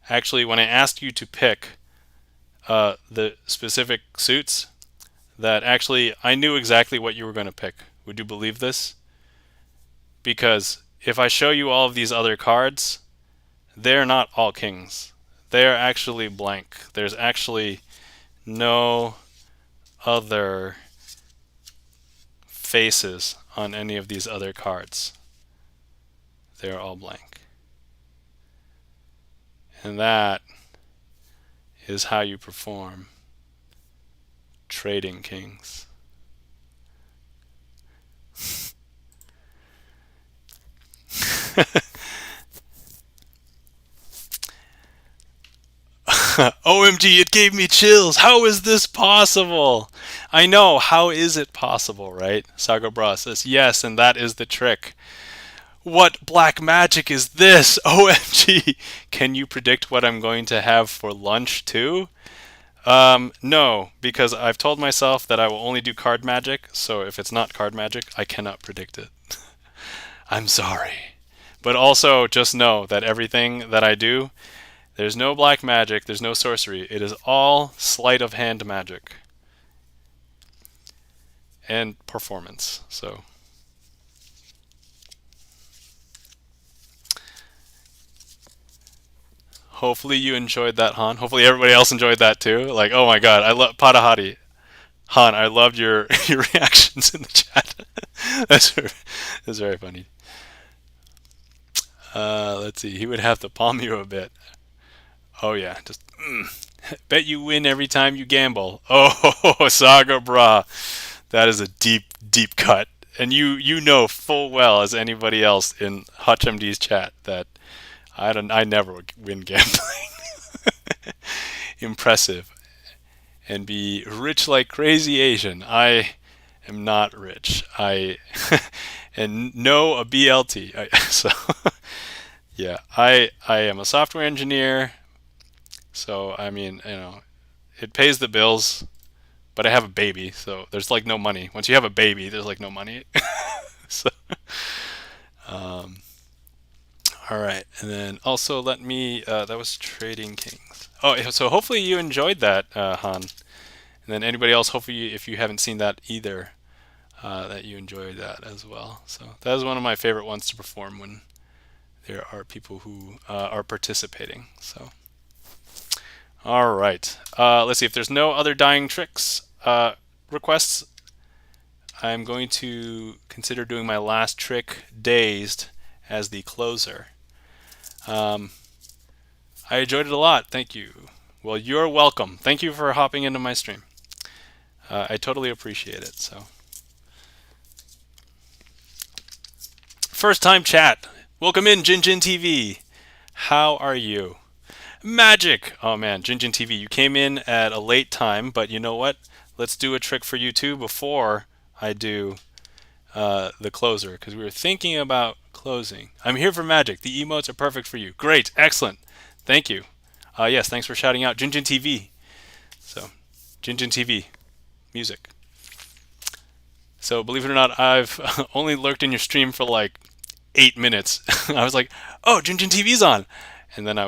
actually when I asked you to pick the specific suits, that actually I knew exactly what you were going to pick? Would you believe this? Because if I show you all of these other cards, they're not all kings. They're actually blank. There's actually no other faces on any of these other cards. They're all blank. And that is how you perform trading kings. OMG, it gave me chills. How is this possible? I know, how is it possible, right? Saga Bra says, yes, and that is the trick. What black magic is this? OMG. Can you predict what I'm going to have for lunch too? No, because I've told myself that I will only do card magic, so if it's not card magic, I cannot predict it. I'm sorry. But also, just know that everything that I do, there's no black magic, there's no sorcery. It is all sleight of hand magic. And performance, so. Hopefully you enjoyed that, Han. Hopefully everybody else enjoyed that too. Like, oh my god, I love Patahari. Han, I loved your your reactions in the chat. That's very funny. Let's see. He would have to palm you a bit. Oh yeah, just bet you win every time you gamble. Oh, Saga Bra, that is a deep, deep cut. And you know full well as anybody else in HutchMD's chat that I never win gambling. Impressive. And be rich like crazy Asian. I am not rich. I and no a BLT. So yeah, I am a software engineer. So I mean, it pays the bills, but I have a baby, so there's like no money. Once you have a baby, there's like no money. So um, all right, and then also let me. That was Trading Kings. Oh, so hopefully you enjoyed that, Han. And then anybody else, hopefully, if you haven't seen that either, that you enjoyed that as well. So that is one of my favorite ones to perform when there are people who are participating. So, all right. Let's see if there's no other dying tricks requests. I'm going to consider doing my last trick, Dazed, as the closer. I enjoyed it a lot. Thank you. Well, you're welcome. Thank you for hopping into my stream. I totally appreciate it. So, first time chat. Welcome in, Jinjin TV. How are you? Magic. Oh man, Jinjin TV, you came in at a late time, but you know what? Let's do a trick for you too before I do the closer, because we were thinking about closing. I'm here for magic. The emotes are perfect for you. Great, excellent. Thank you. Yes, thanks for shouting out Jinjin TV. So, Jinjin TV, music. So, believe it or not, I've only lurked in your stream for like 8 minutes. I was like, oh, Jinjin TV's on. And then I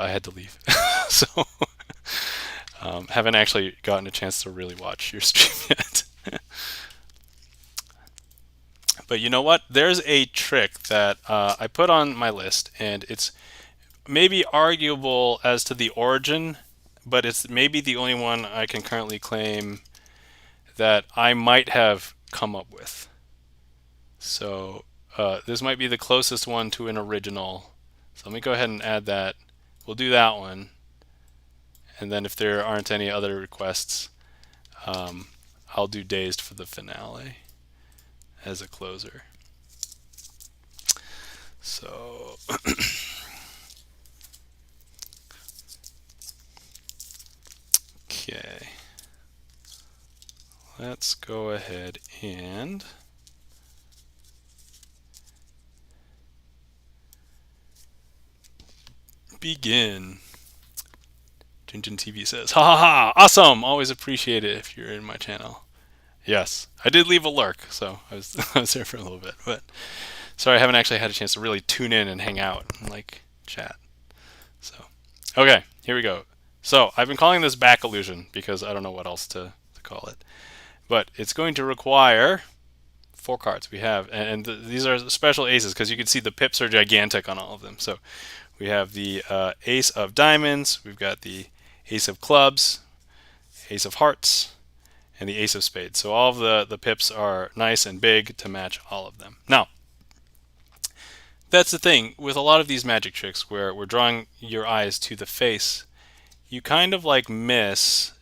had to leave. So, haven't actually gotten a chance to really watch your stream yet. But you know what? There's a trick that I put on my list, and it's maybe arguable as to the origin, but it's maybe the only one I can currently claim that I might have come up with. So this might be the closest one to an original. So let me go ahead and add that. We'll do that one. And then if there aren't any other requests, I'll do Dazed for the finale as a closer. So okay, let's go ahead and begin. Jinjin TV says, ha ha ha, awesome, always appreciate it if you're in my channel. Yes, I did leave a lurk, so I was I was there for a little bit, but sorry I haven't actually had a chance to really tune in and hang out and like chat. So okay, here we go. So I've been calling this back illusion because I don't know what else to call it, but it's going to require 4 cards we have, and these are special aces because you can see the pips are gigantic on all of them. So we have the ace of diamonds, we've got the ace of clubs, ace of hearts, and the ace of spades. So all of the pips are nice and big to match all of them. Now, that's the thing with a lot of these magic tricks where we're drawing your eyes to the face, you kind of like miss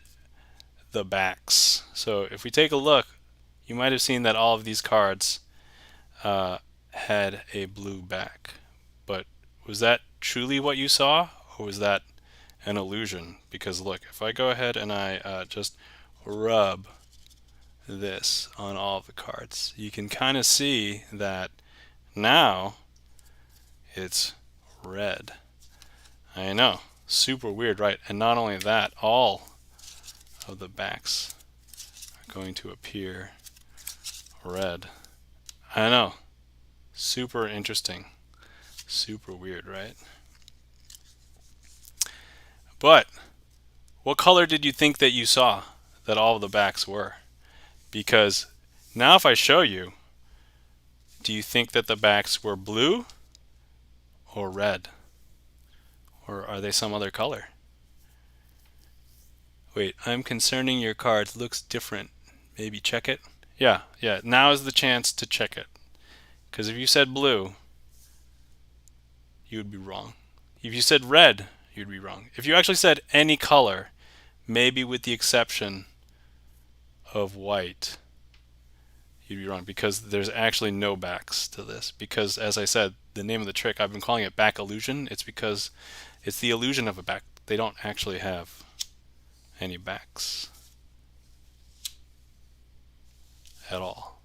the backs. So if we take a look, you might have seen that all of these cards had a blue back. But was that truly what you saw, or was that an illusion? Because look, if I go ahead and I just rub this on all of the cards, you can kind of see that now it's red. I know, super weird, right? And not only that, all of the backs are going to appear red. I know, super interesting, super weird, right? But what color did you think that you saw that all of the backs were? Because now if I show you, do you think that the backs were blue or red? Or are they some other color? Wait, I'm concerning your cards. Looks different. Maybe check it? Yeah, now is the chance to check it. Because if you said blue, you would be wrong. If you said red, you'd be wrong. If you actually said any color, maybe with the exception of white, you'd be wrong, because there's actually no backs to this. Because as I said, the name of the trick, I've been calling it back illusion. It's because it's the illusion of a back. They don't actually have any backs at all,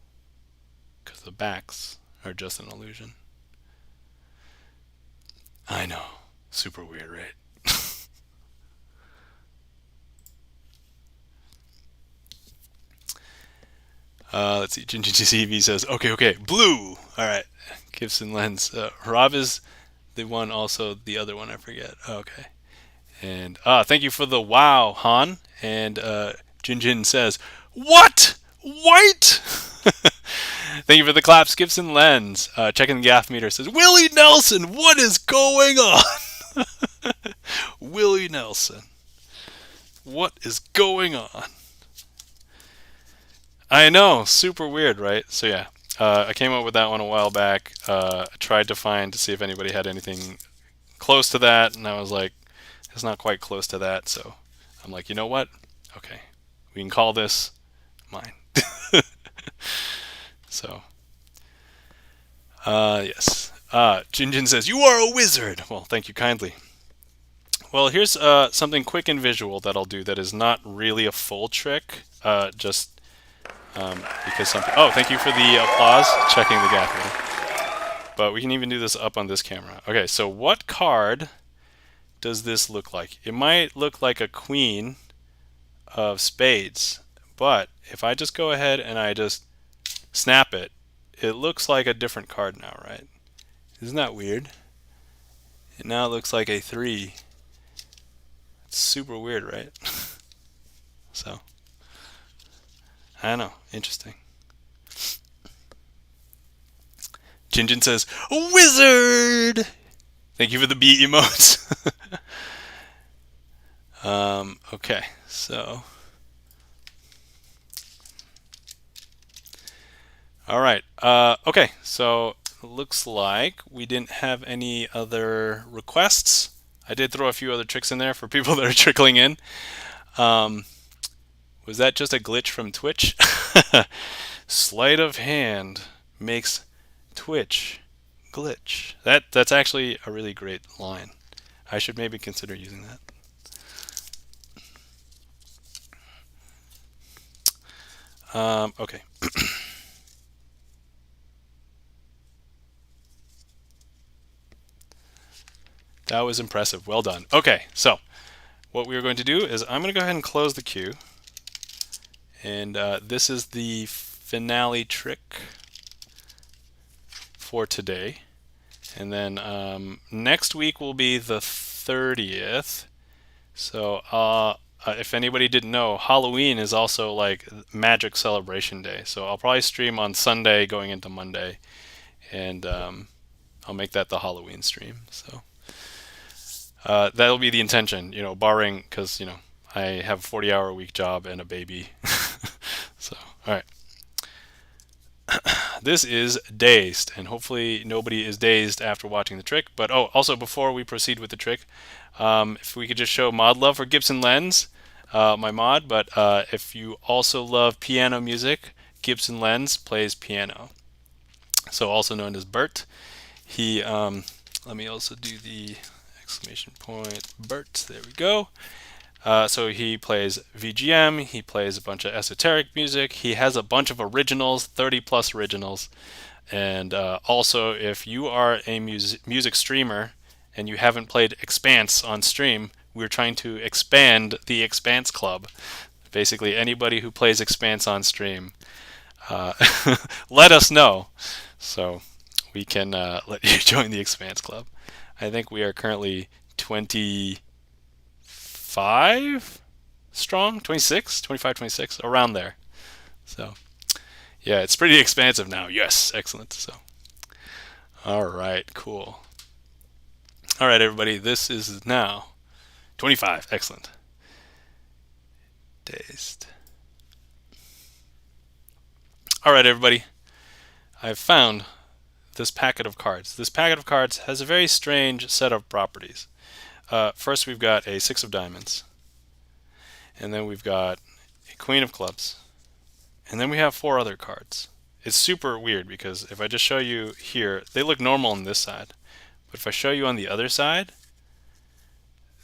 because the backs are just an illusion. I know, super weird, right? Let's see, GGCV says, okay, blue. All right, Gibson Lens. Rob is the one, also the other one, I forget. Okay. And thank you for the wow, Han. And Jinjin says, what? White? Thank you for the claps, Gibson Lens. Checking the gaff meter says, Willie Nelson, what is going on? Willie Nelson, what is going on? I know, super weird, right? So yeah, I came up with that one a while back. I tried to see if anybody had anything close to that, and I was like, it's not quite close to that. So I'm like, you know what? Okay, we can call this mine. So, yes. Jinjin says, you are a wizard. Well, thank you kindly. Well, here's something quick and visual that I'll do that is not really a full trick, just because something. Oh, thank you for the applause, checking the gaff. But we can even do this up on this camera. Okay, so what card does this look like? It might look like a queen of spades, but if I just go ahead and I just snap it, it looks like a different card now, right? Isn't that weird? And now it looks like a 3. It's super weird, right? So, I don't know. Interesting. Jinjin says, wizard! Thank you for the beat emotes. Okay, so. All right. Okay, so looks like we didn't have any other requests. I did throw a few other tricks in there for people that are trickling in. Um, was that just a glitch from Twitch? Sleight of hand makes Twitch glitch. That's actually a really great line. I should maybe consider using that. Okay. That was impressive. Well done. Okay, so what we are going to do is I'm going to go ahead and close the queue. And this is the finale trick for today. And then next week will be the 30th. So if anybody didn't know, Halloween is also like Magic Celebration Day. So I'll probably stream on Sunday going into Monday. And I'll make that the Halloween stream. So that'll be the intention, barring, because, I have a 40-hour-a-week job and a baby. So, all right. This is Dazed, and hopefully nobody is dazed after watching the trick. But also before we proceed with the trick, if we could just show mod love for Gibson Lens, my mod. But if you also love piano music, Gibson Lens plays piano. So also known as Bert. He, let me also do the exclamation point Bert. There we go. So he plays VGM, he plays a bunch of esoteric music, he has a bunch of originals, 30 plus originals. And also, if you are a music streamer and you haven't played Expanse on stream, we're trying to expand the Expanse Club. Basically, anybody who plays Expanse on stream, let us know so we can let you join the Expanse Club. I think we are currently 25 strong, 26, 25, 26, around there. So, yeah, it's pretty expansive now. Yes, excellent. So, all right, cool. All right, everybody, this is now 25. Excellent. Dazed. All right, everybody, I've found this packet of cards. This packet of cards has a very strange set of properties. First, we've got a 6 of diamonds, and then we've got a queen of clubs, and then we have 4 other cards. It's super weird because if I just show you here, they look normal on this side. But if I show you on the other side,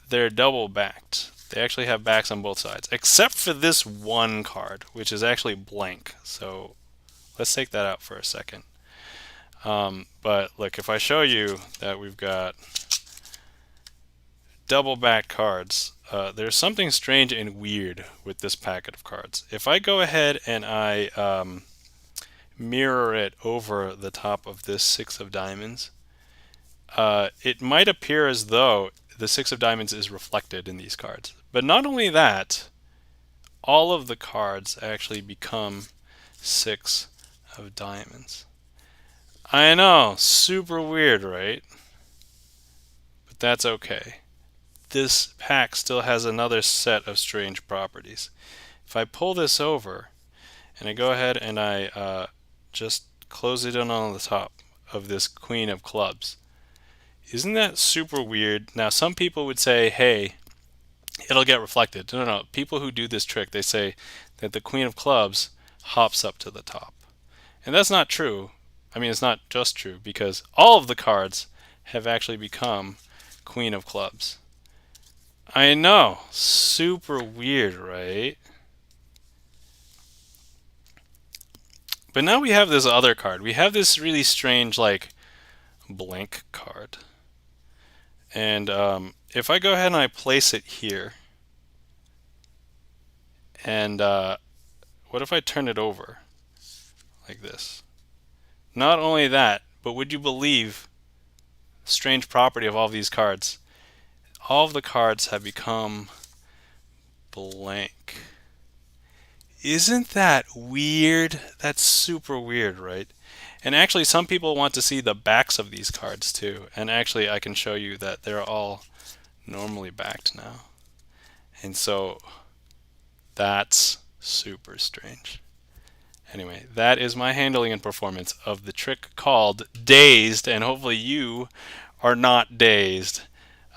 they're double backed. They actually have backs on both sides, except for this one card, which is actually blank. So let's take that out for a second. But look, if I show you that we've got double backed cards, there's something strange and weird with this packet of cards. If I go ahead and I mirror it over the top of this 6 of diamonds, it might appear as though the 6 of diamonds is reflected in these cards. But not only that, all of the cards actually become 6 of diamonds. I know, super weird, right? But that's okay. This pack still has another set of strange properties. If I pull this over and I go ahead and I just close it in on the top of this queen of clubs, isn't that super weird? Now, some people would say, hey, it'll get reflected. No, no, no. People who do this trick, they say that the queen of clubs hops up to the top. And that's not true. I mean, it's not just true because all of the cards have actually become queen of clubs. I know. Super weird, right? But now we have this other card. We have this really strange, like, blank card. And if I go ahead and I place it here, and what if I turn it over like this? Not only that, but would you believe the strange property of all of these cards? All of the cards have become blank. Isn't that weird? That's super weird, right? And actually, some people want to see the backs of these cards too. And actually, I can show you that they're all normally backed now. And so that's super strange. Anyway, that is my handling and performance of the trick called Dazed, and hopefully you are not dazed.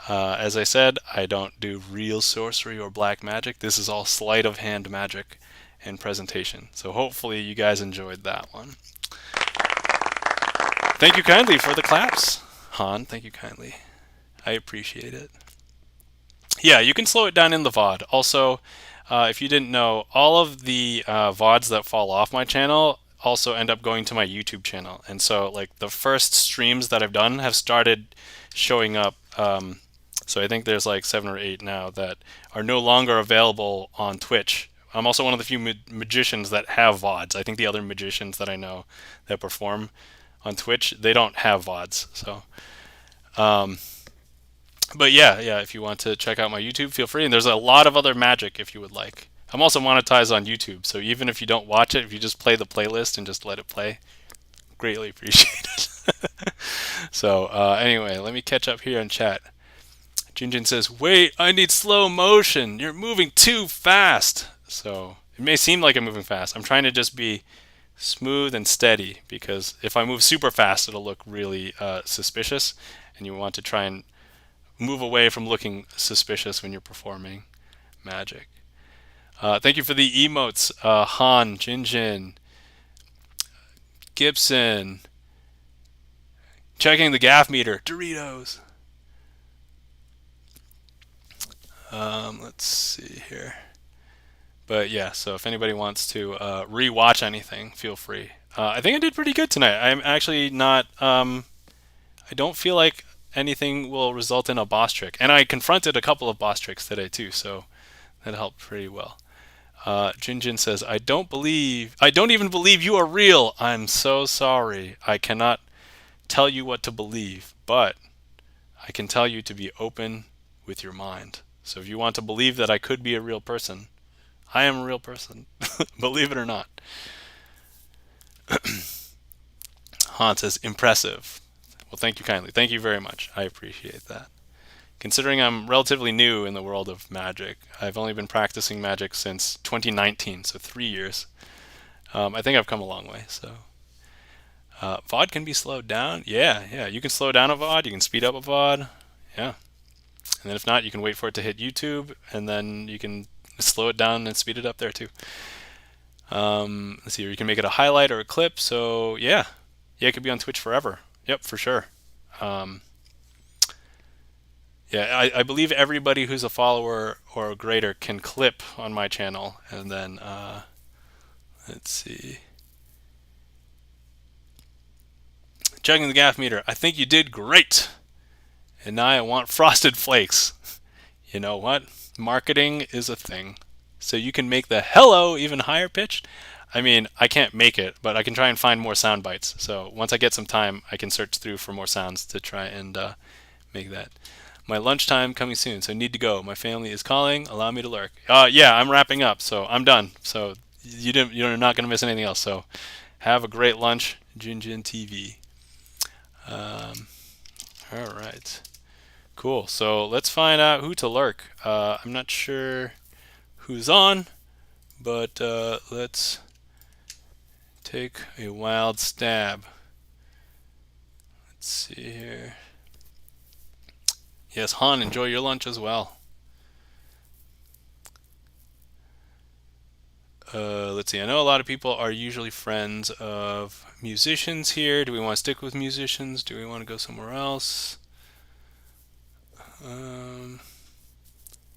As I said, I don't do real sorcery or black magic. This is all sleight of hand magic and presentation. So hopefully you guys enjoyed that one. Thank you kindly for the claps, Han. Thank you kindly. I appreciate it. Yeah, you can slow it down in the VOD. Also, if you didn't know, all of the VODs that fall off my channel also end up going to my YouTube channel. And so, like, the first streams that I've done have started showing up. So I think there's like 7 or 8 now that are no longer available on Twitch. I'm also one of the few magicians that have VODs. I think the other magicians that I know that perform on Twitch, they don't have VODs. So, but yeah, if you want to check out my YouTube, feel free. And there's a lot of other magic if you would like. I'm also monetized on YouTube, so even if you don't watch it, if you just play the playlist and just let it play, greatly appreciate it. So anyway, let me catch up here in chat. Jinjin says, "Wait, I need slow motion. You're moving too fast." So it may seem like I'm moving fast. I'm trying to just be smooth and steady because if I move super fast, it'll look really suspicious, and you want to try and move away from looking suspicious when you're performing magic. Thank you for the emotes, Han, Jinjin, Gibson, checking the gaff meter, Doritos. Let's see here. But yeah, so if anybody wants to re-watch anything, feel free. I think I did pretty good tonight. I'm actually not. I don't feel like anything will result in a boss trick, and I confronted a couple of boss tricks today too, so that helped pretty well. Jinjin says, I don't even believe you are real. I'm so sorry. I cannot tell you what to believe, but I can tell you to be open with your mind. So if you want to believe that I could be a real person, I am a real person. Believe it or not. Han says, impressive. Well, thank you kindly. Thank you very much. I appreciate that. Considering I'm relatively new in the world of magic, I've only been practicing magic since 2019, so 3 years. I think I've come a long way. So, VOD can be slowed down. Yeah. You can slow down a VOD. You can speed up a VOD. Yeah. And then if not, you can wait for it to hit YouTube, and then you can slow it down and speed it up there too. Let's see. You can make it a highlight or a clip. So yeah, it could be on Twitch forever. Yep, for sure. Yeah, I believe everybody who's a follower or greater can clip on my channel, and then let's see. Checking the gaff meter. I think you did great. And now I want frosted flakes. You know what? Marketing is a thing. So you can make the hello even higher pitched. I mean, I can't make it, but I can try and find more sound bites. So once I get some time, I can search through for more sounds to try and make that. My lunchtime coming soon, so need to go. My family is calling. Allow me to lurk. Yeah, I'm wrapping up, so I'm done. So you're not going to miss anything else. So have a great lunch, Jinjin TV. All right. Cool. So let's find out who to lurk. I'm not sure who's on, but let's take a wild stab. Let's see here. Yes, Han, enjoy your lunch as well. Let's see. I know a lot of people are usually friends of musicians here. Do we want to stick with musicians? Do we want to go somewhere else? Let's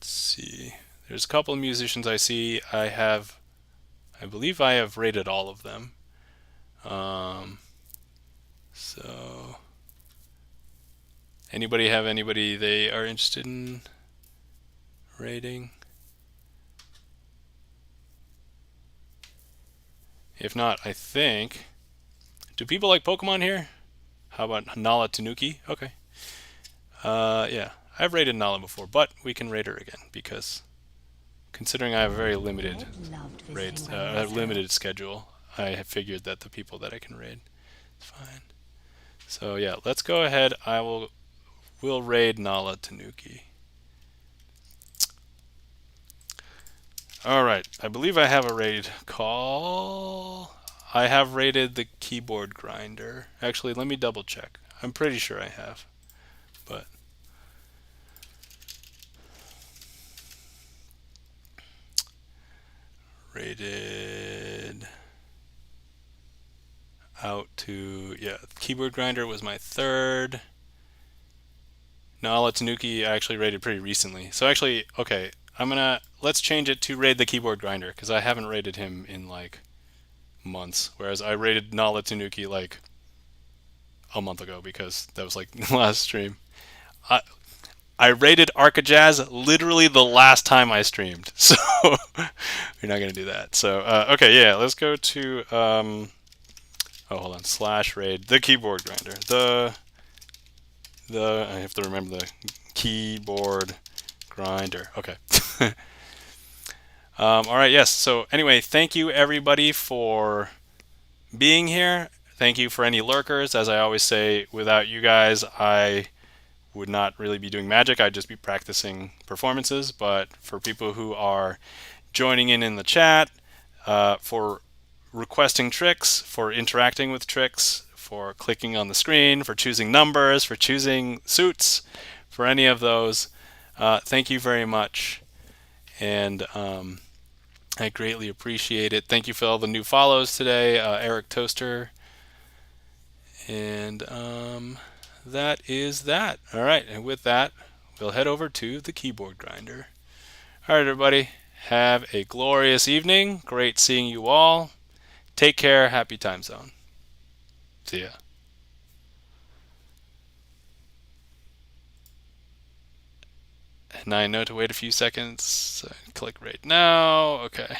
see. There's a couple of musicians I see. I believe I have rated all of them. So, anybody have anybody they are interested in rating? If not, I think. Do people like Pokemon here? How about Nala Tanuki? Okay. Yeah, I've rated Nala before, but we can rate her again because considering I have a very limited limited schedule, I have figured that the people that I can raid is fine. So yeah, let's go ahead. We'll raid Nala Tanuki. All right. I believe I have a raid call. I have rated the keyboard grinder. Actually, let me double check. I'm pretty sure I have, but rated out to, yeah, keyboard grinder was my third. Nala Tanuki I actually rated pretty recently. So actually, okay, let's change it to raid the keyboard grinder because I haven't rated him in like months. Whereas I rated Nala Tanuki like a month ago because that was like the last stream. I, I rated Arcajazz literally the last time I streamed, so we're not gonna do that. So okay, yeah, let's go to oh, hold on, slash raid the keyboard grinder. I have to remember the keyboard grinder. Okay. All right, yes. So anyway, thank you everybody for being here. Thank you for any lurkers. As I always say, without you guys, I would not really be doing magic. I'd just be practicing performances. But for people who are joining in the chat, for requesting tricks, for interacting with tricks, for clicking on the screen, for choosing numbers, for choosing suits, for any of those, thank you very much. And I greatly appreciate it. Thank you for all the new follows today, Eric Toaster. And that is that. All right, and with that, we'll head over to the keyboard grinder. All right, everybody, have a glorious evening. Great seeing you all. Take care. Happy time zone. See ya. And I know to wait a few seconds. So click right now. Okay.